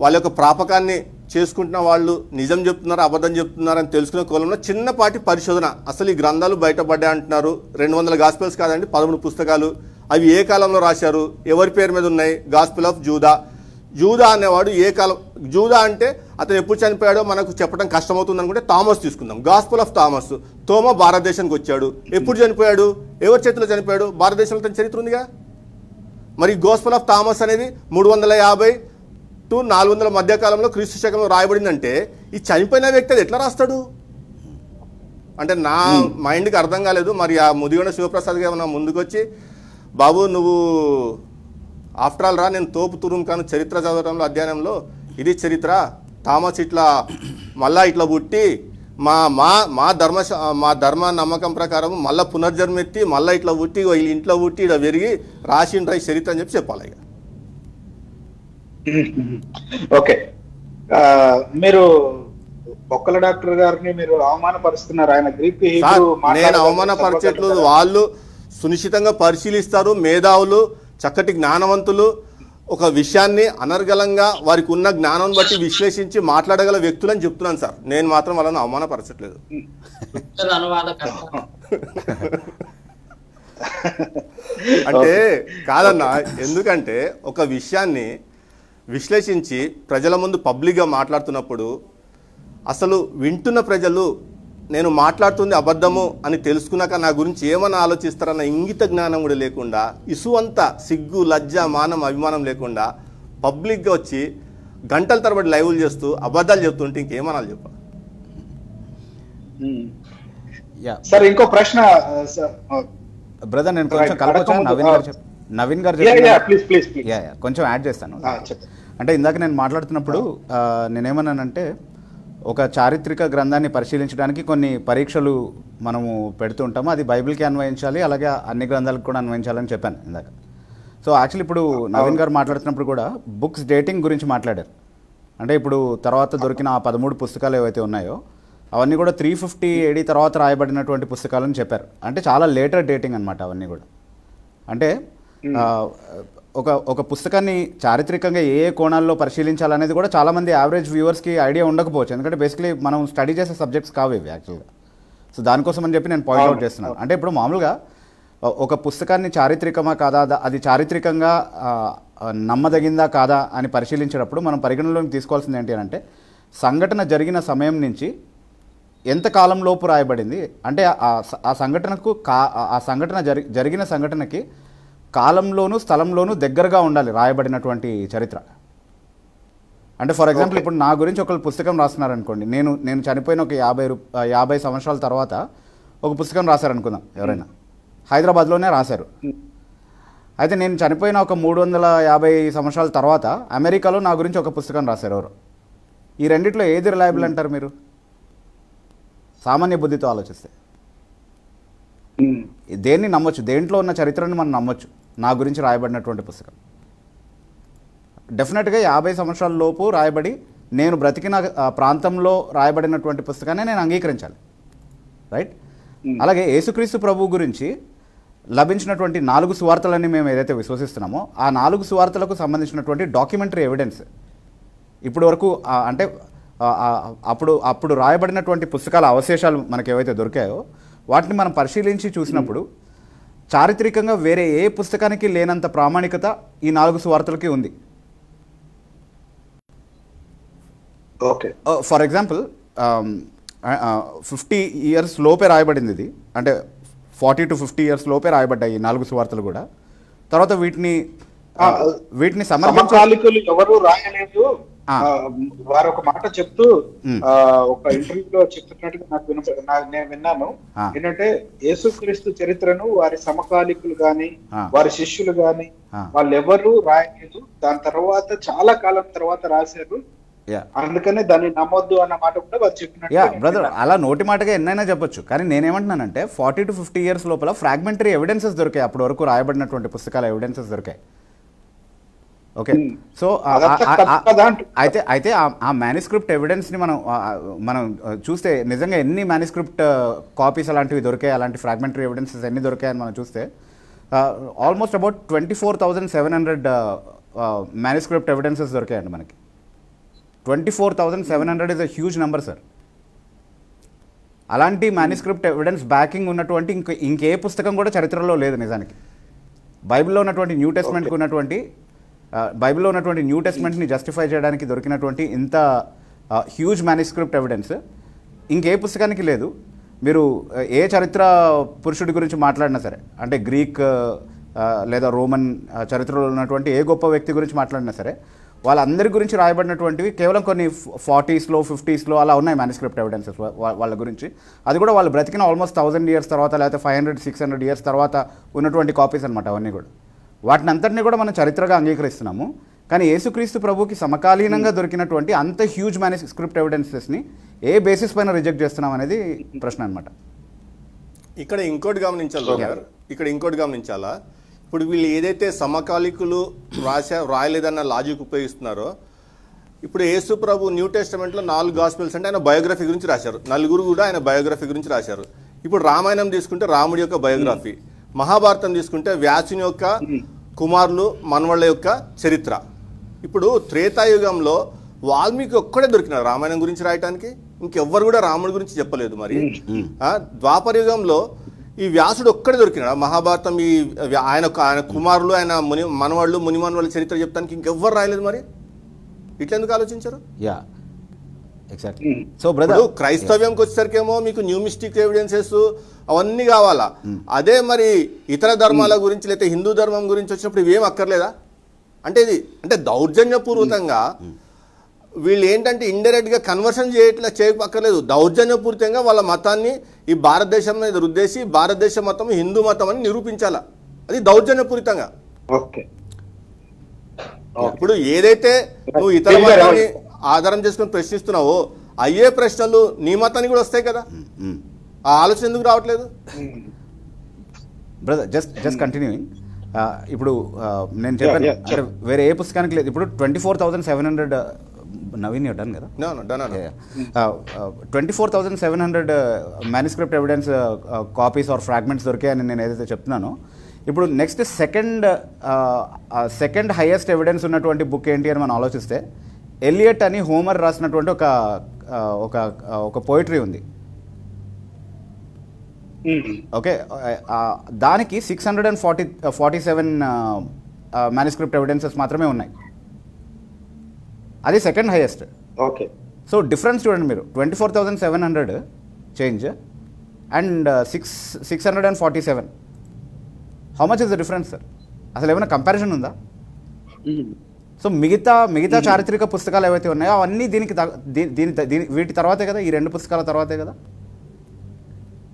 వాళ్ళ యొక్క ప్రాపకాన్ని చేసుకుంటున్న వాళ్ళు నిజం చెప్తున్నారు అబద్ధం చెప్తున్నారని తెలుసుకునే కోలంలో చిన్నపాటి పరిశోధన. అసలు ఈ గ్రంథాలు బయటపడ్డాయి అంటున్నారు. 200 గాస్పెల్స్ కాదండి, 13 పుస్తకాలు. అవి ఏ కాలంలో రాశారు, ఎవరి పేరు మీద ఉన్నాయి? Gospel of జూదా. జూదా అనేవాడు ఏ కాలం? జూదా అంటే అతను ఎప్పుడు చనిపోయాడో మనకు చెప్పడం కష్టమవుతుంది అనుకుంటే థామస్ తీసుకుందాం. Gospel of Thomas. తోమా భారతదేశానికి వచ్చాడు, ఎప్పుడు చనిపోయాడు, ఎవరి చేతిలో చనిపోయాడు? భారతదేశంలో తన చరిత్ర ఉందిగా. మరి గాస్పెల్ ఆఫ్ థామస్ అనేది 350 to 400 మధ్యకాలంలో క్రీస్తు శకంలో రాయబడిందంటే ఈ చనిపోయిన వ్యక్తి అది ఎట్లా రాస్తాడు అంటే నా మైండ్కి అర్థం కాలేదు. మరి ఆ ముదిగొండ శివప్రసాద్ గారు నా ముందుకు వచ్చి, బాబు నువ్వు ఆఫ్టర్ ఆల్ రా, నేను తోపు తురుము కాను చరిత్ర చదవడంలో అధ్యయనంలో ఇది చరిత్ర, థామస్ ఇట్లా మళ్ళా ఇట్లా పుట్టి మా ధర్మ నమ్మకం ప్రకారం మళ్ళీ పునర్జన్మెత్తి మళ్ళీ ఇట్లా పుట్టి ఇంట్లో పుట్టి ఇలా పెరిగి రాసిండ్రా ఈ చరిత్ర అని చెప్పాలి. ఇక ఓకే, మీరు బొక్కల డాక్టర్ గారిని మీరు అవమానపరుస్తున్నారు. ఆయన గ్రీక్ నేను అవమానపరచట్లేదు. వాళ్ళు సునిశ్చితంగా పరిశీలిస్తారు, మేధావులు, చక్కటి జ్ఞానవంతులు. ఒక విషయాన్ని అనర్గళంగా వారికి ఉన్న జ్ఞానం బట్టి విశ్లేషించి మాట్లాడగల వ్యక్తులని చెప్తున్నాను సార్. నేను మాత్రం వాళ్ళని అవమానపరచట్లేదు. అంటే కాదన్నా, ఎందుకంటే ఒక విషయాన్ని విశ్లేషించి ప్రజల ముందు పబ్లిక్గా మాట్లాడుతున్నప్పుడు అసలు వింటున్న ప్రజలు నేను మాట్లాడుతుంది అబద్ధము అని తెలుసుకున్నాక నా గురించి ఏమన్నా ఆలోచిస్తారన్న ఇంగిత జ్ఞానం కూడా లేకుండా, ఇసువంత సిగ్గు లజ్జ మానం అభిమానం లేకుండా పబ్లిక్గా వచ్చి గంటల తరబడి లైవ్లు చేస్తూ అబద్ధాలు చెప్తుంటే ఇంకేమనాలి చెప్ప. సార్ ఇంకో ప్రశ్న బ్రదర్, నేను కొంచెం కలపొచ్చా? నవీన్ గారు కొంచెం యాడ్ చేస్తాను. అంటే ఇందాక నేను మాట్లాడుతున్నప్పుడు నేనేమన్నానంటే ఒక చారిత్రక గ్రంథాన్ని పరిశీలించడానికి కొన్ని పరీక్షలు మనము పెడుతూ ఉంటాము. అది బైబిల్కి అన్వయించాలి, అలాగే అన్ని గ్రంథాలకు కూడా అన్వయించాలని చెప్పాను ఇందాక. సో యాక్చువల్లీ ఇప్పుడు నవీన్ గారు మాట్లాడుతున్నప్పుడు కూడా బుక్స్ డేటింగ్ గురించి మాట్లాడారు. అంటే ఇప్పుడు తర్వాత దొరికిన ఆ 13 పుస్తకాలు ఏవైతే ఉన్నాయో అవన్నీ కూడా 350 AD తర్వాత రాయబడినటువంటి పుస్తకాలని చెప్పారు. అంటే చాలా లేటర్ డేటింగ్ అనమాట అవన్నీ కూడా. అంటే ఒక పుస్తకాన్ని చారిత్రకంగా ఏ ఏ కోణాల్లో పరిశీలించాలనేది కూడా చాలామంది యావరేజ్ వ్యూవర్స్కి ఐడియా ఉండకపోవచ్చు. ఎందుకంటే బేసికలీ మనం స్టడీ చేసే సబ్జెక్ట్స్ కావు ఇవి యాక్చువల్గా. సో దానికోసం అని చెప్పి నేను పాయింట్అవుట్ చేస్తున్నాను. అంటే ఇప్పుడు మామూలుగా ఒక పుస్తకాన్ని చారిత్రకమా కాదా, అది చారిత్రకంగా నమ్మదగిందా కాదా అని పరిశీలించేటప్పుడు మనం పరిగణలోకి తీసుకోవాల్సింది ఏంటి అంటే సంఘటన జరిగిన సమయం నుంచి ఎంత కాలంలోపు రాయబడింది, అంటే ఆ సంఘటనకు ఆ సంఘటన జరిగిన సంఘటనకి కాలంలోనూ స్థలంలోనూ దగ్గరగా ఉండాలి రాయబడినటువంటి చరిత్ర. అంటే ఫర్ ఎగ్జాంపుల్ ఇప్పుడు నా గురించి ఒకళ్ళు పుస్తకం రాస్తున్నారనుకోండి, నేను చనిపోయిన ఒక 50 సంవత్సరాల తర్వాత ఒక పుస్తకం రాశారనుకుందాం ఎవరైనా, హైదరాబాద్లోనే రాశారు. అయితే నేను చనిపోయిన ఒక 350 సంవత్సరాల తర్వాత అమెరికాలో నా గురించి ఒక పుస్తకం రాశారు ఎవరు. ఈ రెండిట్లో ఏది రిలయబుల్ అంటారు మీరు సామాన్య బుద్ధితో ఆలోచిస్తే? దేన్ని నమ్మొచ్చు, దేంట్లో ఉన్న చరిత్రని మనం నమ్మొచ్చు? నా గురించి రాయబడినటువంటి పుస్తకం డెఫినెట్గా 50 సంవత్సరాల లోపు రాయబడి నేను బ్రతికిన ప్రాంతంలో రాయబడినటువంటి పుస్తకాన్ని నేను అంగీకరించాలి, రైట్? అలాగే యేసుక్రీస్తు ప్రభు గురించి లభించినటువంటి 4 సువార్తలని మేము ఏదైతే విశ్వసిస్తున్నామో ఆ 4 సువార్తలకు సంబంధించినటువంటి డాక్యుమెంటరీ ఎవిడెన్స్ ఇప్పటి వరకు అంటే అప్పుడు రాయబడినటువంటి పుస్తకాల అవశేషాలు మనకు ఏవైతే దొరికాయో వాటిని మనం పరిశీలించి చూసినప్పుడు చారిత్రకంగా వేరే ఏ పుస్తకానికి లేనంత ప్రామాణికత ఈ 4 సువార్తలకి ఉంది. ఓకే, ఫర్ ఎగ్జాంపుల్ 50 years లోపే రాయబడింది ఇది, అంటే 40 to 50 years లోపే రాయబడ్డాయి ఈ 4 సువార్తలు కూడా. తర్వాత వీటిని సమకాలికులు ఎవరు రాయలేదు. వారు ఒక మాట చెప్తూ ఒక ఇంటర్వ్యూలో చెప్తున్నట్టుగా నేను విన్నాను. ఏంటంటే యేసుక్రీస్తు చరిత్రను వారి సమకాలికులు గాని వారి శిష్యులు గాని వాళ్ళు ఎవరు రాయలేదు, దాని తర్వాత చాలా కాలం తర్వాత రాశారు, అందుకనే దాన్ని నమ్మొద్దు అన్న మాట కూడా వారు చెప్పినట్టు. బ్రదర్ అలా నోటి మాటగా ఎన్నైనా చెప్పొచ్చు, కానీ నేనేమంటున్నానంటే 40 to 50 years లోపల ఫ్రాగ్మెంటరీ ఎవిడెన్సెస్ దొరికాయి, అప్పటి వరకు రాయబడినటువంటి పుస్తకాల ఎవిడెన్సెస్ దొరికాయి. ఓకే, సో అయితే ఆ మ్యానుస్క్రిప్ట్ ఎవిడెన్స్ని మనం చూస్తే నిజంగా ఎన్ని మ్యానుస్క్రిప్ట్ కాపీస్ అలాంటివి దొరికాయి, అలాంటి ఫ్రాగ్మెంటరీ ఎవిడెన్సెస్ ఎన్ని దొరికాయని మనం చూస్తే ఆల్మోస్ట్ అబౌట్ 24,700 మ్యానుస్క్రిప్ట్ ఎవిడెన్సెస్ దొరికాయండి మనకి. 24,700 is a huge number sir. అలాంటి మ్యానుస్క్రిప్ట్ ఎవిడెన్స్ బ్యాకింగ్ ఉన్నటువంటి ఇంకే పుస్తకం కూడా చరిత్రలో లేదు నిజానికి. బైబిల్లో ఉన్నటువంటి న్యూ టెస్ట్మెంట్ని జస్టిఫై చేయడానికి దొరికినటువంటి ఇంత హ్యూజ్ మ్యానుస్క్రిప్ట్ ఎవిడెన్స్ ఇంకే పుస్తకానికి లేదు. మీరు ఏ చరిత్ర పురుషుడి గురించి మాట్లాడినా సరే, అంటే గ్రీక్ లేదా రోమన్ చరిత్రలో ఉన్నటువంటి ఏ గొప్ప వ్యక్తి గురించి మాట్లాడినా సరే, వాళ్ళందరి గురించి రాయబడినటువంటివి కేవలం కొన్ని 40s, 50s అలా ఉన్నాయి మ్యానుస్క్రిప్ట్ ఎవిడెన్సెస్ వాళ్ళ గురించి. అది కూడా వాళ్ళు బ్రతికిన ఆల్మోస్ట్ 1000 years తర్వాత, లేకపోతే 500-600 years తర్వాత ఉన్నటువంటి కాపీస్ అనమాట అవన్నీ కూడా. వాటిని అంతటినీ కూడా మనం చరిత్రగా అంగీకరిస్తున్నాము. కానీ యేసుక్రీస్తు ప్రభుకి సమకాలీనంగా దొరికినటువంటి అంత హ్యూజ్ మ్యానుస్క్రిప్ట్ ఎవిడెన్సెస్ని ఏ బేసిస్ పైన రిజెక్ట్ చేస్తున్నాం అనేది ప్రశ్న అనమాట. ఇక్కడ ఇంకోటి గమనించాలా, ఇప్పుడు వీళ్ళు ఏదైతే సమకాలికులు రాయలేదన్న లాజిక్ ఉపయోగిస్తున్నారో, ఇప్పుడు యేసు ప్రభు న్యూ టెస్టమెంట్లో 4 గాస్పెల్స్ అంటే ఆయన బయోగ్రఫీ గురించి రాశారు, 4 కూడా ఆయన బయోగ్రఫీ గురించి రాశారు. ఇప్పుడు రామాయణం తీసుకుంటే రాముడి యొక్క బయోగ్రఫీ, మహాభారతం తీసుకుంటే వ్యాసుని యొక్క కుమారులు మనవళ్ళ యొక్క చరిత్ర. ఇప్పుడు త్రేతాయుగంలో వాల్మీకి ఒక్కడే దొరికినారు రామాయణం గురించి రాయటానికి, ఇంకెవ్వరు కూడా రాముడి గురించి చెప్పలేదు. మరి ద్వాపర యుగంలో ఈ వ్యాసుడు ఒక్కడే దొరికినాడు మహాభారతం, ఆయన కుమారులు, ఆయన మనవాళ్ళు, మునిమనవాళ్ళ చరిత్ర చెప్తానికి ఇంకెవ్వరు రాయలేదు. మరి ఇట్లా ఎందుకు ఆలోచించారు? సో బ్రదర్ క్రైస్తవ్యంకి వచ్చేసరికేమో మీకు న్యూమిస్టిక్ ఎవిడెన్సెస్ అవన్నీ కావాలా, అదే మరి ఇతర ధర్మాల గురించి లేకపోతే హిందూ ధర్మం గురించి వచ్చినప్పుడు ఇవేం అక్కర్లేదా? అంటే దౌర్జన్యపూర్వకంగా వీళ్ళు ఏంటంటే ఇండైరెక్ట్గా కన్వర్షన్ చేయక్కర్లేదు, దౌర్జన్యపూరితంగా వాళ్ళ మతాన్ని ఈ భారతదేశం మీద రుద్దేసి భారతదేశ మతం హిందూ మతం అని నిరూపించాలా, అది దౌర్జన్యపూరితంగా. ఇప్పుడు ఏదైతే నువ్వు ఇతర మతాన్ని ఆధారం చేసుకుని ప్రశ్నిస్తున్నావో అయ్యే ప్రశ్నలు నీ మతానికి కూడా వస్తాయి కదా, ఆ ఆలోచన ఎందుకు రావట్లేదు? బ్రదర్ జస్ట్ కంటిన్యూయింగ్, ఇప్పుడు నేను చెప్పాను అంటే వేరే ఏ పుస్తకానికి లేదు. ఇప్పుడు 24,700 నవీన్ డన్ కదా, 24,700 manuscript evidence copies or fragments దొరికాయని నేను ఏదైతే చెప్తున్నానో, ఇప్పుడు నెక్స్ట్ సెకండ్ హైయెస్ట్ ఎవిడెన్స్ ఉన్నటువంటి బుక్ ఏంటి అని మనం ఆలోచిస్తే ఎలియట్ అని హోమర్ రాసినటువంటి ఒక పోయిటరీ ఉంది. ఓకే, దానికి 647 మ్యానుస్క్రిప్ట్ ఎవిడెన్సెస్ మాత్రమే ఉన్నాయి. అది second highest. Okay, so difference చూడండి మీరు, 24,700 change and 647. How much is the difference sir? అసలు ఏమైనా కంపారిజన్ ఉందా? సో మిగతా చారిత్రక పుస్తకాలు ఏవైతే ఉన్నాయో అవన్నీ వీటి తర్వాతే కదా, ఈ 2 పుస్తకాల తర్వాతే కదా.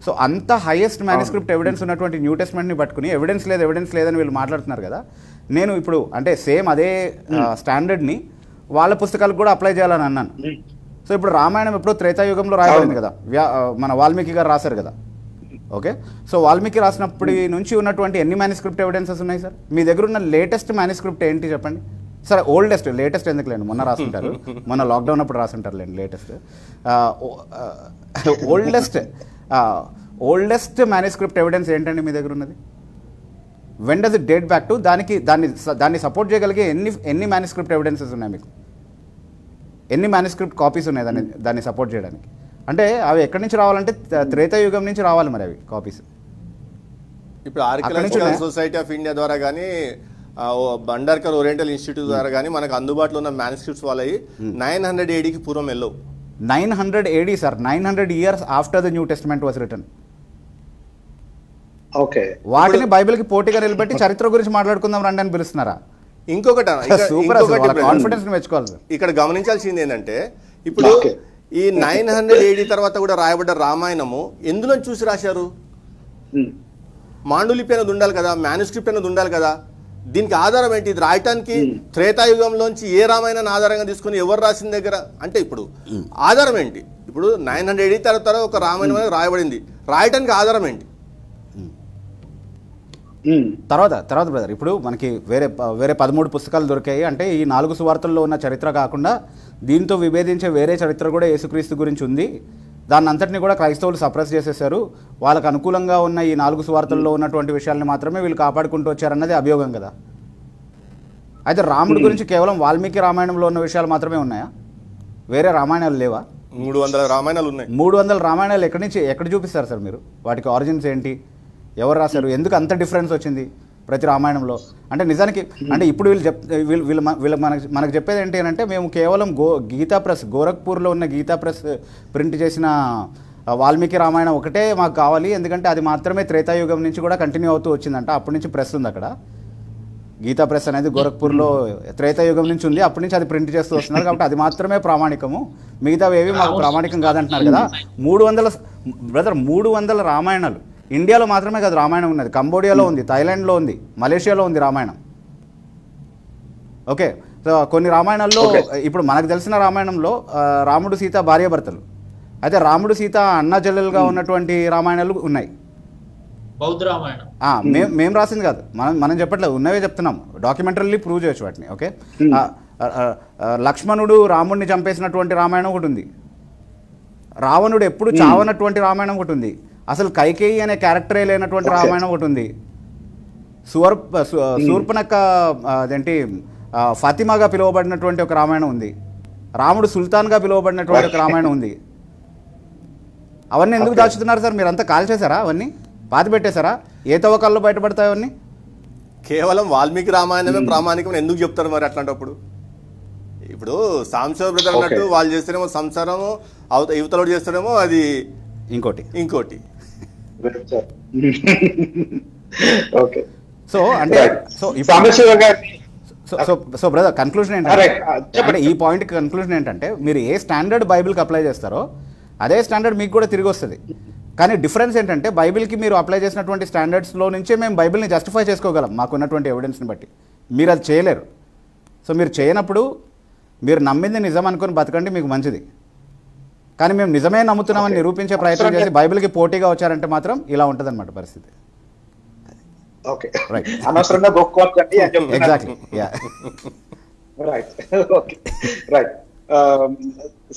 సో అంత హైయెస్ట్ మ్యానుస్క్రిప్ట్ ఎవిడెన్స్ ఉన్నటువంటి న్యూ టెస్ట్మెంట్ని పట్టుకుని ఎవిడెన్స్ లేదని వీళ్ళు మాట్లాడుతున్నారు కదా. నేను ఇప్పుడు అంటే సేమ్ అదే స్టాండర్డ్ని వాళ్ళ పుస్తకాలకు కూడా అప్లై చేయాలని అన్నాను. సో ఇప్పుడు రామాయణం ఎప్పుడో త్రేతాయుగంలో రాయబడింది కదా, మన వాల్మీకి గారు రాశారు కదా. ఓకే, సో వాల్మీకి రాసినప్పటి నుంచి ఉన్నటువంటి ఎన్ని మ్యానుస్క్రిప్ట్ ఎవిడెన్సెస్ ఉన్నాయి సార్? మీ దగ్గర ఉన్న లేటెస్ట్ మ్యానుస్క్రిప్ట్ ఏంటి చెప్పండి. సరే లేటెస్ట్ ఎందుకులేండి, మొన్న రాసుంటారు, మొన్న లాక్డౌన్ అప్పుడు రాసుంటారులేండి. లేటెస్ట్ ఓల్డెస్ట్ మ్యానుస్క్రిప్ట్ ఎవిడెన్స్ ఏంటండి మీ దగ్గర ఉన్నది? When does it date back to? దాన్ని సపోర్ట్ చేయగలిగే ఎన్ని మ్యానుస్క్రిప్ట్ ఎవిడెన్సెస్ ఉన్నాయి మీకు? ఎన్ని మ్యానుస్క్రిప్ట్ కాపీస్ ఉన్నాయి దాన్ని సపోర్ట్ చేయడానికి? అంటే అవి ఎక్కడి నుంచి రావాలంటే త్రేతాయుగం నుంచి రావాలి మరి అవి కాపీస్. ఇప్పుడు ఆర్కియలాజికల్ సొసైటీ ఆఫ్ ఇండియా ద్వారా కానీ బండర్కర్ ఓరియంటల్ ఇన్స్టిట్యూట్ ద్వారా కానీ మనకు అందుబాటులో ఉన్న మ్యానుస్క్రిప్ట్స్ వాళ్ళవి 900 ADకి పూర్వం వెళ్ళవు. 900 AD sir, 900 years after the new testament was written. Okay, వాటిని బైబిల్కి పోటీగా నిలబెట్టి చరిత్ర గురించి మాట్లాడుకుందాం రండి అని పిలుస్తున్నారా? కాన్ఫిడెన్స్ మెచ్చుకోవాలి సార్. ఇక్కడ గమనించాల్సింది ఏంటంటే ఇప్పుడు ఈ 900 AD తర్వాత కూడా రాయబడ్డ రామాయణము ఎందులో చూసి రాశారు? మాండులిపి అనేది ఉండాలి కదా, మ్యానుస్క్రిప్ట్ అనేది ఉండాలి కదా. దీనికి ఆధారం ఏంటి? ఇది రాయటానికి త్రేతాయుగంలోంచి ఏ రామాయణాన్ని ఆధారంగా తీసుకుని ఎవరు రాసిన దగ్గర అంటే ఇప్పుడు ఆధారం ఏంటి? ఇప్పుడు 900 AD తర్వాత ఒక రామాయణం అనేది రాయబడింది, రాయటానికి ఆధారం ఏంటి? తర్వాత బ్రదర్, ఇప్పుడు మనకి వేరే 13 పుస్తకాలు దొరికాయి అంటే ఈ 4 సువార్తల్లో ఉన్న చరిత్ర కాకుండా దీంతో విభేదించే వేరే చరిత్ర కూడా యేసుక్రీస్తు గురించి ఉంది. దాన్ని అంతటిని కూడా క్రైస్తవులు సప్రెస్ చేసేసారు. వాళ్ళకు అనుకూలంగా ఉన్న ఈ 4 సువార్తల్లో ఉన్నటువంటి విషయాల్ని మాత్రమే వీళ్ళు కాపాడుకుంటూ వచ్చారన్నది అభియోగం కదా. అయితే రాముడి గురించి కేవలం వాల్మీకి రామాయణంలో ఉన్న విషయాలు మాత్రమే ఉన్నాయా? వేరే రామాయణాలు లేవా? 300 రామాయణాలు ఉన్నాయి. 300 రామాయణాలు ఎక్కడ చూపిస్తారు సార్ మీరు? వాటికి ఆరిజిన్స్ ఏంటి? ఎవరు రాశారు? ఎందుకు అంత డిఫరెన్స్ వచ్చింది ప్రతి రామాయణంలో? అంటే నిజానికి అంటే ఇప్పుడు వీళ్ళు మనకు చెప్పేది ఏంటి అంటే మేము కేవలం గీతా ప్రెస్, గోరఖ్పూర్లో ఉన్న గీతా ప్రెస్ ప్రింట్ చేసిన వాల్మీకి రామాయణం ఒకటే మాకు కావాలి, ఎందుకంటే అది మాత్రమే త్రేతాయుగం నుంచి కూడా కంటిన్యూ అవుతూ వచ్చిందంట. అప్పటి నుంచి ప్రెస్ ఉంది అక్కడ, గీతా ప్రెస్ అనేది గోరఖ్పూర్లో త్రేతాయుగం నుంచి ఉంది, అప్పటి నుంచి అది ప్రింట్ చేస్తూ వస్తున్నారు కాబట్టి అది మాత్రమే ప్రామాణికము, మిగతావేవి మాకు ప్రామాణికం కాదంటున్నారు కదా. 300 రామాయణాలు ఇండియాలో మాత్రమే కాదు రామాయణం ఉన్నది, కంబోడియాలో ఉంది, థాయిలాండ్లో ఉంది, మలేషియాలో ఉంది రామాయణం. ఓకే, సో కొన్ని రామాయణాల్లో ఇప్పుడు మనకు తెలిసిన రామాయణంలో రాముడు సీత భార్యాభర్తలు, అయితే రాముడు సీత అన్నా చెల్లెలుగా ఉన్నటువంటి రామాయణాలు ఉన్నాయి. బౌద్ధ రామాయణం మేము రాసింది కాదు, మనం చెప్పట్లేదు, ఉన్నవే చెప్తున్నాం, డాక్యుమెంటరీ ప్రూవ్ చేయొచ్చు వాటిని. ఓకే, లక్ష్మణుడు రాముడిని చంపేసినటువంటి రామాయణం ఒకటి ఉంది, రావణుడు ఎప్పుడు చావనటువంటి రామాయణం ఒకటి ఉంది, అసలు కైకేయి అనే క్యారెక్టరే లేనటువంటి రామాయణం ఒకటి ఉంది, శూర్పణఖ అదేంటి ఫాతిమాగా పిలువబడినటువంటి ఒక రామాయణం ఉంది, రాముడు సుల్తాన్గా పిలువబడినటువంటి ఒక రామాయణం ఉంది. అవన్నీ ఎందుకు దాచుతున్నారు సార్? మీరంతా కాల్ చేశారా? అవన్నీ పాతి పెట్టేశారా? ఏ తవ్వకాల్లో బయటపడతాయి అవన్నీ? కేవలం వాల్మీకి రామాయణమే ప్రామాణికం ఎందుకు చెప్తారు మరి అట్లాంటప్పుడు? ఇప్పుడు సాంశివ బ్రదర్ అన్నట్టు వాళ్ళు చేస్తేనేమో సంసారము, యువతలోడు చేస్తేనేమో అది ఇంకోటి. సో అంటే సో బ్రదర్ కన్క్లూజన్ ఏంటంటే, అంటే ఈ పాయింట్ కన్క్లూజన్ ఏంటంటే మీరు ఏ స్టాండర్డ్ బైబిల్కి అప్లై చేస్తారో అదే స్టాండర్డ్ మీకు కూడా తిరిగి వస్తుంది. కానీ డిఫరెన్స్ ఏంటంటే బైబిల్కి మీరు అప్లై చేసినటువంటి స్టాండర్డ్స్లో నుంచే మేము బైబిల్ని జస్టిఫై చేసుకోగలం మాకున్నటువంటి ఎవిడెన్స్ని బట్టి. మీరు అది చేయలేరు. సో మీరు చేయనప్పుడు మీరు నమ్మింది నిజం అనుకుని బతకండి, మీకు మంచిది. కానీ మేము నిజమే నమ్ముతున్నామని నిరూపించే ప్రయత్నం చేసి బైబిల్కి పోటీగా వచ్చారంటే మాత్రం ఇలా ఉంటుంది అనమాట పరిస్థితి. ఎగ్జాక్ట్లీ.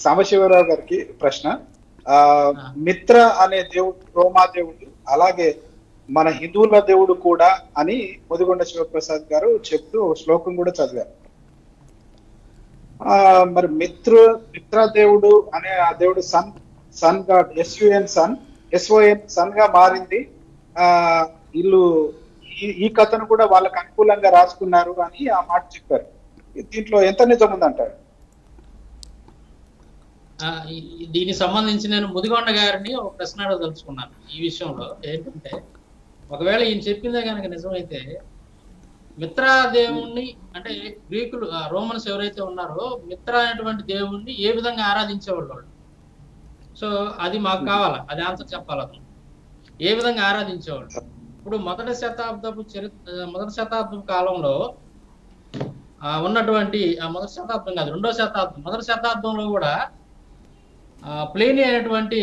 సాంబశివరావు గారికి ప్రశ్న. మిత్ర అనే దేవుడు రోమా దేవుడు, అలాగే మన హిందువుల దేవుడు కూడా అని ముదిగొండ శివప్రసాద్ గారు చెప్తూ ఒక శ్లోకం కూడా చదివారు. మరి మిత్ర దేవుడు అనే ఆ దేవుడు సన్ గాడ్ SON సన్ గా మారింది. వీళ్ళు ఈ కథను కూడా వాళ్ళకి అనుకూలంగా రాసుకున్నారు అని ఆ మాట చెప్పారు. దీంట్లో ఎంత నిజం ఉందంటారు? దీనికి సంబంధించి నేను ముదిగొండ గారిని ఒక ప్రశ్న అడగదలుచుకున్నాను ఈ విషయంలో. ఏంటంటే ఒకవేళ ఈయన చెప్పిందే కనుక నిజమైతే మిత్ర దేవుణ్ణి అంటే గ్రీకులు రోమన్స్ ఎవరైతే ఉన్నారో మిత్ర అనేటువంటి దేవుణ్ణి ఏ విధంగా ఆరాధించేవాళ్ళు వాళ్ళు? సో అది మాకు కావాలా, అది ఆన్సర్ చెప్పాలి. అతను ఏ విధంగా ఆరాధించేవాళ్ళు? ఇప్పుడు మొదటి శతాబ్దం కాలంలో ఉన్నటువంటి మొదటి శతాబ్దం కాదు, రెండో శతాబ్దం, మొదటి శతాబ్దంలో కూడా ప్లేనీ అయినటువంటి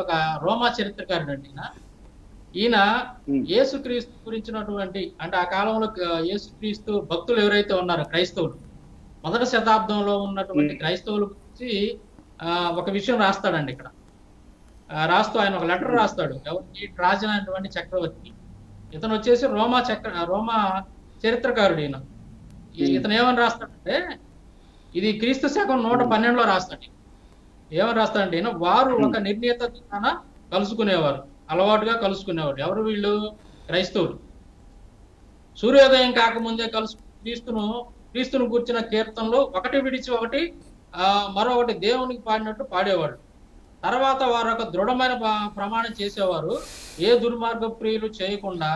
ఒక రోమా చరిత్రకారుడు అండి. ఈయన యేసుక్రీస్తు గురించినటువంటి అంటే ఆ కాలంలో యేసుక్రీస్తు భక్తులు ఎవరైతే ఉన్నారో క్రైస్తవులు, మొదటి శతాబ్దంలో ఉన్నటువంటి క్రైస్తవుల గురించి ఒక విషయం రాస్తాడండి. ఇక్కడ రాస్తూ ఆయన ఒక లెటర్ రాస్తాడు ఎవరికి? ట్రాజన్ అనేటువంటి చక్రవర్తి. ఇతను వచ్చేసి రోమా చరిత్రకారుడు. ఇతను ఏమని రాస్తాడంటే ఇది క్రీస్తు శకం 112లో రాస్తాడు. ఏమని రాస్తాడంటే ఈయన వారు ఒక నిర్ణీత దినాన కలుసుకునేవారు, అలవాటుగా కలుసుకునేవారు. ఎవరు వీళ్ళు? క్రైస్తవులు. సూర్యోదయం కాకముందే క్రీస్తును కూర్చిన కీర్తనలు ఒకటి విడిచి ఒకటి మరొకటి దేవునికి పాడినట్టు పాడేవాడు. తర్వాత వారు ఒక దృఢమైన ప్రమాణం చేసేవారు, ఏ దుర్మార్గ ప్రియులు చేయకుండా,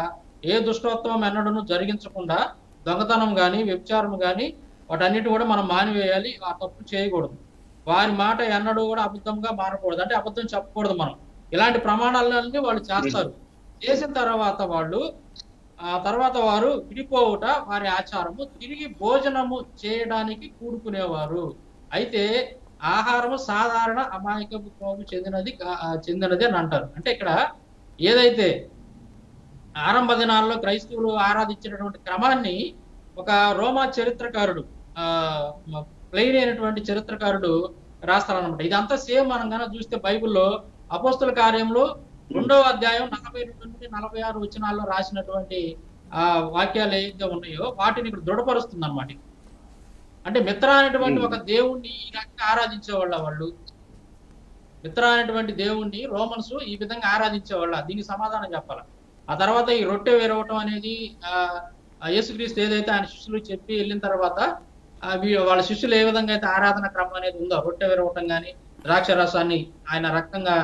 ఏ దుష్టత్వం ఎన్నడను జరిగించకుండా, దొంగతనం గాని వ్యభిచారం గాని వాటన్నిటి కూడా మనం మానివేయాలి, ఆ తప్పు చేయకూడదు, వారి మాట ఎన్నడూ కూడా అబద్ధంగా మారకూడదు, అంటే అబద్ధం చెప్పకూడదు మనం. ఇలాంటి ప్రమాణాలన్నీ వాళ్ళు చేస్తారు. చేసిన తర్వాత వారు విడిపోవుట వారి ఆచారము, తిరిగి భోజనము చేయడానికి కూడుకునేవారు. అయితే ఆహారము సాధారణ అమాయకపు కోపు చెందినది అని అంటారు. అంటే ఇక్కడ ఏదైతే ఆరంభ దినాల్లో క్రైస్తవులు ఆరాధించినటువంటి క్రమాన్ని ఒక రోమా చరిత్రకారుడు ప్లెయిన్ అయినటువంటి చరిత్రకారుడు రాస్తారనమాట. ఇదంతా సేమ్ మనం కనుక చూస్తే బైబిల్లో అపోస్తుల కార్యంలో 2వ అధ్యాయం 42 నుండి 46 వచనాల్లో రాసినటువంటి వాక్యాలు ఏదైతే ఉన్నాయో వాటిని ఇక్కడ దృఢపరుస్తుంది అన్నమాట. అంటే మిత్ర అనేటువంటి ఒక దేవుణ్ణి ఈ రకంగా ఆరాధించేవాళ్ళ వాళ్ళు. మిత్ర అనేటువంటి దేవుణ్ణి రోమన్స్ ఈ విధంగా ఆరాధించేవాళ్ళ, దీనికి సమాధానం చెప్పాలి. ఆ తర్వాత ఈ రొట్టె విరవటం అనేది యేసుక్రీస్తు ఏదైతే ఆయన శిష్యులు చెప్పి వెళ్ళిన తర్వాత వాళ్ళ శిష్యులు ఏ విధంగా అయితే ఆరాధన క్రమం అనేది ఉందో, రొట్టె విరవటం కానీ ద్రాక్ష రసాన్ని ఆయన రక్తంగా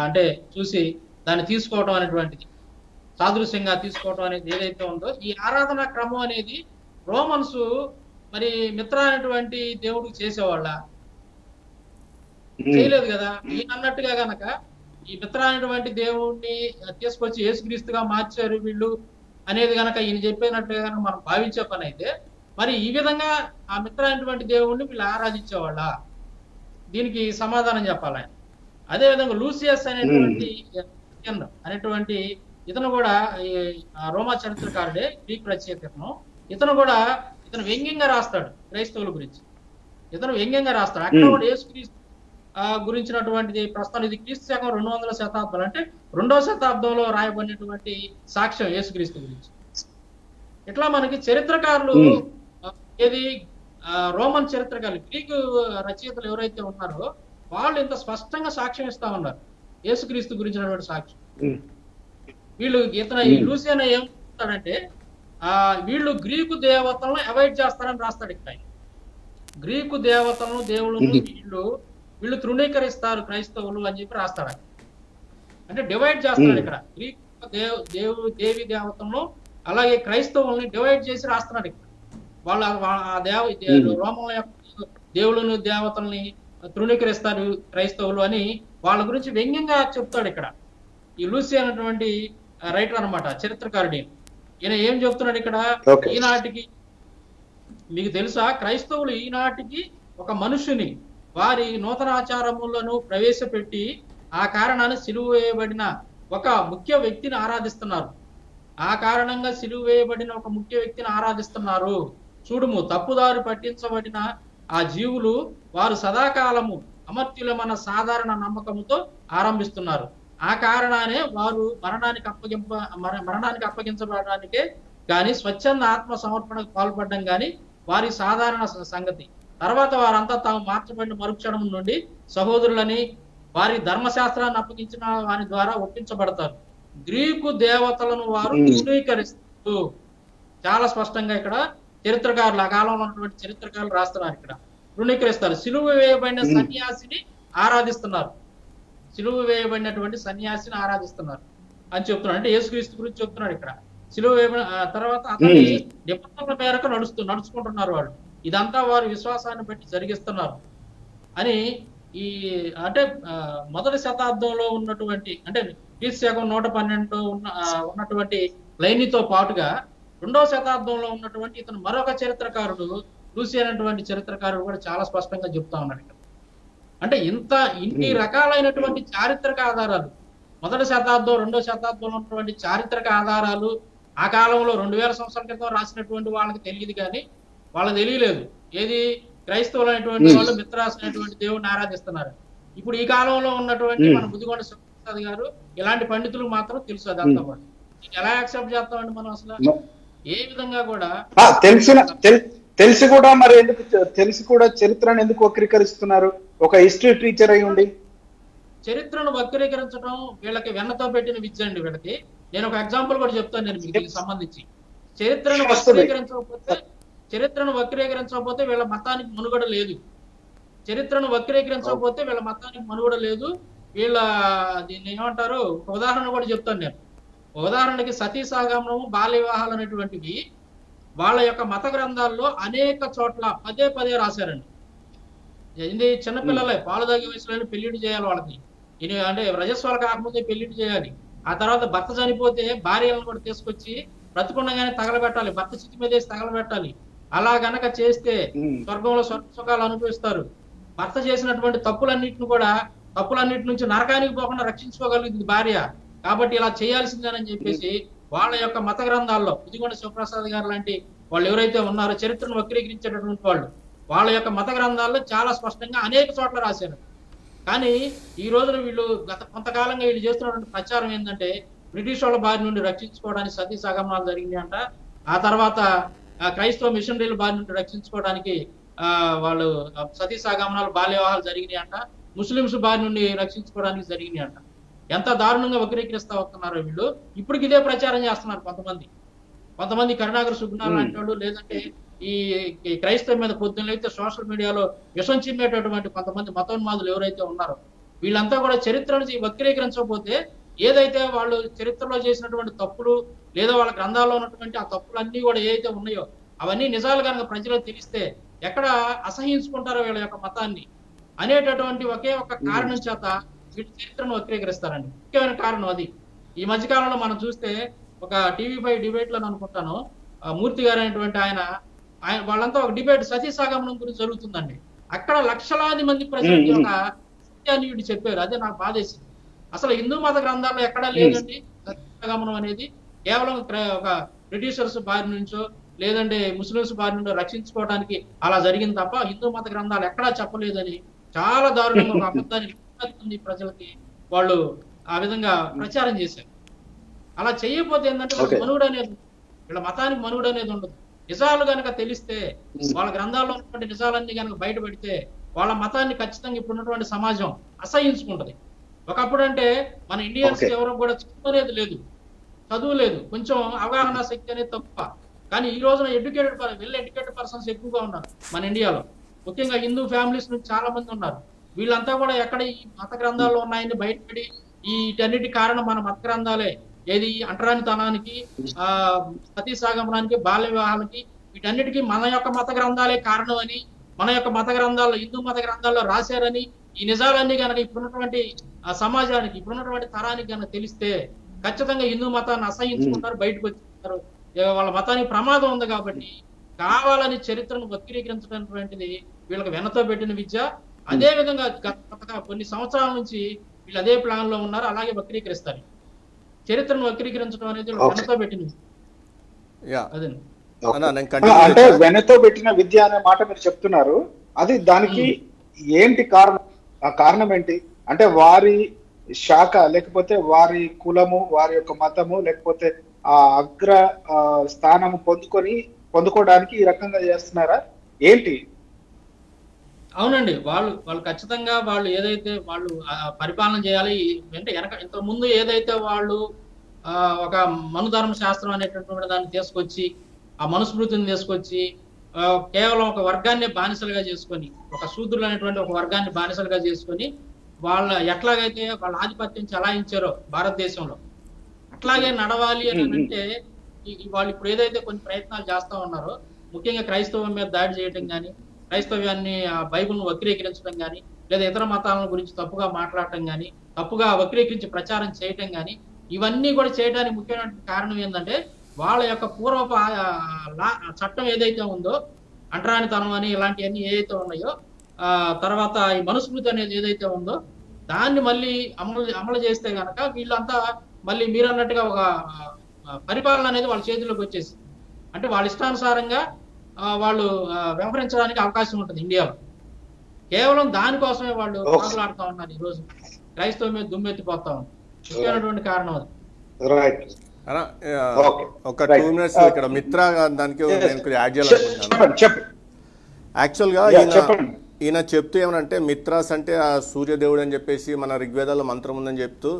అంటే చూసి దాన్ని తీసుకోవడం అనేటువంటిది, సాదృశ్యంగా తీసుకోవడం అనేది ఏదైతే ఉందో, ఈ ఆరాధన క్రమం అనేది రోమన్స్ మరి మిత్ర అనేటువంటి దేవుడికి చేసేవాళ్ళ? చేయలేదు కదా. ఈయన అన్నట్టుగా గనక ఈ మిత్ర అనేటువంటి దేవుణ్ణి తీసుకొచ్చి యేసుక్రీస్తుగా మార్చారు వీళ్ళు అనేది గనక ఈయన చెప్పినట్టుగా కనుక మనం భావించే పని అయితే, మరి ఈ విధంగా ఆ మిత్ర అనేటువంటి దేవుణ్ణి వీళ్ళు ఆరాధించేవాళ్ళ? దీనికి సమాధానం చెప్పాలి ఆయన. అదేవిధంగా లూసియస్ అనేటువంటి ఇతను కూడా రోమా చరిత్రకారుడే, గ్రీక్ రచయితను. ఇతను వ్యంగ్యంగా రాస్తాడు క్రైస్తవుల గురించి. ఇతను వ్యంగ్యంగా రాస్తాడు. అక్కడ కూడా యేసుక్రీస్తు గురించినటువంటిది ప్రస్తుతం ఇది క్రీస్తు శకం 200వ శతాబ్దం, అంటే 2వ శతాబ్దంలో రాయబడినటువంటి సాక్ష్యం యేసుక్రీస్తు గురించి. ఇట్లా మనకి చరిత్రకారులు ఏది రోమన్ చరిత్రకారులు, గ్రీకు రచయితలు ఎవరైతే ఉన్నారో వాళ్ళు ఇంత స్పష్టంగా సాక్ష్యం ఇస్తా ఉన్నారు యేసుక్రీస్తు గురించినటువంటి సాక్ష్యం. వీళ్ళు ఈ లూసియన్ ఏం చెప్తాడంటే వీళ్ళు గ్రీకు దేవతలను అవాయిడ్ చేస్తారని రాస్తాడు. ఇక్కడ గ్రీకు దేవతలను దేవుళ్ళను వీళ్ళు తృణీకరిస్తారు క్రైస్తవులు అని చెప్పి రాస్తాడు. అంటే డివైడ్ చేస్తాడు ఇక్కడ. గ్రీకు దేవి దేవతలను అలాగే క్రైస్తవుల్ని డివైడ్ చేసి రాస్తున్నాడు ఇక్కడ. వాళ్ళ రోమం యొక్క దేవుళ్ళను దేవతల్ని తృణీకరిస్తారు క్రైస్తవులు అని వాళ్ళ గురించి వ్యంగ్యంగా చెప్తాడు ఇక్కడ ఈ లూసియన్ అనేటువంటి రైటర్ అనమాట, చరిత్రకారుడి. ఈయన ఏం చెప్తున్నాడు ఇక్కడ? ఈనాటికి మీకు తెలుసా, క్రైస్తవులు ఈనాటికి ఒక మనుషుని వారి నూతన ఆచారములను ప్రవేశపెట్టి ఆ కారణాన్ని సిలువ వేయబడిన ఒక ముఖ్య వ్యక్తిని ఆరాధిస్తున్నారు. ఆ కారణంగా సిలువ వేయబడిన ఒక ముఖ్య వ్యక్తిని ఆరాధిస్తున్నారు. చూడుము, తప్పుదారి పట్టించబడిన ఆ జీవులు వారు సదాకాలము అమర్త్యులమైన సాధారణ నమ్మకముతో ఆరంభిస్తున్నారు. ఆ కారణానే వారు మరణానికి అప్పగించబడడానికే కానీ స్వచ్ఛంద ఆత్మ సమర్పణకు పాల్పడడం కానీ వారి సాధారణ సంగతి. తర్వాత వారంతా తాము మార్చబడిన మరుక్షణం నుండి సహోదరులని వారి ధర్మశాస్త్రాన్ని అప్పగించిన వారి ద్వారా ఒప్పించబడతారు. గ్రీకు దేవతలను వారు తృణీకరిస్తారు. చాలా స్పష్టంగా ఇక్కడ చరిత్రకారులు, ఆ కాలంలో ఉన్నటువంటి చరిత్రకారులు రాస్తున్నారు. ఇక్కడ తృణీకరిస్తారు. సిలువ వేయబడిన సన్యాసిని ఆరాధిస్తున్నారు. సిలువ వేయబడినటువంటి సన్యాసిని ఆరాధిస్తున్నారు అని చెప్తున్నాడు. అంటే యేసుక్రీస్తు గురించి చెప్తున్నాడు ఇక్కడ. సిలువ వేయబడిన తర్వాత అతని నిబంధనల మేరకు నడుచుకుంటున్నారు వాళ్ళు. ఇదంతా వారి విశ్వాసాన్ని బట్టి జరిగిస్తున్నారు అని ఈ అంటే మొదటి శతాబ్దంలో ఉన్నటువంటి అంటే క్రీస్తు శకం 112 ఉన్నటువంటి లైనితో పాటుగా 2వ శతాబ్దంలో ఉన్నటువంటి ఇతను మరొక చరిత్రకారుడు లూసి అనేటువంటి చరిత్రకారుడు కూడా చాలా స్పష్టంగా చెప్తా ఉన్నాడు ఇక్కడ. అంటే ఇన్ని రకాలైనటువంటి చారిత్రక ఆధారాలు, మొదటి శతాబ్దం 2వ శతాబ్దంలో ఉన్నటువంటి చారిత్రక ఆధారాలు ఆ కాలంలో 2000 సంవత్సరాల క్రితం రాసినటువంటి వాళ్ళకి తెలియదు, కానీ వాళ్ళకి తెలియలేదు. ఏది క్రైస్తవులు అనేటువంటి వాళ్ళు మిత్రాస్ అనేటువంటి దేవుడిని ఆరాధిస్తున్నారు. ఇప్పుడు ఈ కాలంలో ఉన్నటువంటి మన బుద్ధిగొండ శివప్రసాద్ గారు ఇలాంటి పండితులకు మాత్రం తెలుసు. అదంతా కూడా ఎలా యాక్సెప్ట్ చేస్తామండి మనం? అసలు ఏ విధంగా కూడా తెలిసి కూడా మరి ఎందుకు తెలిసి కూడా చరిత్రను ఎందుకు వక్రీకరిస్తున్నారు? ఒక హిస్టరీ టీచర్ అయి ఉండి చరిత్రను వక్రీకరించడం వీళ్ళకి వెన్నతో పెట్టిన విద్య అండి. వీళ్ళకి నేను ఒక ఎగ్జాంపుల్ కూడా చెప్తాను నేను మీకు దీనికి సంబంధించి. చరిత్రను వక్రీకరించకపోతే వీళ్ళ మతానికి మనుగడ లేదు. చరిత్రను వక్రీకరించకపోతే వీళ్ళ మతానికి మనుగడ లేదు. వీళ్ళ దీన్ని ఏమంటారు, ఒక ఉదాహరణ కూడా చెప్తాను నేను. ఉదాహరణకి సతీ సాగమనము, బాల్య వివాహాలు అనేటువంటివి వాళ్ళ యొక్క మత గ్రంథాల్లో అనేక చోట్ల పదే రాశారండి. ఇది చిన్నపిల్లలే, పాలు తాగే వయసులో పెళ్లిటి చేయాలి వాళ్ళకి. అంటే రజస్వాలు కాకముందే పెళ్లిటి చేయాలి. ఆ తర్వాత భర్త చనిపోతే భార్యలను కూడా తీసుకొచ్చి బ్రతుకుండగానే తగలబెట్టాలి, భర్త చితి మీద వేసి తగలబెట్టాలి. అలా గనక చేస్తే స్వర్గంలో స్వర్గ సుఖాలు అనుభవిస్తారు. భర్త చేసినటువంటి తప్పులన్నిటి నుంచి నరకానికి పోకుండా రక్షించుకోగలుగుతుంది భార్య. కాబట్టి ఇలా చేయాల్సిందేనని చెప్పేసి వాళ్ళ యొక్క మత గ్రంథాల్లో బుద్ధిగొండ శివప్రసాద్ గారు లాంటి వాళ్ళు ఎవరైతే ఉన్నారో చరిత్రను వక్రీకరించేటటువంటి వాళ్ళు, వాళ్ళ యొక్క మత గ్రంథాల్లో చాలా స్పష్టంగా అనేక చోట్ల రాశారు. కానీ ఈ రోజున వీళ్ళు గత కొంతకాలంగా వీళ్ళు చేస్తున్నటువంటి ప్రచారం ఏంటంటే బ్రిటిష్ వాళ్ళ బారి నుండి రక్షించుకోవడానికి సతీ సగమనాలు జరిగింది అంట. ఆ తర్వాత క్రైస్తవ మిషనరీల బారి నుండి రక్షించుకోవడానికి వాళ్ళు సతీ సగమనాలు, బాల్య వివాహాలు జరిగినాయి అంట. ముస్లింస్ బారి నుండి రక్షించుకోవడానికి జరిగినాయి అంట. ఎంత దారుణంగా వక్రీకరిస్తా వస్తున్నారో వీళ్ళు. ఇప్పటికి ఇదే ప్రచారం చేస్తున్నారు కొంతమంది కరుణాకర్ సుగ్నార్ లాంటి వాళ్ళు, లేదంటే ఈ క్రైస్తవం మీద పొద్దున్న అయితే సోషల్ మీడియాలో విషం చిమ్మేటటువంటి కొంతమంది మతోన్మాదులు ఎవరైతే ఉన్నారో వీళ్ళంతా కూడా చరిత్రను వక్రీకరించకపోతే ఏదైతే వాళ్ళు చరిత్రలో చేసినటువంటి తప్పులు లేదా వాళ్ళ గ్రంథాల్లో ఉన్నటువంటి ఆ తప్పులన్నీ కూడా ఏదైతే ఉన్నాయో అవన్నీ నిజాలు కనుక ప్రజలకు తెలిస్తే ఎక్కడ అసహించుకుంటారో వీళ్ళ యొక్క మతాన్ని అనేటటువంటి ఒకే ఒక కారణం చేత వీళ్ళు చరిత్రను వక్రీకరిస్తారండి. ముఖ్యమైన కారణం అది. ఈ మధ్యకాలంలో మనం చూస్తే ఒక TV5 డిబేట్ లో అనుకుంటాను, మూర్తి గారు అనేటువంటి ఆయన వాళ్ళంతా ఒక డిబేట్ సతీ సాగమనం గురించి జరుగుతుందండి. అక్కడ లక్షలాది మంది ప్రజలకి ఒక సత్యాన్ని వీళ్ళు చెప్పారు. అదే నాకు బాధేసింది. అసలు హిందూ మత గ్రంథాల్లో ఎక్కడా లేదండి సతీ సాగమనం అనేది. కేవలం ఒక బ్రిటిషర్స్ బారి నుంచో లేదంటే ముస్లింస్ బారి నుంచో రక్షించుకోవడానికి అలా జరిగింది తప్ప హిందూ మత గ్రంథాలు ఎక్కడా చెప్పలేదని చాలా దారుణంగా ఒక అబద్ధాన్ని ప్రజలకి వాళ్ళు ఆ విధంగా ప్రచారం చేశారు. అలా చేయకపోతే ఏంటంటే మనుగడ అనేది, వీళ్ళ మతానికి మనుగడ అనేది ఉండదు. నిజాలు కనుక తెలిస్తే, వాళ్ళ గ్రంథాల్లో ఉన్నటువంటి నిజాలన్నీ కనుక బయటపెడితే వాళ్ళ మతాన్ని ఖచ్చితంగా ఇప్పుడు ఉన్నటువంటి సమాజం అసహించుకుంటది. ఒకప్పుడు అంటే మన ఇండియన్స్ ఎవరు కూడా చదువు లేదు, కొంచెం అవగాహన శక్తి అనేది తక్కువ. కానీ ఈ రోజున వెల్ ఎడ్యుకేటెడ్ పర్సన్స్ ఎక్కువగా ఉన్నారు మన ఇండియాలో. ముఖ్యంగా హిందూ ఫ్యామిలీస్ నుంచి చాలా మంది ఉన్నారు. వీళ్ళంతా కూడా ఎక్కడ ఈ మత గ్రంథాల్లో ఉన్నాయని బయటపడి వీటన్నిటి కారణం మన మత గ్రంథాలే, ఏది అంటరానితనానికి, సతీ సాగమనానికి, బాల్య వివాహాలకి, వీటన్నిటికీ మన యొక్క మత గ్రంథాలే కారణం అని, మన యొక్క మత గ్రంథాల్లో హిందూ మత గ్రంథాల్లో రాశారని ఈ నిజాలన్నీ కనుక ఇప్పుడున్నటువంటి సమాజానికి, ఇప్పుడున్నటువంటి తరానికి కనుక తెలిస్తే ఖచ్చితంగా హిందూ మతాన్ని అసహించుకుంటారు, బయటకు వచ్చేస్తారు. వాళ్ళ మతానికి ప్రమాదం ఉంది. కాబట్టి కావాలని చరిత్రను వక్రీకరించడానికి వీళ్ళకి వెనతో పెట్టిన విద్య. అదే విధంగా గత కొన్ని సంవత్సరాల నుంచి వీళ్ళు అదే ప్లాన్ లో ఉన్నారు, అలాగే వక్రీకరిస్తారు. చరిత్రను వక్రీకరించడం అనేది వెనతో పెట్టిన అంటే వెనతో పెట్టిన విద్య అనే మాట మీరు చెప్తున్నారు. అది దానికి ఏంటి కారణం? ఆ కారణం ఏంటి అంటే శాఖ లేకపోతే వారి కులము, వారి యొక్క మతము, లేకపోతే ఆ అగ్ర స్థానము పొందుకోవడానికి ఈ రకంగా చేస్తున్నారా ఏంటి? అవునండి, వాళ్ళు ఖచ్చితంగా వాళ్ళు ఏదైతే వాళ్ళు పరిపాలన చేయాలి అంటే ఇంతకు ముందు ఏదైతే వాళ్ళు ఒక మనుధర్మ శాస్త్రం అనేటటువంటి దాన్ని తీసుకొచ్చి, ఆ మనుస్మృతిని తీసుకొచ్చి కేవలం ఒక వర్గాన్ని బానిసలుగా చేసుకొని, ఒక శూద్రులు అనేటువంటి ఒక వర్గాన్ని బానిసలుగా చేసుకొని వాళ్ళ ఎట్లాగైతే వాళ్ళ ఆధిపత్యం చలాయించారో భారతదేశంలో అట్లాగే నడవాలి అని అంటే వాళ్ళు ఇప్పుడు ఏదైతే కొన్ని ప్రయత్నాలు చేస్తా ఉన్నారో, ముఖ్యంగా క్రైస్తవం మీద దాడి చేయడం కానీ, క్రైస్తవ్యాన్ని బైబిల్ను వక్రీకరించడం కానీ, లేదా ఇతర మతాల గురించి తప్పుగా మాట్లాడటం కానీ, తప్పుగా వక్రీకరించి ప్రచారం చేయటం కానీ, ఇవన్నీ కూడా చేయడానికి ముఖ్యమైన కారణం ఏంటంటే వాళ్ళ యొక్క పూర్వపు చట్టం ఏదైతే ఉందో, అంటరానితనం అని ఇలాంటివన్నీ ఏదైతే ఉన్నాయో, తర్వాత ఈ మనుస్మృతి అనేది ఏదైతే ఉందో దాన్ని మళ్ళీ అమలు చేస్తే గనక వీళ్ళంతా మళ్ళీ మీరు అన్నట్టుగా ఒక పరిపాలన అనేది వాళ్ళ చేతుల్లోకి వచ్చేసి, అంటే వాళ్ళ ఇష్టానుసారంగా వాళ్ళు వ్యవహరించడానికి అవకాశం ఉంటుంది ఇండియాలో. కేవలం దానికోసమే వాళ్ళు మాట్లాడుతూ ఉన్నారు ఈ రోజు, క్రైస్తవం మీద దుమ్మెత్తిపోతా ఉన్నారు. ముఖ్యమైనటువంటి కారణం అది. ఒక 2 minutes ఇక్కడ మిత్ర దానికి యాడ్ చేయాలనుకుంటున్నాను. యాక్చువల్గా ఈయన చెప్తూ ఏమనంటే మిత్రాస్ అంటే ఆ సూర్యదేవుడు అని చెప్పేసి మన ఋగ్వేదాల్లో మంత్రం ఉందని చెప్తూ,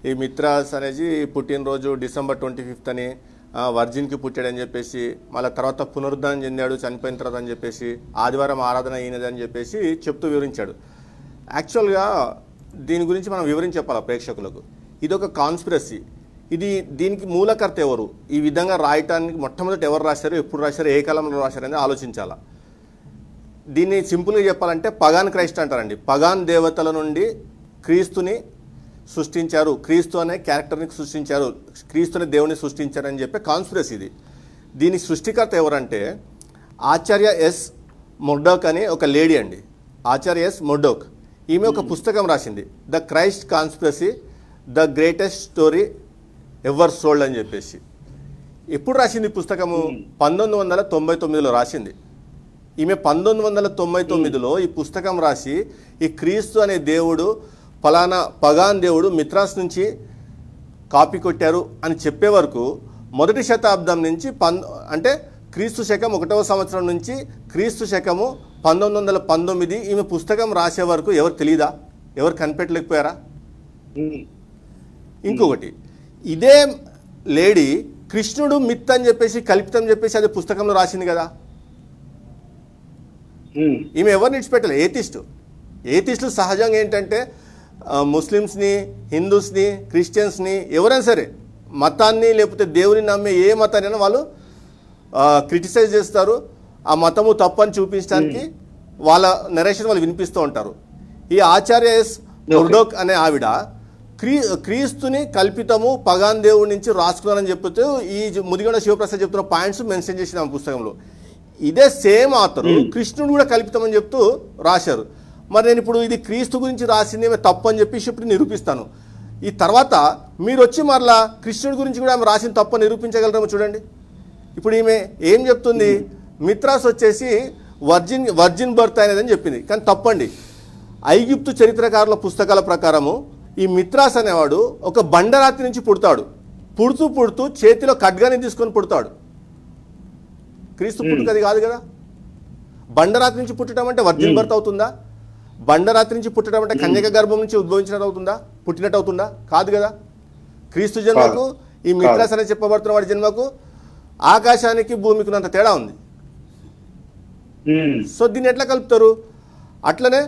ఈ మిత్రాస్ అనేది పుట్టినరోజు December 25th అని, వర్జిన్కి పుట్టాడని చెప్పేసి, మళ్ళీ తర్వాత పునరుద్ధానం చెందాడు చనిపోయిన తర్వాత అని చెప్పేసి, ఆదివారం ఆరాధన అయినది అని చెప్పేసి చెప్తూ వివరించాడు. యాక్చువల్గా దీని గురించి మనం వివరించి చెప్పాలి ప్రేక్షకులకు. ఇది ఒక కాన్స్పిరసీ. దీనికి మూలకర్త ఎవరు, ఈ విధంగా రాయటానికి మొట్టమొదటి ఎవరు రాశారు, ఎప్పుడు రాశారు, ఏ కాలంలో రాశారు అనేది ఆలోచించాలా. దీన్ని సింపుల్గా చెప్పాలంటే పగాన్ క్రైస్ట్ అంటారండి. పగాన్ దేవతల నుండి క్రీస్తుని సృష్టించారు, క్రీస్తు అనే క్యారెక్టర్ని సృష్టించారు, క్రీస్తుని దేవుని సృష్టించారని చెప్పే కాన్స్పిరసీ ఇది. దీని సృష్టికర్త ఎవరంటే ఆచార్య ఎస్ మొర్డోక్ అని ఒక లేడీ అండి. ఆచార్య ఎస్ మొర్డోక్ ఈమె ఒక పుస్తకం రాసింది, the Christ conspiracy, the greatest story ever sold అని చెప్పేసి. ఎప్పుడు రాసింది పుస్తకము? 1999లో రాసింది. ఈమె 1999లో ఈ పుస్తకం రాసి, ఈ క్రీస్తు అనే దేవుడు ఫలానా పగాన్ దేవుడు మిత్రాస్ నుంచి కాపీ కొట్టారు అని చెప్పే వరకు మొదటి శతాబ్దం నుంచి అంటే క్రీస్తు శకం 1వ సంవత్సరం నుంచి క్రీస్తు శకము 1919 ఈమె పుస్తకం రాసే వరకు ఎవరు తెలీదా? ఎవరు కనిపెట్టలేకపోయారా? ఇంకొకటి, ఇదే లేడీ కృష్ణుడు మిత్ అని చెప్పేసి కల్పితం చెప్పేసి అది పుస్తకంలో రాసింది కదా. ఈమె ఎవరిని విడిచిపెట్టలే, ఏథిస్టులు సహజంగా ఏంటంటే ముస్లిమ్స్ని, హిందూస్ని, క్రిస్టియన్స్ని, ఎవరైనా సరే మతాన్ని లేకపోతే దేవుని నమ్మే ఏ మతాన్ని వాళ్ళు క్రిటిసైజ్ చేస్తారు, ఆ మతము తప్పని చూపించడానికి వాళ్ళ నెరేషన్ వాళ్ళు వినిపిస్తూ ఉంటారు. ఈ ఆచార్య ఎస్ మొర్డోక్ అనే ఆవిడ క్రీస్తుని కల్పితము పగాన్ దేవుడి నుంచి రాసుకున్నారని చెప్తూ ఈ ముదిగొండ శివప్రసాద్ చెప్తున్న పాయింట్స్ మెన్షన్ చేసిన పుస్తకంలో. ఇదే సేమ్ ఆథరు కృష్ణుడు కూడా కల్పితమని చెప్తూ రాశారు. మరి నేను ఇప్పుడు ఇది క్రీస్తు గురించి రాసింది తప్పు అని చెప్పేసి ఇప్పుడు నిరూపిస్తాను. ఈ తర్వాత మీరు వచ్చి మరలా కృష్ణుడి గురించి కూడా ఆమె రాసిన తప్పు నిరూపించగలరేమో చూడండి. ఇప్పుడు ఈమె ఏం చెప్తుంది, మిత్రాస్ వచ్చేసి వర్జిన్ బర్త్ అనేదని చెప్పింది, కానీ తప్పండి. ఐగుప్తు చరిత్రకారుల పుస్తకాల ప్రకారము ఈ మిత్రాస్ అనేవాడు ఒక బండరాతి నుంచి పుడతాడు. పుడుతూ చేతిలో ఖడ్గాని తీసుకొని పుడతాడు. క్రీస్తు పుట్టుక అది కాదు కదా. బండరాతి నుంచి పుట్టడం అంటే వర్జిన్ బర్త్ అవుతుందా? బండరాతి నుంచి పుట్టడం అంటే కన్యక గర్భం నుంచి ఉద్భవించినట్టు అవుతుందా, పుట్టినట్టు అవుతుందా? కాదు కదా. క్రీస్తు జన్మకు ఈ మిత్రాస్ అని చెప్పబడుతున్న వాడి జన్మకు ఆకాశానికి భూమికి అంత తేడా ఉంది. సో దీన్ని ఎట్లా కలుపుతారు? అట్లనే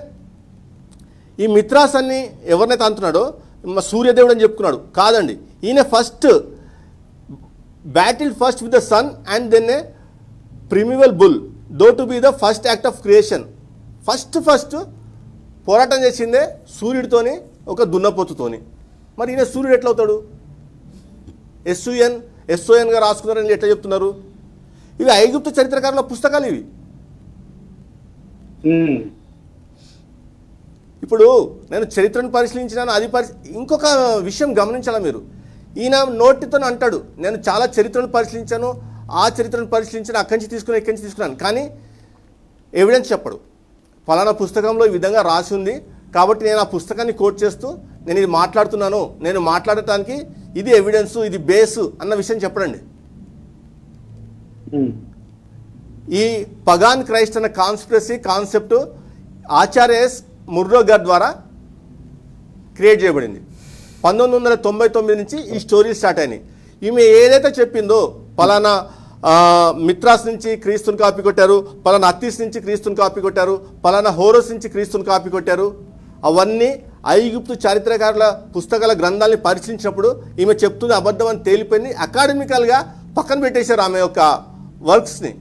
ఈ మిత్రాస్ అన్ని ఎవరినైతే అంటున్నాడో సూర్యదేవుడు అని చెప్పుకున్నాడు, కాదండి. ఈయన battle first with the sun and then a primeval bull though to be the first act of creation. First పోరాటం చేసిందే సూర్యుడితోని, ఒక దున్నపోతుతోని. మరి ఈయన సూర్యుడు ఎట్లా అవుతాడు? ఎస్ఓఎన్గా రాసుకున్నారని ఎట్లా చెప్తున్నారు? ఇవి ఐగుప్తు చరిత్రకారుల పుస్తకాలు ఇవి. ఇప్పుడు నేను చరిత్రను పరిశీలించినాను, అది ఇంకొక విషయం గమనించాలా మీరు. ఈయన నోటితో అంటాడు, నేను చాలా చరిత్రను పరిశీలించాను, ఆ చరిత్రను పరిశీలించాను, అక్కడి నుంచి తీసుకున్నాను, ఇక్కడి నుంచి తీసుకున్నాను, కానీ ఎవిడెన్స్ చెప్పడు. ఫలానా పుస్తకంలో ఈ విధంగా రాసి ఉంది, కాబట్టి నేను ఆ పుస్తకాన్ని కోట్ చేస్తూ నేను ఇది మాట్లాడుతున్నాను, నేను మాట్లాడటానికి ఇది ఎవిడెన్స్, ఇది బేసు అన్న విషయం చెప్పడండి. ఈ పగాన్ క్రైస్ట్ అన్న కాన్సెప్ట్ ఆచార్య ఎస్ ముర్రో గారి ద్వారా క్రియేట్ చేయబడింది. 1999 నుంచి ఈ స్టోరీ స్టార్ట్ అయినాయి. ఈమె ఏదైతే చెప్పిందో పలానా మిత్రాస్ నుంచి క్రీస్తుని కాపీ కొట్టారు, పలానా అత్తీస్ నుంచి క్రీస్తుని కాపీ కొట్టారు, పలానా హోరోస్ నుంచి క్రీస్తుని కాపీ కొట్టారు, అవన్నీ ఐగుప్తు చారిత్రకారుల పుస్తకాల గ్రంథాలని పరిశీలించినప్పుడు ఈమె చెప్తుంది అబద్ధం అని తేలిపోయింది. అకాడమికల్గా పక్కన పెట్టేశారు ఆమె యొక్క వర్క్స్ని.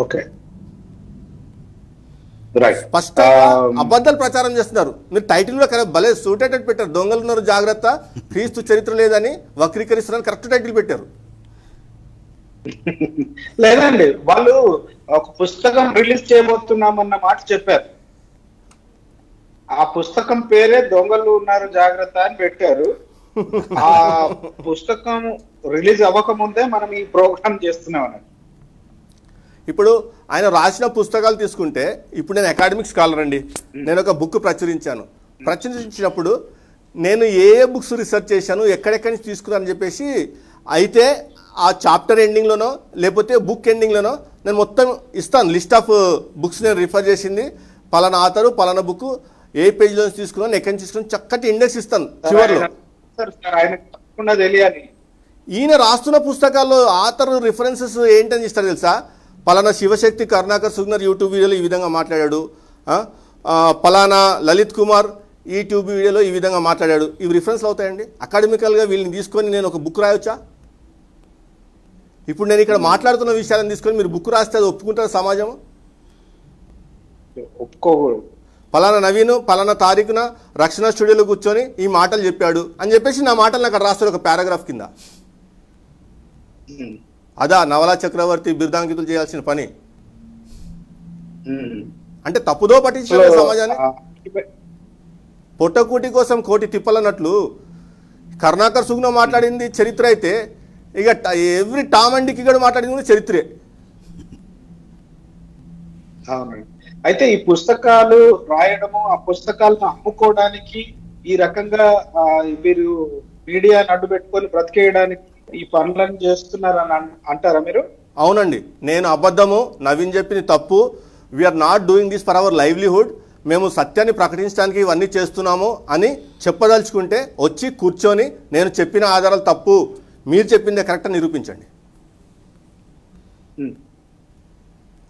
Okay, right. ఫస్ట్ అబద్ధాలు ప్రచారం చేస్తున్నారు. మీరు టైటిల్ కూడా కరెక్ట్ భలే సూటేటెడ్ పెట్టారు. దొంగలు ఉన్నారు జాగ్రత్త, క్రీస్తు చరిత్ర లేదని వక్రీకరిస్తున్నారు, కరెక్ట్ టైటిల్ పెట్టారు. లేదండి, వాళ్ళు ఒక పుస్తకం రిలీజ్ చేయబోతున్నామన్న మాట చెప్పారు. ఆ పుస్తకం పేరే దొంగలు ఉన్నారు జాగ్రత్త అని పెట్టారు. ఆ పుస్తకం రిలీజ్ అవ్వకముందే మనం ఈ ప్రోగ్రామ్ చేస్తున్నాం అన్నది. ఇప్పుడు ఆయన రాసిన పుస్తకాలు తీసుకుంటే, ఇప్పుడు నేను అకాడమిక్ స్కాలర్ అండి, నేను ఒక బుక్ ప్రచురించినప్పుడు నేను ఏ బుక్స్ రీసెర్చ్ చేశాను, ఎక్కడెక్కడి నుంచి తీసుకున్నాను అని చెప్పేసి, అయితే ఆ చాప్టర్ ఎండింగ్లోనో లేకపోతే బుక్ ఎండింగ్లోనో నేను మొత్తం ఇస్తాను. లిస్ట్ ఆఫ్ బుక్స్ నేను రిఫర్ చేసింది, పలానా ఆథరు, పలానా బుక్ ఏ పేజ్లో నుంచి తీసుకున్నాను, ఎక్కడి నుంచి తీసుకున్నాను, చక్కటి ఇండెక్స్ ఇస్తాను చివరిలో. ఈయన రాస్తున్న పుస్తకాల్లో ఆథర్ రిఫరెన్సెస్ ఏంటని ఇస్తారు తెలుసా? పలానా శివశక్తి కరుణాకర్ సుగ్నర్ యూట్యూబ్ వీడియోలో ఈ విధంగా మాట్లాడాడు, పలానా లలిత్ కుమార్ యూట్యూబ్ వీడియోలో ఈ విధంగా మాట్లాడాడు. ఇవి రిఫరెన్స్లు అవుతాయండి. అకాడమికల్గా వీళ్ళని తీసుకొని నేను ఒక బుక్ రాయొచ్చా? ఇప్పుడు నేను ఇక్కడ మాట్లాడుతున్న విషయాలను తీసుకొని మీరు బుక్ రాస్తే అది ఒప్పుకుంటారు సమాజం? ఒప్పుకోకూడదు. పలానా నవీన్ పలానా తారీఖున రక్షణ స్టూడియోలో కూర్చొని ఈ మాటలు చెప్పాడు అని చెప్పేసి నా మాటలు అక్కడ రాస్తాడు ఒక పారాగ్రాఫ్ కింద. అదా నవలా చక్రవర్తి బిరుదాంకితులు చేయాల్సిన పని? అంటే తప్పుదో పట్టించిన సమాజాన్ని. పొట్టకూటి కోసం కోటి తిప్పలన్నట్లు కరుణాకర్ సుగ్న మాట్లాడింది చరిత్ర అయితే, ఇక ఎవ్రీ టామ్ అండ్ డిక్కీ కూడా మాట్లాడింది కూడా చరిత్రే. అవునండి. అయితే ఈ పుస్తకాలు రాయడము, ఆ పుస్తకాలను అమ్ముకోవడానికి ఈ రకంగా మీరు మీడియాని అడ్డు పెట్టుకొని బ్రతికేయడానికి ఈ పనులను చేస్తున్నారని అంటారా మీరు? అవునండి, నేను అబద్ధము, నవీన్ చెప్పింది తప్పు, we are not doing this for our livelihood, మేము సత్యాన్ని ప్రకటించడానికి ఇవన్నీ చేస్తున్నాము అని చెప్పదలుచుకుంటే వచ్చి కూర్చొని నేను చెప్పిన ఆధారాలు తప్పు, మీరు చెప్పిందే కరెక్ట్ అని నిరూపించండి.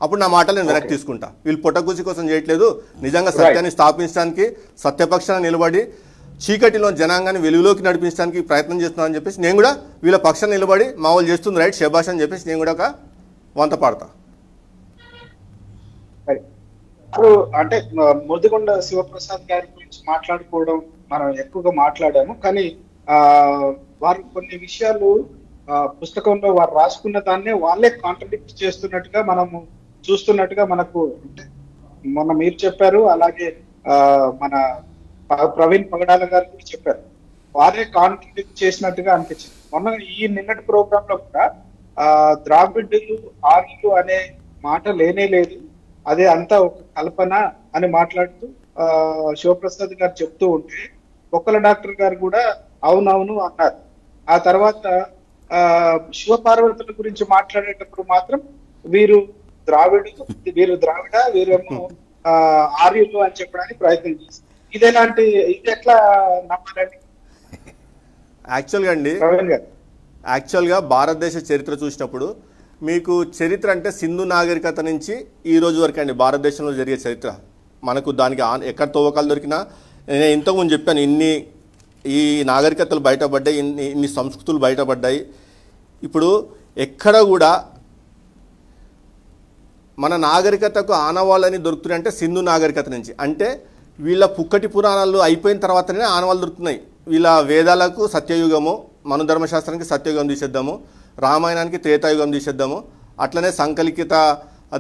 అప్పుడు నా మాటలు నేను వెనక్కి తీసుకుంటా. వీళ్ళు పొట్టకూసి కోసం చేయట్లేదు, నిజంగా సత్యాన్ని స్థాపించడానికి, సత్యపక్షాన్ని నిలబడి చీకటిలో జనాంగాన్ని వెలుగులోకి నడిపించడానికి ప్రయత్నం చేస్తున్నానని చెప్పేసి నేను కూడా వీళ్ళ పక్షాన్ని నిలబడి మా వాళ్ళు చేస్తుంది రైట్ శబాష్ అని చెప్పేసి నేను కూడా ఒక వంత పాడతా. ఇప్పుడు అంటే ముదిగొండ శివప్రసాద్ గారి గురించి మాట్లాడుకోవడం మనం ఎక్కువగా మాట్లాడాము, కానీ వారు కొన్ని విషయాలు పుస్తకంలో వారు రాసుకున్న దాన్నే వాళ్ళే కాంట్రడిక్ట్ చేస్తున్నట్టుగా మనము చూస్తున్నట్టుగా మనకు మొన్న మీరు చెప్పారు, అలాగే మన ప్రవీణ్ పగడాల గారు కూడా చెప్పారు, వారే కాంట్రడిక్ట్ చేసినట్టుగా అనిపించింది. మొన్న ఈ నిన్నటి ప్రోగ్రామ్ లో కూడా ద్రావిడులు ఆర్యులు అనే మాట లేనే లేదు, అదే అంతా ఒక కల్పన అని మాట్లాడుతూ శివప్రసాద్ గారు చెప్తూ ఉంటే ఒక్కల డాక్టర్ గారు కూడా అవునవును అన్నారు. ఆ తర్వాత శివపార్వతుల గురించి మాట్లాడేటప్పుడు మాత్రం వీరు ద్రావిడులు, వీరు ద్రావిడ, వీరేమో ఆర్యులు అని చెప్పడానికి ప్రయత్నం చేస్తారు. ఇది ఎట్లా నమ్మాలండి? యాక్చువల్గా భారతదేశ చరిత్ర చూసినప్పుడు మీకు చరిత్ర అంటే సింధు నాగరికత నుంచి ఈ రోజు వరకు అండి భారతదేశంలో జరిగే చరిత్ర. మనకు దానికి ఎక్కడ తవ్వకాలు దొరికినా, నేను ఇంతకుముందు చెప్పాను, ఈ నాగరికతలు బయటపడ్డాయి, ఇన్ని సంస్కృతులు బయటపడ్డాయి. ఇప్పుడు ఎక్కడ కూడా మన నాగరికతకు ఆనవాళ్ళని దొరుకుతున్నాయి అంటే సింధు నాగరికత నుంచి. అంటే వీళ్ళ పుక్కటి పురాణాలు అయిపోయిన తర్వాతనే ఆనవాళ్ళు దొరుకుతున్నాయి. వీళ్ళ వేదాలకు సత్యయుగము, మనుధర్మశాస్త్రానికి సత్యయుగం తీసేద్దాము, రామాయణానికి త్రేతాయుగం తీసేద్దాము, అట్లనే సంకలిత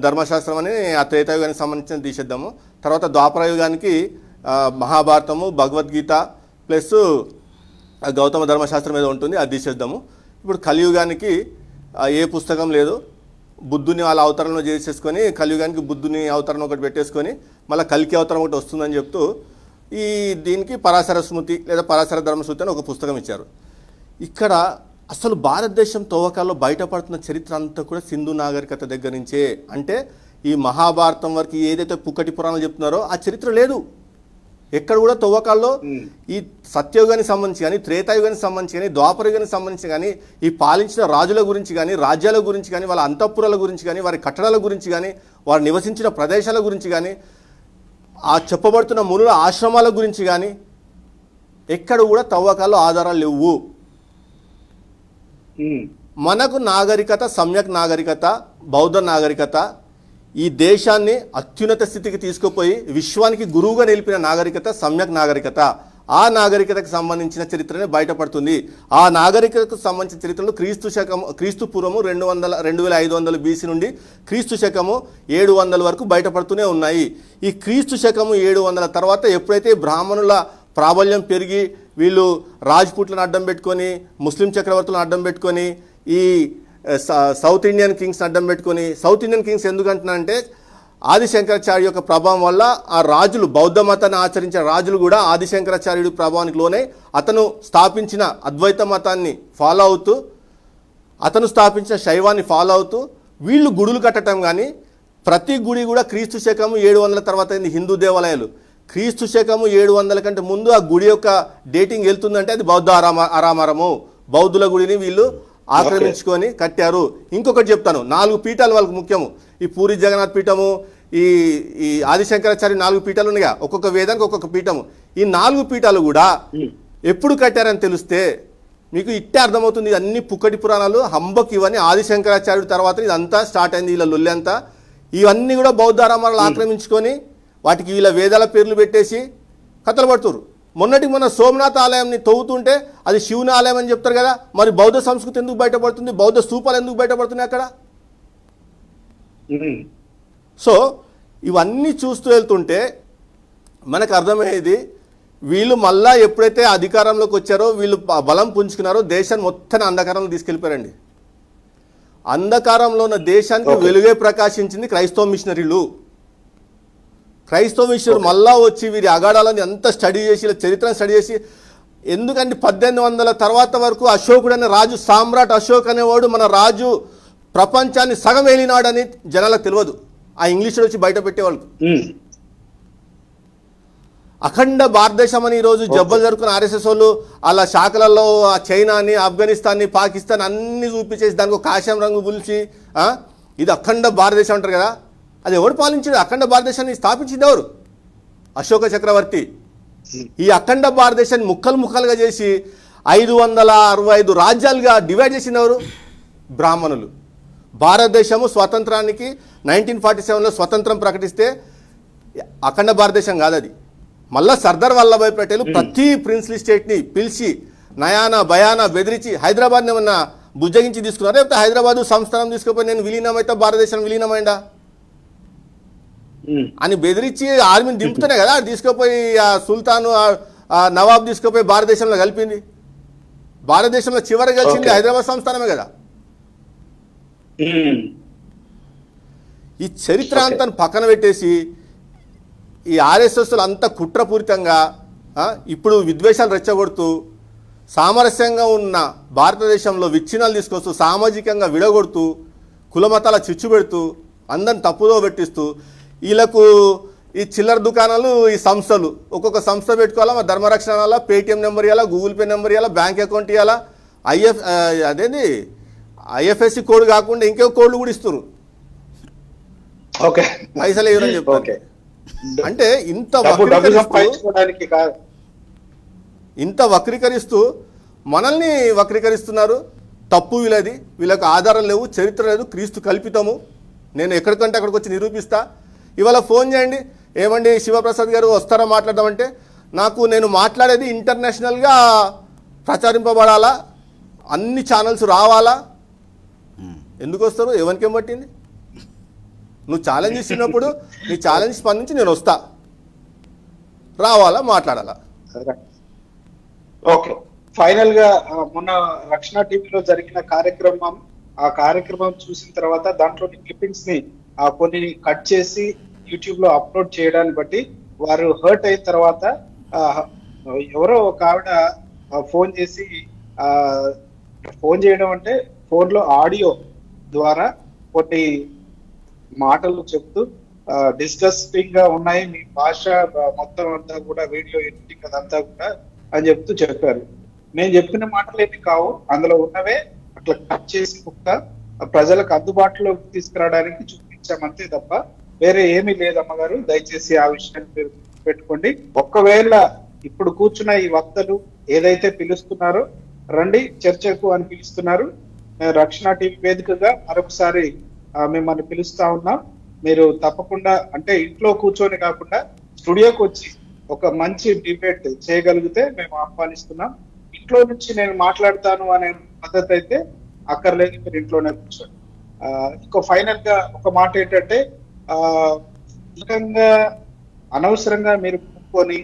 ధర్మశాస్త్రం అని ఆ త్రేతాయుగానికి సంబంధించిన తీసేద్దాము, తర్వాత ద్వాపరయుగానికి మహాభారతము, భగవద్గీత ప్లస్ గౌతమ ధర్మశాస్త్రం ఏదో ఉంటుంది అది తీసేద్దాము. ఇప్పుడు కలియుగానికి ఏ పుస్తకం లేదు, బుద్ధుని వాళ్ళ అవతారంలో చేసేసుకొని కలియుగానికి బుద్ధుని అవతారం ఒకటి పెట్టేసుకొని మళ్ళీ కల్కి అవతారం ఒకటి వస్తుందని చెప్తూ ఈ దీనికి పరాశర స్మృతి లేదా పరాశర ధర్మస్మృతి అని ఒక పుస్తకం ఇచ్చారు. ఇక్కడ అసలు భారతదేశం తవ్వకాల్లో బయటపడుతున్న చరిత్ర అంతా కూడా సింధు నాగరికత దగ్గర నుంచే. అంటే ఈ మహాభారతం వరకు ఏదైతే పుక్కటి పురాణాలు చెప్తున్నారో ఆ చరిత్ర లేదు ఎక్కడ కూడా. తవ్వకాల్లో ఈ సత్యయుగానికి సంబంధించి కానీ, త్రేతాయుగానికి సంబంధించి కానీ, ద్వాపరయుగానికి సంబంధించి కానీ, ఈ పాలించిన రాజుల గురించి కానీ, రాజ్యాల గురించి కానీ, వాళ్ళ అంతఃపురాల గురించి కానీ, వారి కట్టడాల గురించి కానీ, వారు నివసించిన ప్రదేశాల గురించి కానీ, ఆ చెప్పబడుతున్న మునుల ఆశ్రమాల గురించి కానీ ఎక్కడ కూడా తవ్వకాల్లో ఆధారాలు లేవు. మనకు నాగరికత, సమ్యక్ నాగరికత, బౌద్ధ నాగరికత ఈ దేశాన్ని అత్యున్నత స్థితికి తీసుకుపోయి విశ్వానికి గురువుగా నిలిపిన నాగరికత సమ్యక్ నాగరికత. ఆ నాగరికతకు సంబంధించిన చరిత్రనే బయటపడుతుంది. ఆ నాగరికతకు సంబంధించిన చరిత్రలు క్రీస్తు పూర్వము 2500 BC నుండి క్రీస్తు శకము 700 వరకు బయటపడుతూనే ఉన్నాయి. ఈ క్రీస్తు శకము 700 తర్వాత ఎప్పుడైతే బ్రాహ్మణుల ప్రాబల్యం పెరిగి వీళ్ళు రాజ్పుట్లను అడ్డం పెట్టుకొని, ముస్లిం చక్రవర్తులను అడ్డం పెట్టుకొని, ఈ సౌత్ ఇండియన్ కింగ్స్ అడ్డం పెట్టుకొని, సౌత్ ఇండియన్ కింగ్స్ ఎందుకంటున్నారంటే ఆదిశంకరాచార్య యొక్క ప్రభావం వల్ల ఆ రాజులు, బౌద్ధ మతాన్ని ఆచరించిన రాజులు కూడా ఆదిశంకరాచార్యుడి ప్రభావానికి లోనే అతను స్థాపించిన అద్వైత మతాన్ని ఫాలో అవుతూ, అతను స్థాపించిన శైవాన్ని ఫాలో అవుతూ వీళ్ళు గుడులు కట్టడం. కానీ ప్రతి గుడి కూడా క్రీస్తు శకము 700 తర్వాత అయింది. హిందూ దేవాలయాలు క్రీస్తు శకము 700 కంటే ముందు ఆ గుడి యొక్క డేటింగ్ వెళ్తుందంటే అది బౌద్ధ ఆరామరము. బౌద్ధుల గుడిని వీళ్ళు ఆక్రమించుకొని కట్టారు. ఇంకొకటి చెప్తాను, 4 పీఠాలు వాళ్ళకి ముఖ్యము. ఈ పూరి జగన్నాథ్ పీఠము, ఈ ఆదిశంకరాచార్య 4 పీఠాలు ఉన్నాయిగా, ఒక్కొక్క వేదానికి ఒక్కొక్క పీఠము. ఈ 4 పీఠాలు కూడా ఎప్పుడు కట్టారని తెలిస్తే మీకు ఇట్టే అర్థమవుతుంది. అన్ని పుక్కటి పురాణాలు హంబక్, ఇవన్నీ ఆదిశంకరాచార్యుడి తర్వాత ఇదంతా స్టార్ట్ అయింది. వీళ్ళ లొల్లి అంతా ఇవన్నీ కూడా బౌద్ధ ఆరామాలు ఆక్రమించుకొని వాటికి వీళ్ళ వేదాల పేర్లు పెట్టేసి కథలు పడుతురు. మొన్న సోమనాథ్ ఆలయంని తవ్వుతుంటే అది శివుని ఆలయం అని చెప్తారు కదా, మరి బౌద్ధ సంస్కృతి ఎందుకు బయటపడుతుంది? బౌద్ధ స్తూపాలు ఎందుకు బయటపడుతున్నాయి అక్కడ? సో ఇవన్నీ చూస్తూ వెళ్తుంటే మనకు అర్థమయ్యేది, వీళ్ళు మళ్ళా ఎప్పుడైతే అధికారంలోకి వచ్చారో, వీళ్ళు బలం పుంజుకున్నారో దేశాన్ని మొత్తాన్ని అంధకారంలో తీసుకెళ్ళిపోయారండి. అంధకారంలో ఉన్న దేశానికి వెలుగే ప్రకాశించింది క్రైస్తవ మిషనరీలు. క్రైస్తవ మిషనరీ మళ్ళా వచ్చి వీరి అగాడాలని అంతా స్టడీ చేసి, చరిత్రను స్టడీ చేసి, ఎందుకంటే 1800 తర్వాత వరకు అశోకుడు అనే రాజు, సామ్రాట్ అశోక్ అనేవాడు మన రాజు ప్రపంచాన్ని సగం ఏలినాడని జనాలకు తెలియదు. ఆ ఇంగ్లీషులో వచ్చి బయట పెట్టేవాళ్ళు. అఖండ భారతదేశం అని ఈరోజు జబ్బలు జరుపుకున్న ఆర్ఎస్ఎస్ వాళ్ళు అలా శాఖలలో చైనాని, ఆఫ్ఘనిస్తాన్ని, పాకిస్తాన్ అన్ని చూపించేసి దానికి ఒక కాషాయం రంగు పులిచి ఇది అఖండ భారతదేశం అంటారు కదా. అది ఎవరు పాలించాడు? అఖండ భారతదేశాన్ని స్థాపించింది ఎవరు? అశోక చక్రవర్తి. ఈ అఖండ భారతదేశాన్ని ముక్కలుగా చేసి 565 రాజ్యాలుగా డివైడ్ చేసింది ఎవరు? బ్రాహ్మణులు. భారతదేశము స్వాతంత్రానికి 1947లో స్వతంత్రం ప్రకటిస్తే అఖండ భారతదేశం కాదు అది. మళ్ళా సర్దార్ వల్లభాయ్ పటేల్ ప్రతి ప్రిన్స్లీ స్టేట్ని పిలిచి నయానా భయానా బెదిరించి హైదరాబాద్ని ఏమన్నా బుజ్జగించి తీసుకున్నారు, లేకపోతే హైదరాబాద్ సంస్థానం తీసుకుపోయి నేను విలీనమైతే భారతదేశం విలీనమైందా అని బెదిరించి ఆర్మీని దింపుతూనే కదా తీసుకుపోయి ఆ సుల్తాను, నవాబ్ తీసుకుపోయి భారతదేశంలో కలిపింది. భారతదేశంలో చివరి కలిసింది హైదరాబాద్ సంస్థానమే కదా. ఈ చరిత్ర అంతా పక్కన పెట్టేసి ఈ ఆర్ఎస్ఎస్లు అంతా కుట్రపూరితంగా ఇప్పుడు విద్వేషాలు రెచ్చగొడుతూ, సామరస్యంగా ఉన్న భారతదేశంలో విచ్ఛిన్నాలు తీసుకొస్తూ, సామాజికంగా విడగొడుతూ, కులమతాల చిచ్చు పెడుతూ, అందరిని తప్పుదో పెట్టిస్తూ, వీళ్ళకు ఈ చిల్లర దుకాణాలు, ఈ సంస్థలు ఒక్కొక్క సంస్థ పెట్టుకోవాలా, మా ధర్మరక్షణ ఇవ్వాలా, పేటిఎం నెంబర్ ఇవ్వాలా, గూగుల్ పే నెంబర్ ఇవ్వాలా, బ్యాంక్ అకౌంట్ ఇవ్వాలా, ఐఎఫ్ఎస్సి కోడ్ కాకుండా ఇంకో కోడ్లు కూడా ఇస్తారు. పైసలు ఇవ్వరని చెప్పారు. అంటే ఇంత వక్రీకరిస్తూ మనల్ని వక్రీకరిస్తున్నారు. తప్పు వీళ్ళది. వీళ్ళకి ఆధారం లేవు, చరిత్ర లేదు, క్రీస్తు కల్పితము. నేను ఎక్కడికంటే అక్కడికి వచ్చి నిరూపిస్తా. ఇవాళ ఫోన్ చేయండి, ఏమండి శివప్రసాద్ గారు వస్తారా మాట్లాడదామంటే, నేను మాట్లాడేది ఇంటర్నేషనల్గా ప్రచారింపబడాలా, అన్ని ఛానల్స్ రావాలా. ఎందుకు వస్తారు? ఎవరికేం పట్టింది? నువ్వు ఛాలెంజ్ ఇచ్చినప్పుడు నీ ఛాలెంజ్ స్పందించి నేను వస్తా, రావాలా, మాట్లాడాలా. ఓకే, ఫైనల్ గా మొన్న రక్షణ టీవీలో జరిగిన కార్యక్రమం ఆ కార్యక్రమం చూసిన తర్వాత దాంట్లోని క్లిప్పింగ్స్ ని కొన్ని కట్ చేసి యూట్యూబ్ లో అప్లోడ్ చేయడాన్ని బట్టి వారు హర్ట్ అయిన తర్వాత ఎవరో ఒక ఆవిడ ఫోన్ చేసి ఫోన్ చేయడం అంటే ఫోన్ లో ఆడియో ద్వారా కొన్ని మాటలు చెప్తూ డిస్గస్టింగ్ గా ఉన్నాయి, మీ భాష మొత్తం అంతా కూడా వీడియో ఎడిటింగ్ అదంతా కూడా అని చెప్తూ చెప్పారు. నేను చెప్పిన మాటలు ఏమి కావు, అందులో ఉన్నవే అట్లా కట్ చేసి కుక్క ప్రజలకు అందుబాటులోకి తీసుకురావడానికి చూపించామంతే తప్ప వేరే ఏమీ లేదు అమ్మగారు. దయచేసి ఆ విషయాన్ని మీరు పెట్టుకోండి. ఒక్కవేళ ఇప్పుడు కూర్చున్న ఈ వక్తలు ఏదైతే పిలుస్తున్నారో రండి చర్చకు అని పిలుస్తున్నారు, రక్షణ టీవీ వేదికగా మరొకసారి మిమ్మల్ని పిలుస్తా ఉన్నాం. మీరు తప్పకుండా అంటే ఇంట్లో కూర్చొని కాకుండా స్టూడియోకి వచ్చి ఒక మంచి డిబేట్ చేయగలిగితే మేము ఆహ్వానిస్తున్నాం. ఇంట్లో నుంచి నేను మాట్లాడతాను అనే పద్ధతి అయితే అక్కర్లేదు, మీరు ఇంట్లోనే కూర్చోండి. ఇంకో ఫైనల్ గా ఒక మాట ఏంటంటే నిజంగా అనవసరంగా మీరు కూర్చొని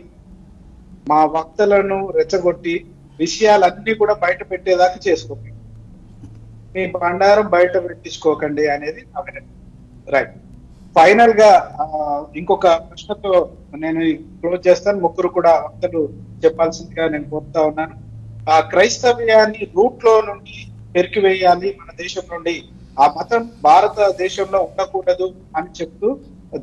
మా వక్తలను రెచ్చగొట్టి విషయాలన్నీ కూడా బయట పెట్టేదాకా చేసుకోండి, మీ బండారం బయట పెట్టించుకోకండి అనేది నా వినతి. రైట్, ఫైనల్ గా ఇంకొక ప్రశ్నతో నేను క్లోజ్ చేస్తాను. ముగ్గురు కూడా వక్తలు చెప్పాల్సిందిగా నేను కోరుతా ఉన్నాను. క్రైస్తవ్యాన్ని రూట్ లో నుండి పెరికివేయాలి మన దేశం నుండి, ఆ మతం భారతదేశంలో ఉండకూడదు అని చెప్తూ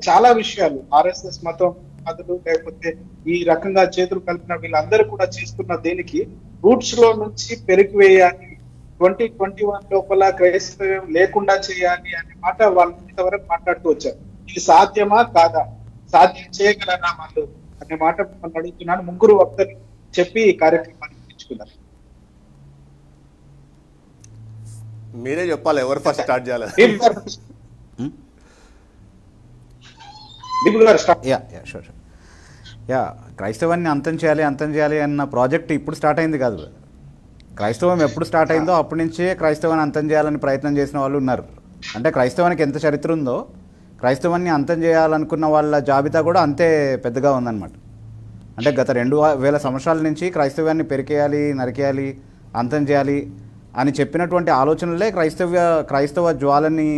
చాలా విషయాలు ఆర్ఎస్ఎస్ మతం అదులు లేకపోతే ఈ రకంగా చేతులు కలిపిన వీళ్ళందరూ కూడా చేస్తున్న దీనికి రూట్స్ లో నుంచి పెరికివేయాలి, 2021 లోపల క్రైస్తవ్యం లేకుండా చేయాలి అనే మాట వాళ్ళు ఇంతవరకు మాట్లాడుతూ వచ్చారు. ఇది సాధ్యమా కాదా, సాధ్యం చేయగలరా వాళ్ళు అనే మాట మిమ్మల్ని అడుగుతున్నాను. ముగ్గురు వక్తలు చెప్పి ఈ కార్యక్రమాన్ని తెచ్చుకున్నారు. మీరే చెప్పాలి ఎవరు ఫస్ట్ స్టార్ట్ చేయాలి. క్రైస్తవాన్ని అంతం చేయాలి అన్న ప్రాజెక్ట్ ఇప్పుడు స్టార్ట్ అయింది కాదు. క్రైస్తవం ఎప్పుడు స్టార్ట్ అయిందో అప్పటి నుంచే క్రైస్తవాన్ని అంతం చేయాలని ప్రయత్నం చేసిన వాళ్ళు ఉన్నారు. అంటే క్రైస్తవానికి ఎంత చరిత్ర ఉందో క్రైస్తవాన్ని అంతం చేయాలనుకున్న వాళ్ళ జాబితా కూడా అంతే పెద్దగా ఉందన్నమాట. అంటే గత 2000 సంవత్సరాల నుంచి క్రైస్తవాన్ని పెరికేయాలి, నరికేయాలి, అంతం చేయాలి అని చెప్పినటువంటి ఆలోచనలే క్రైస్తవ జ్వాలని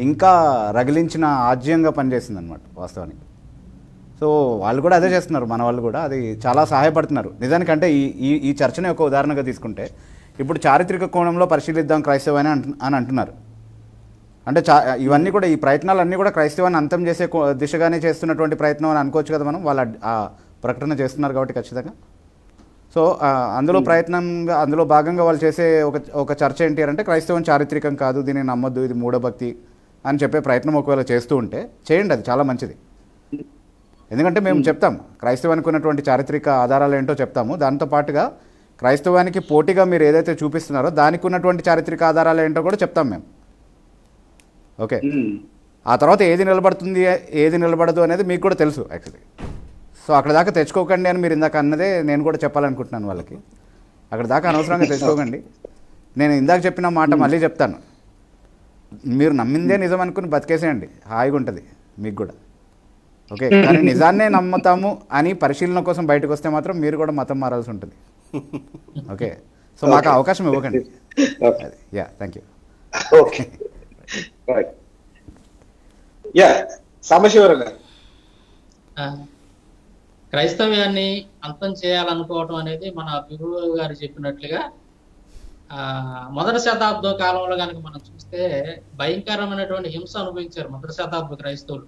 ఇంకా రగిలించిన ఆజ్యంగా పనిచేసిందనమాట వాస్తవానికి. సో వాళ్ళు కూడా అదే చేస్తున్నారు, మన వాళ్ళు కూడా అది చాలా సహాయపడుతున్నారు నిజానికంటే. ఈ చర్చని ఒక ఉదాహరణగా తీసుకుంటే ఇప్పుడు చారిత్రక కోణంలో పరిశీలిద్దాం క్రైస్తవాన్ని అని అంటున్నారు. అంటే ఇవన్నీ కూడా ఈ ప్రయత్నాలన్నీ కూడా క్రైస్తవాన్ని అంతం చేసే దిశగానే చేస్తున్నటువంటి ప్రయత్నం అని అనుకోవచ్చు కదా మనం. వాళ్ళు ఆ ప్రకటన చేస్తున్నారు కాబట్టి ఖచ్చితంగా. సో అందులో భాగంగా వాళ్ళు చేసే ఒక చర్చ ఏంటి అంటే క్రైస్తవం చారిత్రకం కాదు, దీన్ని నమ్మొద్దు, ఇది మూఢభక్తి అని చెప్పే ప్రయత్నం ఒకవేళ చేస్తూ ఉంటే చేయండి, అది చాలా మంచిది. ఎందుకంటే మేము చెప్తాం క్రైస్తవానికి ఉన్నటువంటి చారిత్రక ఆధారాలు ఏంటో చెప్తాము. దాంతోపాటుగా క్రైస్తవానికి పోటీగా మీరు ఏదైతే చూపిస్తున్నారో దానికి ఉన్నటువంటి చారిత్రక ఆధారాలు ఏంటో కూడా చెప్తాం మేము. ఓకే, ఆ తర్వాత ఏది నిలబడుతుంది ఏది నిలబడదు అనేది మీకు కూడా తెలుసు యాక్చువల్లీ. సో అక్కడ దాకా తెచ్చుకోకండి అని మీరు ఇందాక అన్నదే నేను కూడా చెప్పాలనుకుంటున్నాను వాళ్ళకి. అక్కడ దాకా అనవసరంగా తెచ్చుకోకండి. నేను ఇందాక చెప్పిన మాట మళ్ళీ చెప్తాను, మీరు నమ్మిందే నిజం అనుకుని బతికేసేయండి, హాయిగా ఉంటుంది మీకు కూడా. ఓకే, కానీ నిజాన్నే నమ్ముతాము అని పరిశీలన కోసం బయటకు వస్తే మాత్రం మీరు కూడా మతం మారాల్సి ఉంటుంది. ఓకే, సో మాకు అవకాశం ఇవ్వకండి. Yeah, thank you. Okay, yeah, Sambasivarao గారు. క్రైస్తవ్యాన్ని అంతం చేయాలనుకోవటం అనేది మన గురువు గారు చెప్పినట్లుగా మొదటి శతాబ్ద కాలంలో కనుక మనం చూస్తే భయంకరమైనటువంటి హింస అనుభవించారు మొదటి శతాబ్ద క్రైస్తవులు.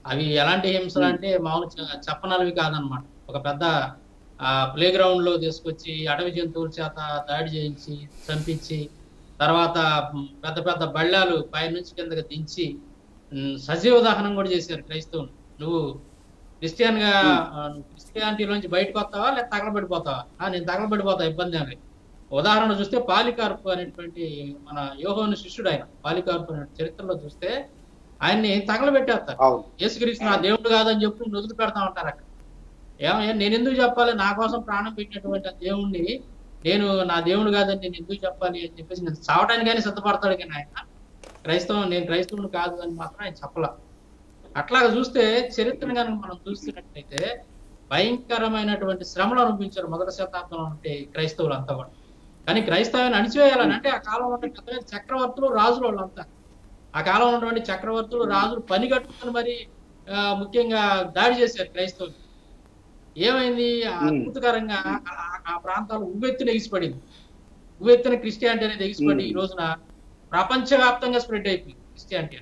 అవి ఎలాంటి హింసలు అంటే మామూలు చెప్పనవి కాదనమాట. ఒక పెద్ద ప్లే గ్రౌండ్ లో తీసుకొచ్చి అడవి జంతువుల చేత దాడి చేయించి చంపించి తర్వాత పెద్ద పెద్ద బళ్ళాలు పైనుంచి కిందకి దించి సజీవ దహనం కూడా చేశారు క్రైస్తవులు. నువ్వు క్రిస్టియానిటీలోంచి బయటకు వస్తావా లేదా తగలబడిపోతావా? నేను తగలబడిపోతా, ఇబ్బంది అని. ఉదాహరణ చూస్తే పాలికార్పు అనేటువంటి మన యోహోను శిష్యుడు, ఆయన పాలికార్పు అనే చరిత్రలో చూస్తే ఆయన్ని తగలబెట్టేస్తారు. యేసుక్రీస్తు నా దేవుడు కాదని చెప్పి నుదురు పెడతా ఉంటారు అక్కడ. ఏమయ్యా, నేను ఎందుకు చెప్పాలి? నా కోసం ప్రాణం పెట్టినటువంటి దేవుణ్ణి నేను నా దేవుడు కాదని నేను ఎందుకు చెప్పాలి అని చెప్పేసి నేను చావటానికైనా సిద్ధపడతాడు. కానీ ఆయన నేను క్రైస్తవుని కాదు అని మాత్రం ఆయన చెప్పలా. అట్లాగా చూస్తే చరిత్రను కనుక మనం చూస్తున్నట్లయితే భయంకరమైనటువంటి శ్రమలు అనుభవించారు మొదటి శతాబ్దంలో ఉంటే క్రైస్తవులు అంతా కూడా. కానీ క్రైస్తవాన్ని అణిచివేయాలని అంటే ఆ కాలంలో ఉన్న పెద్ద చక్రవర్తులు రాజులు వాళ్ళంతా ఆ కాలంలో ఉన్నటువంటి చక్రవర్తులు రాజులు పని కట్టుకుని మరి ముఖ్యంగా దాడి చేశారు క్రైస్తవులు. ఏమైంది అద్భుతకరంగా ఆ ప్రాంతాలు ఉవ్వెత్తున ఎగిసిపడింది. ఉవ్వెత్తున క్రిస్టియానిటీ అనేది ఎగిసిపడి ఈ రోజున ప్రపంచవ్యాప్తంగా స్ప్రెడ్ అయిపోయింది క్రిస్టియానిటీ.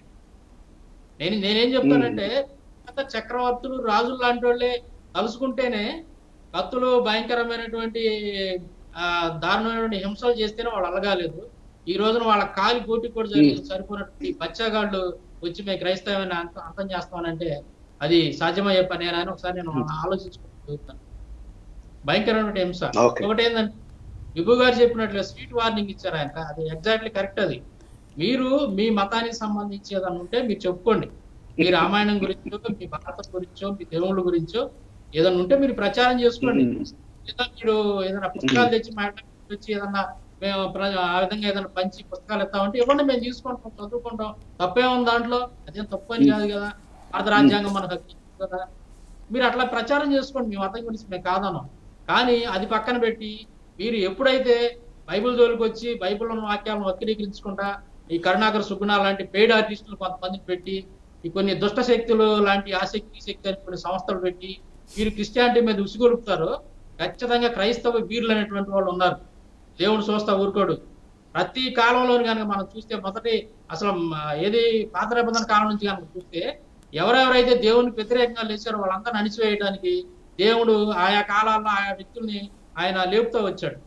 నేనేం చెప్తానంటే చక్రవర్తులు రాజులు లాంటి వాళ్ళే తలుసుకుంటేనే కత్తులు భయంకరమైనటువంటి దారుణమైనటువంటి హింసలు చేస్తేనే వాళ్ళు అలగాలేదు. ఈ రోజున వాళ్ళ కాలి పోటీ కూడా సరిపోయినటువంటి బచ్చాగాళ్ళు వచ్చి మేము క్రైస్తవాన్ని అంతం చేస్తామనంటే అది సాధ్యమయ్యే పని అని ఒకసారి నేను ఆలోచించుకుంటాను. భయంకరమైన హింస. ఒకటి ఏంటంటే విభు గారు చెప్పినట్లుగా స్వీట్ వార్నింగ్ ఇచ్చారు ఆయన. అది ఎగ్జాక్ట్లీ కరెక్ట్. అది మీరు మీ మతానికి సంబంధించి ఏదన్నా ఉంటే మీరు చెప్పుకోండి. మీ రామాయణం గురించో మీ భారతం గురించో మీ దేవుళ్ళ గురించో ఏదన్నా ఉంటే మీరు ప్రచారం చేసుకోండి. లేదా మీరు ఏదైనా పుస్తకాలు తెచ్చి మా వచ్చి ఏదన్నా మేము ఆ విధంగా ఏదైనా పంచి పుస్తకాలు ఇస్తామంటే ఇవ్వండి, మేము తీసుకుంటాం, చదువుకుంటాం. తప్పే ఉంది దాంట్లో, అదేం తప్పు అని కాదు కదా. భారత రాజ్యాంగం మనకు హక్కు కదా. మీరు అట్లా ప్రచారం చేసుకోండి, మీ మతం గురించి మేము కాదన్నాం. కానీ అది పక్కన పెట్టి మీరు ఎప్పుడైతే బైబిల్ జోలికి వచ్చి బైబిల్ ఉన్న వాక్యాలను వక్రీకరించుకుంటా ఈ కరుణాకర్ సుగుణ లాంటి పెయిడ్ ఆర్టిస్టులు కొంతమందిని పెట్టి ఈ కొన్ని దుష్ట శక్తులు లాంటి ఆసక్తి శక్తి అని కొన్ని సంస్థలు పెట్టి మీరు క్రిస్టియానిటీ మీద ఉసిగొలుపుతారో ఖచ్చితంగా క్రైస్తవ వీరులు అనేటువంటి వాళ్ళు ఉన్నారు. దేవుడు చూస్తా ఊరుకోడు. ప్రతి కాలంలోని కనుక మనం చూస్తే మొదటి అసలు ఏది పాత నిబంధన కాలం నుంచి కనుక చూస్తే ఎవరెవరైతే దేవునికి వ్యతిరేకంగా లేచారో వాళ్ళందరినీ అణిచివేయడానికి దేవుడు ఆయా కాలాల్లో ఆయా వ్యక్తుల్ని ఆయన లేపుతూ వచ్చాడు.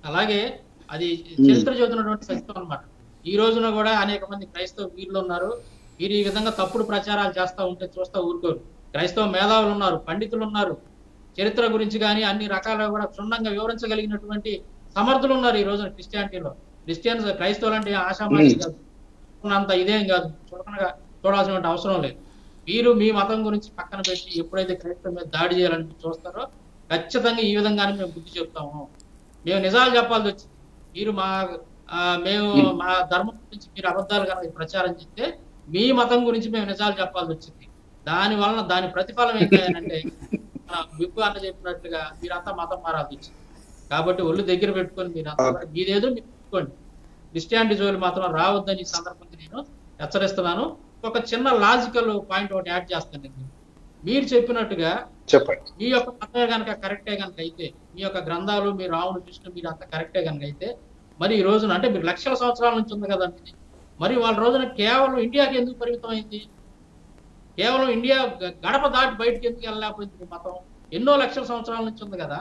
అలాగే అది చరిత్ర చదువుతున్నటువంటి సత్యం అనమాట. ఈ రోజున కూడా అనేక మంది క్రైస్తవ వీరులు ఉన్నారు. వీరు ఈ విధంగా తప్పుడు ప్రచారాలు చేస్తూ ఉంటే చూస్తూ ఊరుకోరు. క్రైస్తవ మేధావులు ఉన్నారు, పండితులు ఉన్నారు, చరిత్ర గురించి కానీ అన్ని రకాలుగా కూడా క్షుణ్ణంగా వివరించగలిగినటువంటి సమర్థులు ఉన్నారు ఈ రోజున క్రిస్టియానిటీలో. క్రిస్టియన్స్ క్రైస్తవులు అంటే ఆశామాషి కాదు, అంత ఇదేం కాదు, చూడాల్సిన అవసరం లేదు. మీరు మీ మతం గురించి పక్కన పెట్టి ఎప్పుడైతే క్రైస్తవ మీద దాడి చేయాలని చూస్తారో ఖచ్చితంగా ఈ విధంగానే మేము బుద్ధి చెప్తాము. మేము నిజాలు చెప్పాల్సి వచ్చింది. మీరు మేము మా ధర్మం గురించి మీరు అబద్ధాలు కనుక ప్రచారం చేస్తే మీ మతం గురించి మేము నిజాలు చెప్పాల్సి వచ్చింది. దాని వలన దాని ప్రతిఫలం ఏంటంటే విప్పు అన్న చెప్పినట్లుగా మీరంతా మతం మారాల్సి వచ్చింది. కాబట్టి ఒళ్ళు దగ్గర పెట్టుకొని మీరంతా మీదేదో మీరు పెట్టుకోండి. క్రిస్టియానిటీ జోలి మాత్రం రావద్దని ఈ సందర్భంగా నేను హెచ్చరిస్తున్నాను. ఒక చిన్న లాజికల్ పాయింట్ ఒకటి యాడ్ చేస్తాను. మీరు చెప్పినట్టుగా చెప్పండి, మీ యొక్క మతమే కనుక కరెక్టే కనుక అయితే, మీ యొక్క గ్రంథాలు మీ రాముడు కృష్ణ మీరు అంత కరెక్టే కనుక అయితే, మరి ఈ రోజున అంటే మీరు లక్షల సంవత్సరాల నుంచి ఉంది కదండి, మరి వాళ్ళ రోజున కేవలం ఇండియాకి ఎందుకు పరిమితం అయింది? కేవలం ఇండియా గడప దాటి బయటకు ఎందుకు వెళ్ళలేకపోయింది? మతం ఎన్నో లక్షల సంవత్సరాల నుంచి ఉంది కదా.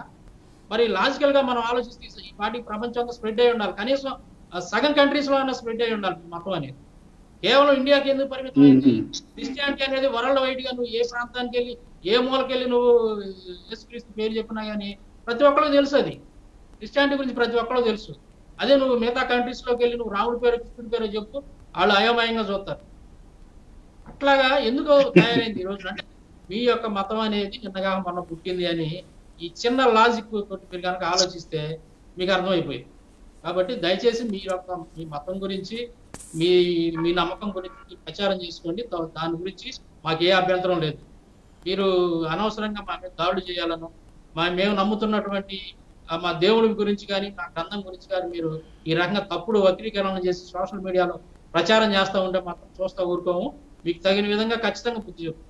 మరి లాజికల్ గా మనం ఆలోచిస్తే ఈ పార్టీకి ప్రపంచంగా స్ప్రెడ్ అయి ఉండాలి, కనీసం సగం కంట్రీస్ లో అయినా స్ప్రెడ్ అయి ఉండాలి మతం అనేది. కేవలం ఇండియాకి ఎందుకు పరిమితం అయింది? క్రిస్టియానిటీ అనేది వరల్డ్ వైడ్ గా నువ్వు ఏ ప్రాంతానికి వెళ్ళి ఏ మూలకెళ్ళి నువ్వు యేసుక్రీస్తు పేరు చెప్పినా కానీ ప్రతి ఒక్కరికి తెలుసు. అది క్రిస్టియానిటీ గురించి ప్రతి ఒక్కరికి తెలుసు. అదే నువ్వు మిగతా కంట్రీస్ లోకి వెళ్ళి నువ్వు రాముడి పేరు కృష్ణుడి పేరు చెప్పు, వాళ్ళు అయోమయంగా చూస్తారు. అట్లాగా ఎందుకు తయారైంది ఈ రోజున? అంటే మీ యొక్క మతం అనేది నిన్నగా మొన్న పుట్టింది అని ఈ చిన్న లాజిక్ తోటి మీరు కనుక ఆలోచిస్తే మీకు అర్థమైపోయింది. కాబట్టి దయచేసి మీ మతం గురించి మీ నమ్మకం గురించి ప్రచారం చేసుకోండి. దాని గురించి మాకు ఏ అభ్యంతరం లేదు. మీరు అనవసరంగా మా మీద దాడులు చేయాలను, మేము నమ్ముతున్నటువంటి మా దేవుడి గురించి కానీ మా గ్రంథం గురించి కానీ మీరు ఈ రకంగా తప్పుడు వక్రీకరణ చేసి సోషల్ మీడియాలో ప్రచారం చేస్తూ ఉంటే మాత్రం చూస్తూ ఊరుకోము. మీకు తగిన విధంగా ఖచ్చితంగా బుద్ధి చెప్తాం.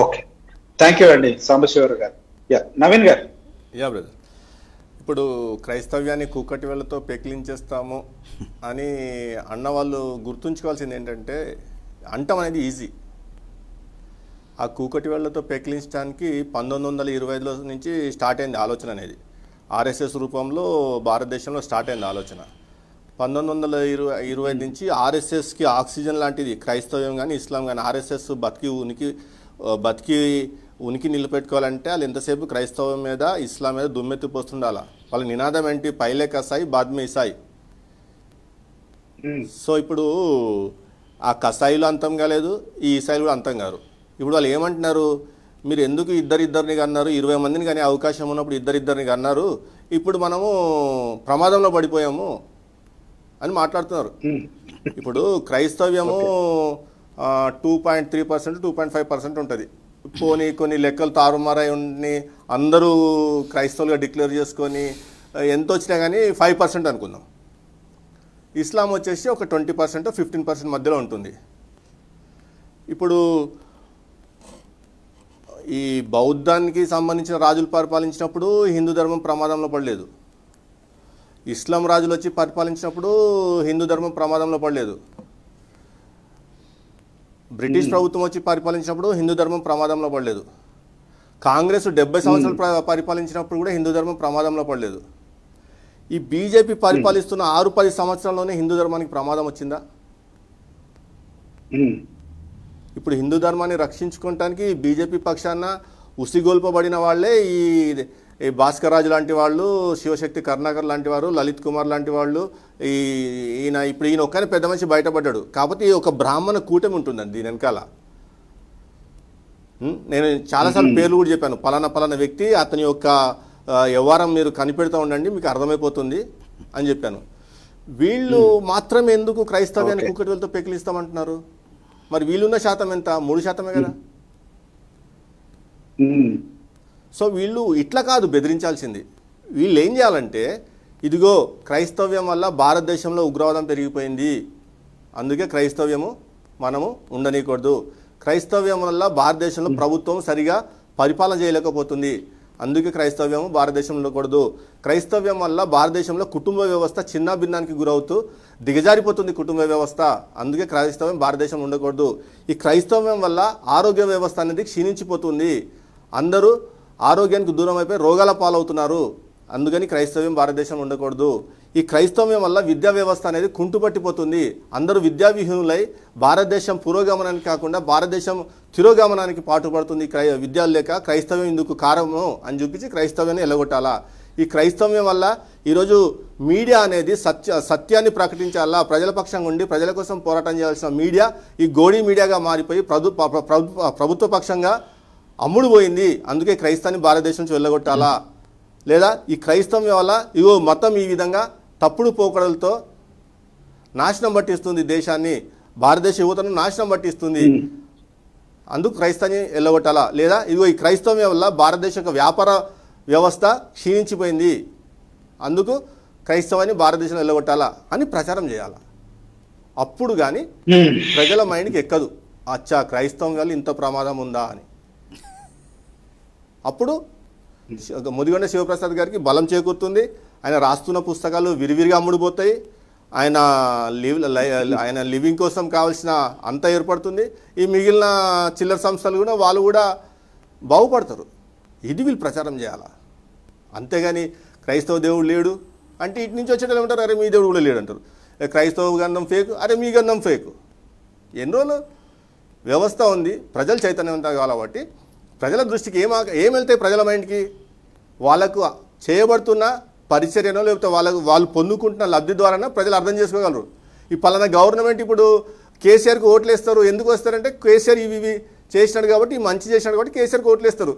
ఓకే, థ్యాంక్ యూ అండి సాంబశివరావు గారు. నవీన్ గారు. యా బ్రదర్, ఇప్పుడు క్రైస్తవ్యాన్ని కూకటి వేళ్లతో పెకిలించేస్తాము అని అన్నవాళ్ళు గుర్తుంచుకోవాల్సింది ఏంటంటే, అంటం అనేది ఈజీ. ఆ కూకటి వేళ్లతో పెకిలించడానికి 1920లో నుంచి స్టార్ట్ అయింది ఆలోచన అనేది. ఆర్ఎస్ఎస్ రూపంలో భారతదేశంలో స్టార్ట్ అయింది ఆలోచన. 1920 నుంచి ఆర్ఎస్ఎస్కి ఆక్సిజన్ లాంటిది క్రైస్తవ్యం కానీ ఇస్లాం కానీ. ఆర్ఎస్ఎస్ బతికి ఉనికి నిలబెట్టుకోవాలంటే వాళ్ళు ఎంతసేపు క్రైస్తవం మీద ఇస్లాం మీద దుమ్మెత్తి పోస్తుండాల. వాళ్ళ నినాదం ఏంటి? పైలే కసాయి బాద్మే ఇసాయి. సో ఇప్పుడు ఆ కసాయిలు అంతం కాలేదు, ఈ ఇసాయిలు కూడా అంతం కారు. ఇప్పుడు వాళ్ళు ఏమంటున్నారు? మీరు ఎందుకు ఇద్దరిని కన్నారు, 20 మందిని కానీ అవకాశం ఉన్నప్పుడు ఇద్దరిని కన్నారు, ఇప్పుడు మనము ప్రమాదంలో పడిపోయాము అని మాట్లాడుతున్నారు. ఇప్పుడు క్రైస్తవ్యము 2.3%, 2.5% ఉంటుంది. పోనీ కొన్ని లెక్కలు తారుమారై ఉండి అందరూ క్రైస్తవులుగా డిక్లేర్ చేసుకొని ఎంత వచ్చినా కానీ 5% అనుకుందాం. ఇస్లాం వచ్చేసి ఒక 20% 15% మధ్యలో ఉంటుంది. ఇప్పుడు ఈ బౌద్ధానికి సంబంధించిన రాజులు పరిపాలించినప్పుడు హిందూ ధర్మం ప్రమాదంలో పడలేదు. ఇస్లాం రాజులు వచ్చి పరిపాలించినప్పుడు హిందూ ధర్మం ప్రమాదంలో పడలేదు. బ్రిటిష్ ప్రభుత్వం వచ్చి పరిపాలించినప్పుడు హిందూ ధర్మం ప్రమాదంలో పడలేదు. కాంగ్రెస్ 70 సంవత్సరాలు పరిపాలించినప్పుడు కూడా హిందూ ధర్మం ప్రమాదంలో పడలేదు. ఈ బీజేపీ పరిపాలిస్తున్న 6-10 సంవత్సరాల్లోనే హిందూ ధర్మానికి ప్రమాదం వచ్చిందా? ఇప్పుడు హిందూ ధర్మాన్ని రక్షించుకోవటానికి బీజేపీ పక్షాన ఉసిగొల్పబడిన వాళ్ళే ఈ భాస్కర్ రాజు లాంటి వాళ్ళు, శివశక్తి కరుణాకర్ లాంటి వారు, లలిత్ కుమార్ లాంటి వాళ్ళు, ఈయన ఒక్కనే పెద్ద మనిషి బయటపడ్డాడు. కాకపోతే ఒక బ్రాహ్మణ కూటమి ఉంటుందండి దీని వెనకాల. నేను చాలాసార్లు పేర్లు కూడా చెప్పాను, పలానా వ్యక్తి, అతని యొక్క వ్యవహారం మీరు కనిపెడుతూ ఉండండి, మీకు అర్థమైపోతుంది అని చెప్పాను. వీళ్ళు మాత్రం ఎందుకు క్రైస్తవ్యాన్ని కుక్కటిలతో పెకిలిస్తామంటున్నారు? మరి వీళ్ళున్న శాతం ఎంత? 3% కదా. సో వీళ్ళు ఇట్లా కాదు బెదిరించాల్సింది. వీళ్ళు ఏం చేయాలంటే, ఇదిగో క్రైస్తవ్యం వల్ల భారతదేశంలో ఉగ్రవాదం పెరిగిపోయింది, అందుకే క్రైస్తవ్యము మనము ఉండనీయకూడదు. క్రైస్తవ్యం వల్ల భారతదేశంలో ప్రభుత్వం సరిగా పరిపాలన చేయలేకపోతుంది, అందుకే క్రైస్తవ్యం భారతదేశంలో ఉండకూడదు. క్రైస్తవ్యం వల్ల భారతదేశంలో కుటుంబ వ్యవస్థ చిన్న భిన్నానికి గురవుతూ దిగజారిపోతుంది కుటుంబ వ్యవస్థ, అందుకే క్రైస్తవ్యం భారతదేశంలో ఉండకూడదు. ఈ క్రైస్తవ్యం వల్ల ఆరోగ్య వ్యవస్థ అనేది క్షీణించిపోతుంది, అందరూ ఆరోగ్యానికి దూరం అయిపోయి రోగాల పాలవుతున్నారు, అందుకని క్రైస్తవ్యం భారతదేశంలో ఉండకూడదు. ఈ క్రైస్తవ్యం వల్ల విద్యా వ్యవస్థ అనేది కుంటుపట్టిపోతుంది, అందరూ విద్యావిహీనులై భారతదేశం పురోగమనానికి కాకుండా భారతదేశం తిరోగమనానికి పాటుపడుతుంది. విద్యలు లేక క్రైస్తవ్యం ఇందుకు కారణము అని చూపించి క్రైస్తవ్యాన్ని ఎల్లగొట్టాలా. ఈ క్రైస్తవ్యం వల్ల ఈరోజు మీడియా అనేది సత్యాన్ని ప్రకటించాలా, ప్రజల పక్షంగా ఉండి ప్రజల కోసం పోరాటం చేయాల్సిన మీడియా ఈ గోడీ మీడియాగా మారిపోయి ప్రభుత్వ పక్షంగా అమ్ముడు పోయింది, అందుకే క్రైస్తవాన్ని భారతదేశం నుంచి వెళ్ళగొట్టాలా. లేదా ఈ క్రైస్తవ్యం వల్ల ఇగో మతం ఈ విధంగా తప్పుడు పోకడలతో నాశనం పట్టిస్తుంది దేశాన్ని, భారతదేశ యువతను నాశనం పట్టిస్తుంది, అందుకు క్రైస్తవాన్ని వెళ్ళగొట్టాలా. లేదా ఇదిగో ఈ క్రైస్తవ్యం వల్ల భారతదేశ యొక్క వ్యాపార వ్యవస్థ క్షీణించిపోయింది, అందుకు క్రైస్తవాన్ని భారతదేశంలో వెళ్ళగొట్టాలా అని ప్రచారం చేయాలా. అప్పుడు కానీ ప్రజల మైండ్కి ఎక్కదు, అచ్చా క్రైస్తవం వల్ల ఇంత ప్రమాదం ఉందా అని. అప్పుడు ముదిగొండ శివప్రసాద్ గారికి బలం చేకూరుతుంది, ఆయన రాస్తున్న పుస్తకాలు విరివిరిగా అమ్ముడుపోతాయి, ఆయన లివింగ్ కోసం కావాల్సిన అంత ఏర్పడుతుంది, ఈ మిగిలిన చిల్లర సంస్థలు కూడా వాళ్ళు కూడా బాగుపడతారు. ఇది వీళ్ళు ప్రచారం చేయాలా. అంతేగాని క్రైస్తవ దేవుడు లేడు అంటే ఇటు నుంచి వచ్చేటప్పుడు ఏమంటారు, అరే మీ దేవుడు కూడా లేడు అంటారు. క్రైస్తవ గంధం ఫేక్, అరే మీ గంధం ఫేక్. ఎన్ని రోజులు వ్యవస్థ ఉంది, ప్రజలు చైతన్యవంతం కాబట్టి ప్రజల దృష్టికి ఏం వెళ్తాయి ప్రజల మైండ్కి, వాళ్ళకు చేయబడుతున్న పరిచర్యనో లేకపోతే వాళ్ళు పొందుకుంటున్న లబ్ధి ద్వారా ప్రజలు అర్థం చేసుకోగలరు. ఈ పలానా గవర్నమెంట్ ఇప్పుడు కేసీఆర్కి ఓట్లు వేస్తారు, ఎందుకు వస్తారంటే కేసీఆర్ ఇవి చేసినాడు కాబట్టి, మంచి చేసినాడు కాబట్టి కేసీఆర్కి ఓట్లు వేస్తారు.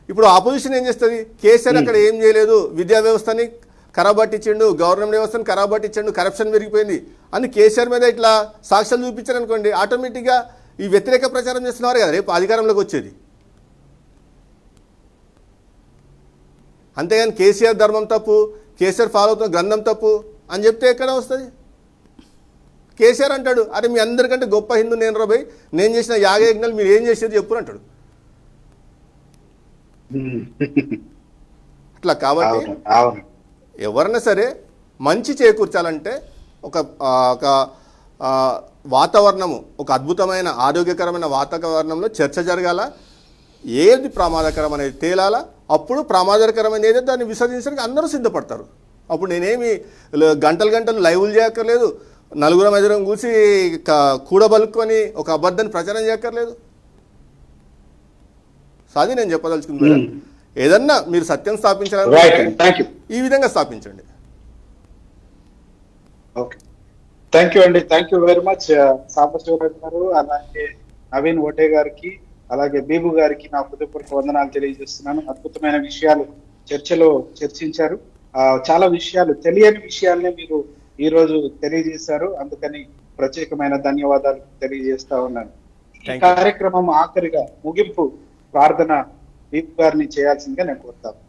ఇప్పుడు ఆపోజిషన్ ఏం చేస్తుంది, కేసీఆర్ అక్కడ ఏం చేయలేదు, విద్యా వ్యవస్థని ఖరాబ్ పట్టించిండు, గవర్నమెంట్ వ్యవస్థను ఖరాబ్ పట్టించండు, కరప్షన్ పెరిగిపోయింది అని కేసీఆర్ మీద ఇట్లా సాక్ష్యాలు చూపించారు అనుకోండి, ఆటోమేటిక్గా ఈ వ్యతిరేక ప్రచారం చేస్తున్నారు కదా రేపు అధికారంలోకి వచ్చేది. అంతేగాని కేసీఆర్ ధర్మం తప్పు, కేసీఆర్ ఫాలో అవుతున్న గ్రంథం తప్పు అని చెప్తే ఎక్కడ వస్తుంది. కేసీఆర్ అంటాడు, అరే మీ అందరికంటే గొప్ప హిందూ నేను రాబోయ్, నేను చేసిన యాగయజ్ఞాలు మీరు ఏం చేసేది చెప్పురు అంటాడు. అట్లా కాబట్టి ఎవరైనా సరే మంచి చేకూర్చాలంటే ఒక వాతావరణము, ఒక అద్భుతమైన ఆరోగ్యకరమైన వాతావరణంలో చర్చ జరగాల, ఏది ప్రమాదకరం అనేది తేలాలా, అప్పుడు ప్రమాదకరమైన ఏదో దాన్ని విసర్జించడానికి అందరూ సిద్ధపడతారు. అప్పుడు నేనేమి గంటలు లైవ్లు చేయక్కర్లేదు, నలుగురం ఎదురం కూర్చి కూడబలుక్కొని ఒక అబద్ధాన్ని ప్రచారం చేయక్కర్లేదు. సో అది నేను చెప్పదలుచుకుంది. ఏదన్నా మీరు సత్యం స్థాపించాలని ఈ విధంగా స్థాపించండి. ఓకే, థ్యాంక్ యూ అండి, thank you very much Sambasiva Raju గారు, అలాగే నవీన్ ఓటే గారికి, అలాగే బీబు గారికి నా హృదయపూర్వక వందనాలు తెలియజేస్తున్నాను. అద్భుతమైన విషయాలు చర్చలో చర్చించారు, చాలా విషయాలు తెలియని విషయాల్ని మీరు ఈ రోజు తెలియజేశారు, అందుకని ప్రత్యేకమైన ధన్యవాదాలు తెలియజేస్తా ఉన్నాను. ఈ కార్యక్రమం ఆఖరిగా ముగింపు ప్రార్థన దీప్ గారిని చేయాల్సిందిగా నేను కోరుతాను.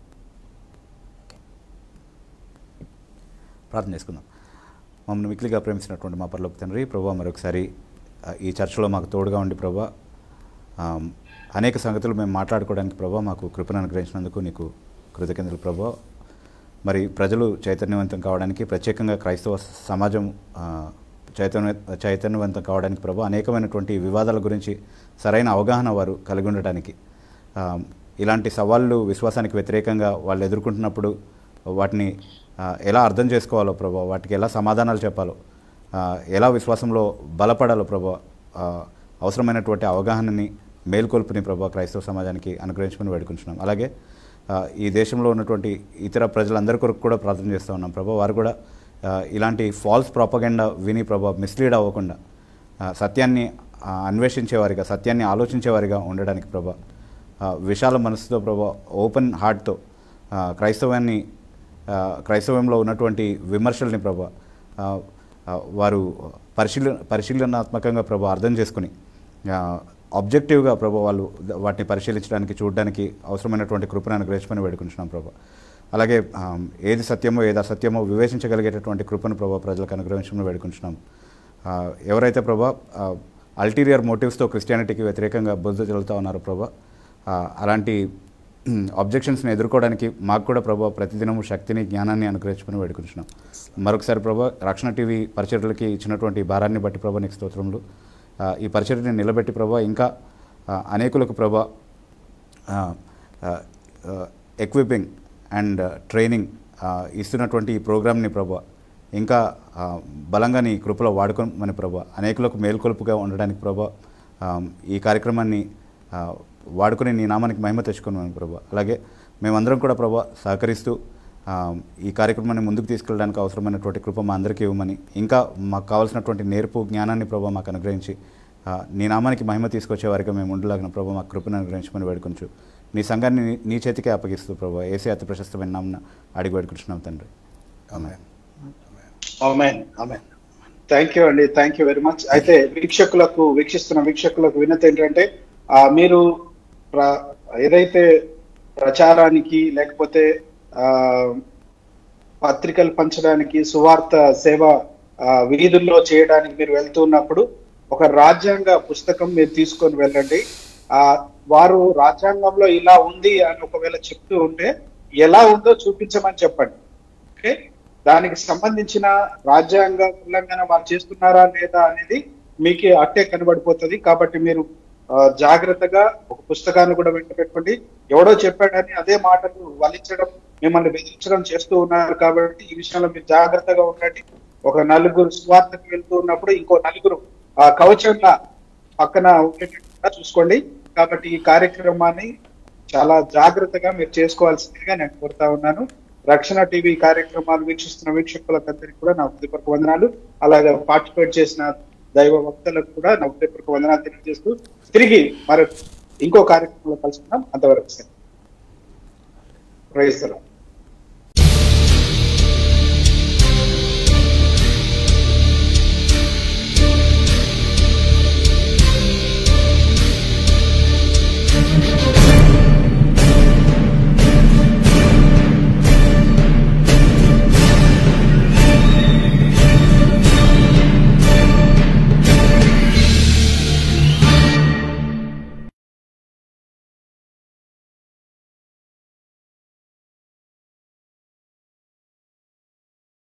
ప్రార్థన చేసుకుందాం. మమ్మల్ని మిక్కిలిగా ప్రేమించినటువంటి మా పరలోక తండ్రి, ప్రభా మరొకసారి ఈ చర్చలో మాకు తోడుగా ఉండి ప్రభా అనేక సంగతులు మేము మాట్లాడుకోవడానికి ప్రభా మాకు కృపను అనుగ్రహించినందుకు నీకు కృతజ్ఞతలు ప్రభా. మరి ప్రజలు చైతన్యవంతం కావడానికి, ప్రత్యేకంగా క్రైస్తవ సమాజం చైతన్యవంతం కావడానికి ప్రభా అనేకమైనటువంటి వివాదాల గురించి సరైన అవగాహన వారు కలిగి ఉండటానికి, ఇలాంటి సవాళ్ళు విశ్వాసానికి వ్యతిరేకంగా వాళ్ళు ఎదుర్కొంటున్నప్పుడు వాటిని ఎలా అర్థం చేసుకోవాలో ప్రభా, వాటికి ఎలా సమాధానాలు చెప్పాలో, ఎలా విశ్వాసంలో బలపడాలో ప్రభా, అవసరమైనటువంటి అవగాహనని మేల్కొల్పుని ప్రభా క్రైస్తవ సమాజానికి అనుగ్రహించమని వేడుకుంటున్నాం. అలాగే ఈ దేశంలో ఉన్నటువంటి ఇతర ప్రజలందరి కొరకు కూడా ప్రార్థన చేస్తూ ఉన్నాం ప్రభా. వారు కూడా ఇలాంటి ఫాల్స్ ప్రాపగెండా విని ప్రభా మిస్లీడ్ అవ్వకుండా సత్యాన్ని అన్వేషించేవారిగా, సత్యాన్ని ఆలోచించేవారిగా ఉండడానికి ప్రభా, విశాల మనసుతో ప్రభా, ఓపెన్ హార్ట్తో క్రైస్తవంలో ఉన్నటువంటి విమర్శల్ని ప్రభా వారు పరిశీలనాత్మకంగా ప్రభా అర్థం చేసుకుని ఆబ్జెక్టివ్గా ప్రభా వాళ్ళు వాటిని పరిశీలించడానికి, చూడడానికి అవసరమైనటువంటి కృపను అనుగ్రహించమని వేడుకుంటున్నాం ప్రభా. అలాగే ఏది సత్యమో ఏది అసత్యమో వివేచించగలిగేటటువంటి కృపను ప్రభా ప్రజలకు అనుగ్రహించమని వేడుకుంటున్నాం. ఎవరైతే ప్రభా అల్టీరియర్ మోటివ్స్తో క్రిస్టియానిటీకి వ్యతిరేకంగా బురద చల్లుతూ ఉన్నారో ప్రభా, అలాంటి అబ్జెక్షన్స్ని ఎదుర్కోవడానికి మాకు కూడా ప్రభా ప్రతిదినము శక్తిని, జ్ఞానాన్ని అనుగ్రహించమని వేడుకుంటున్నాం. మరొకసారి ప్రభా రక్షణ టీవీ పరిచర్యలకి ఇచ్చినటువంటి భారాన్ని బట్టి ప్రభా నీకు స్తోత్రములు. ఈ పరిచర్యని నిలబెట్టి ప్రభా ఇంకా అనేకులకు ప్రభా ఎక్విపింగ్ అండ్ ట్రైనింగ్ ఇస్తున్నటువంటి ఈ ప్రోగ్రామ్ని ప్రభా ఇంకా బలంగా నీ కృపలో వాడుకోమని ప్రభా, అనేకులకు మేల్కొలుపుగా ఉండడానికి ప్రభా ఈ కార్యక్రమాన్ని వాడుకుని నీ నామానికి మహిమ తెచ్చుకున్నాను ప్రభా. అలాగే మేమందరం కూడా ప్రభా సహకరిస్తూ ఈ కార్యక్రమాన్ని ముందుకు తీసుకెళ్ళడానికి అవసరమైనటువంటి కృప మా అందరికీ ఇవ్వమని, ఇంకా మాకు కావాల్సినటువంటి నేర్పు, జ్ఞానాన్ని ప్రభా మాకు అనుగ్రహించి నీ నామానికి మహిమ తీసుకొచ్చే వారిగా మేము ఉండలాగిన ప్రభా మాకు కృపను అనుగ్రహించమని వేడుకొంచు. నీ సంఘాన్ని నీ చేతికే అప్పగిస్తూ ప్రభా ఏసే అతి ప్రశస్తమైన నామన అడిగి వేడుకుంటున్నాం తండ్రి. ఆమేన్. థ్యాంక్ యూ అండి, థ్యాంక్ యూ వెరీ మచ్. అయితే వీక్షిస్తున్న వీక్షకులకు వినతి ఏంటంటే, మీరు ఏదైతే ప్రచారానికి లేకపోతే పత్రికలు పంచడానికి, సువార్త సేవ వీధుల్లో చేయడానికి మీరు వెళ్తున్నప్పుడు ఒక రాజ్యాంగ పుస్తకం మీరు తీసుకొని వెళ్ళండి. వారు రాజ్యాంగంలో ఇలా ఉంది అని ఒకవేళ చెప్తూ ఉంటే ఎలా ఉందో చూపించమని చెప్పండి. ఓకే, దానికి సంబంధించిన రాజ్యాంగ ఉల్లంఘన వారు చేస్తున్నారా లేదా అనేది మీకు అట్టే కనబడిపోతుంది. కాబట్టి మీరు జాగ్రత్తగా ఒక పుస్తకాన్ని కూడా వెంట పెట్టుకోండి. ఎవడో చెప్పాడని అదే మాటలు వలించడం, మిమ్మల్ని బెదిరించడం చేస్తూ ఉన్నారు. కాబట్టి ఈ విషయంలో మీరు జాగ్రత్తగా ఉండండి. ఒక నలుగురు స్వార్థకు వెళ్తూ ఉన్నప్పుడు ఇంకో నలుగురు కవచంగా పక్కన ఉండేటట్టుగా చూసుకోండి. కాబట్టి ఈ కార్యక్రమాన్ని చాలా జాగ్రత్తగా మీరు చేసుకోవాల్సిందిగా నేను కోరుతా ఉన్నాను. రక్షణ టీవీ కార్యక్రమాలు వీక్షిస్తున్న వీక్షకులందరికీ కూడా నా హృదయపూర్వక వందనాలు. అలాగే పార్టిసిపేట్ చేసిన దైవ భక్తులకు కూడా నా హృదయపూర్వక వందనాలు తెలియజేస్తూ తిరిగి మరి ఇంకో కార్యక్రమంలో కలుసుకుందాం. అంతవరకు ప్రైజ్ ది లార్డ్.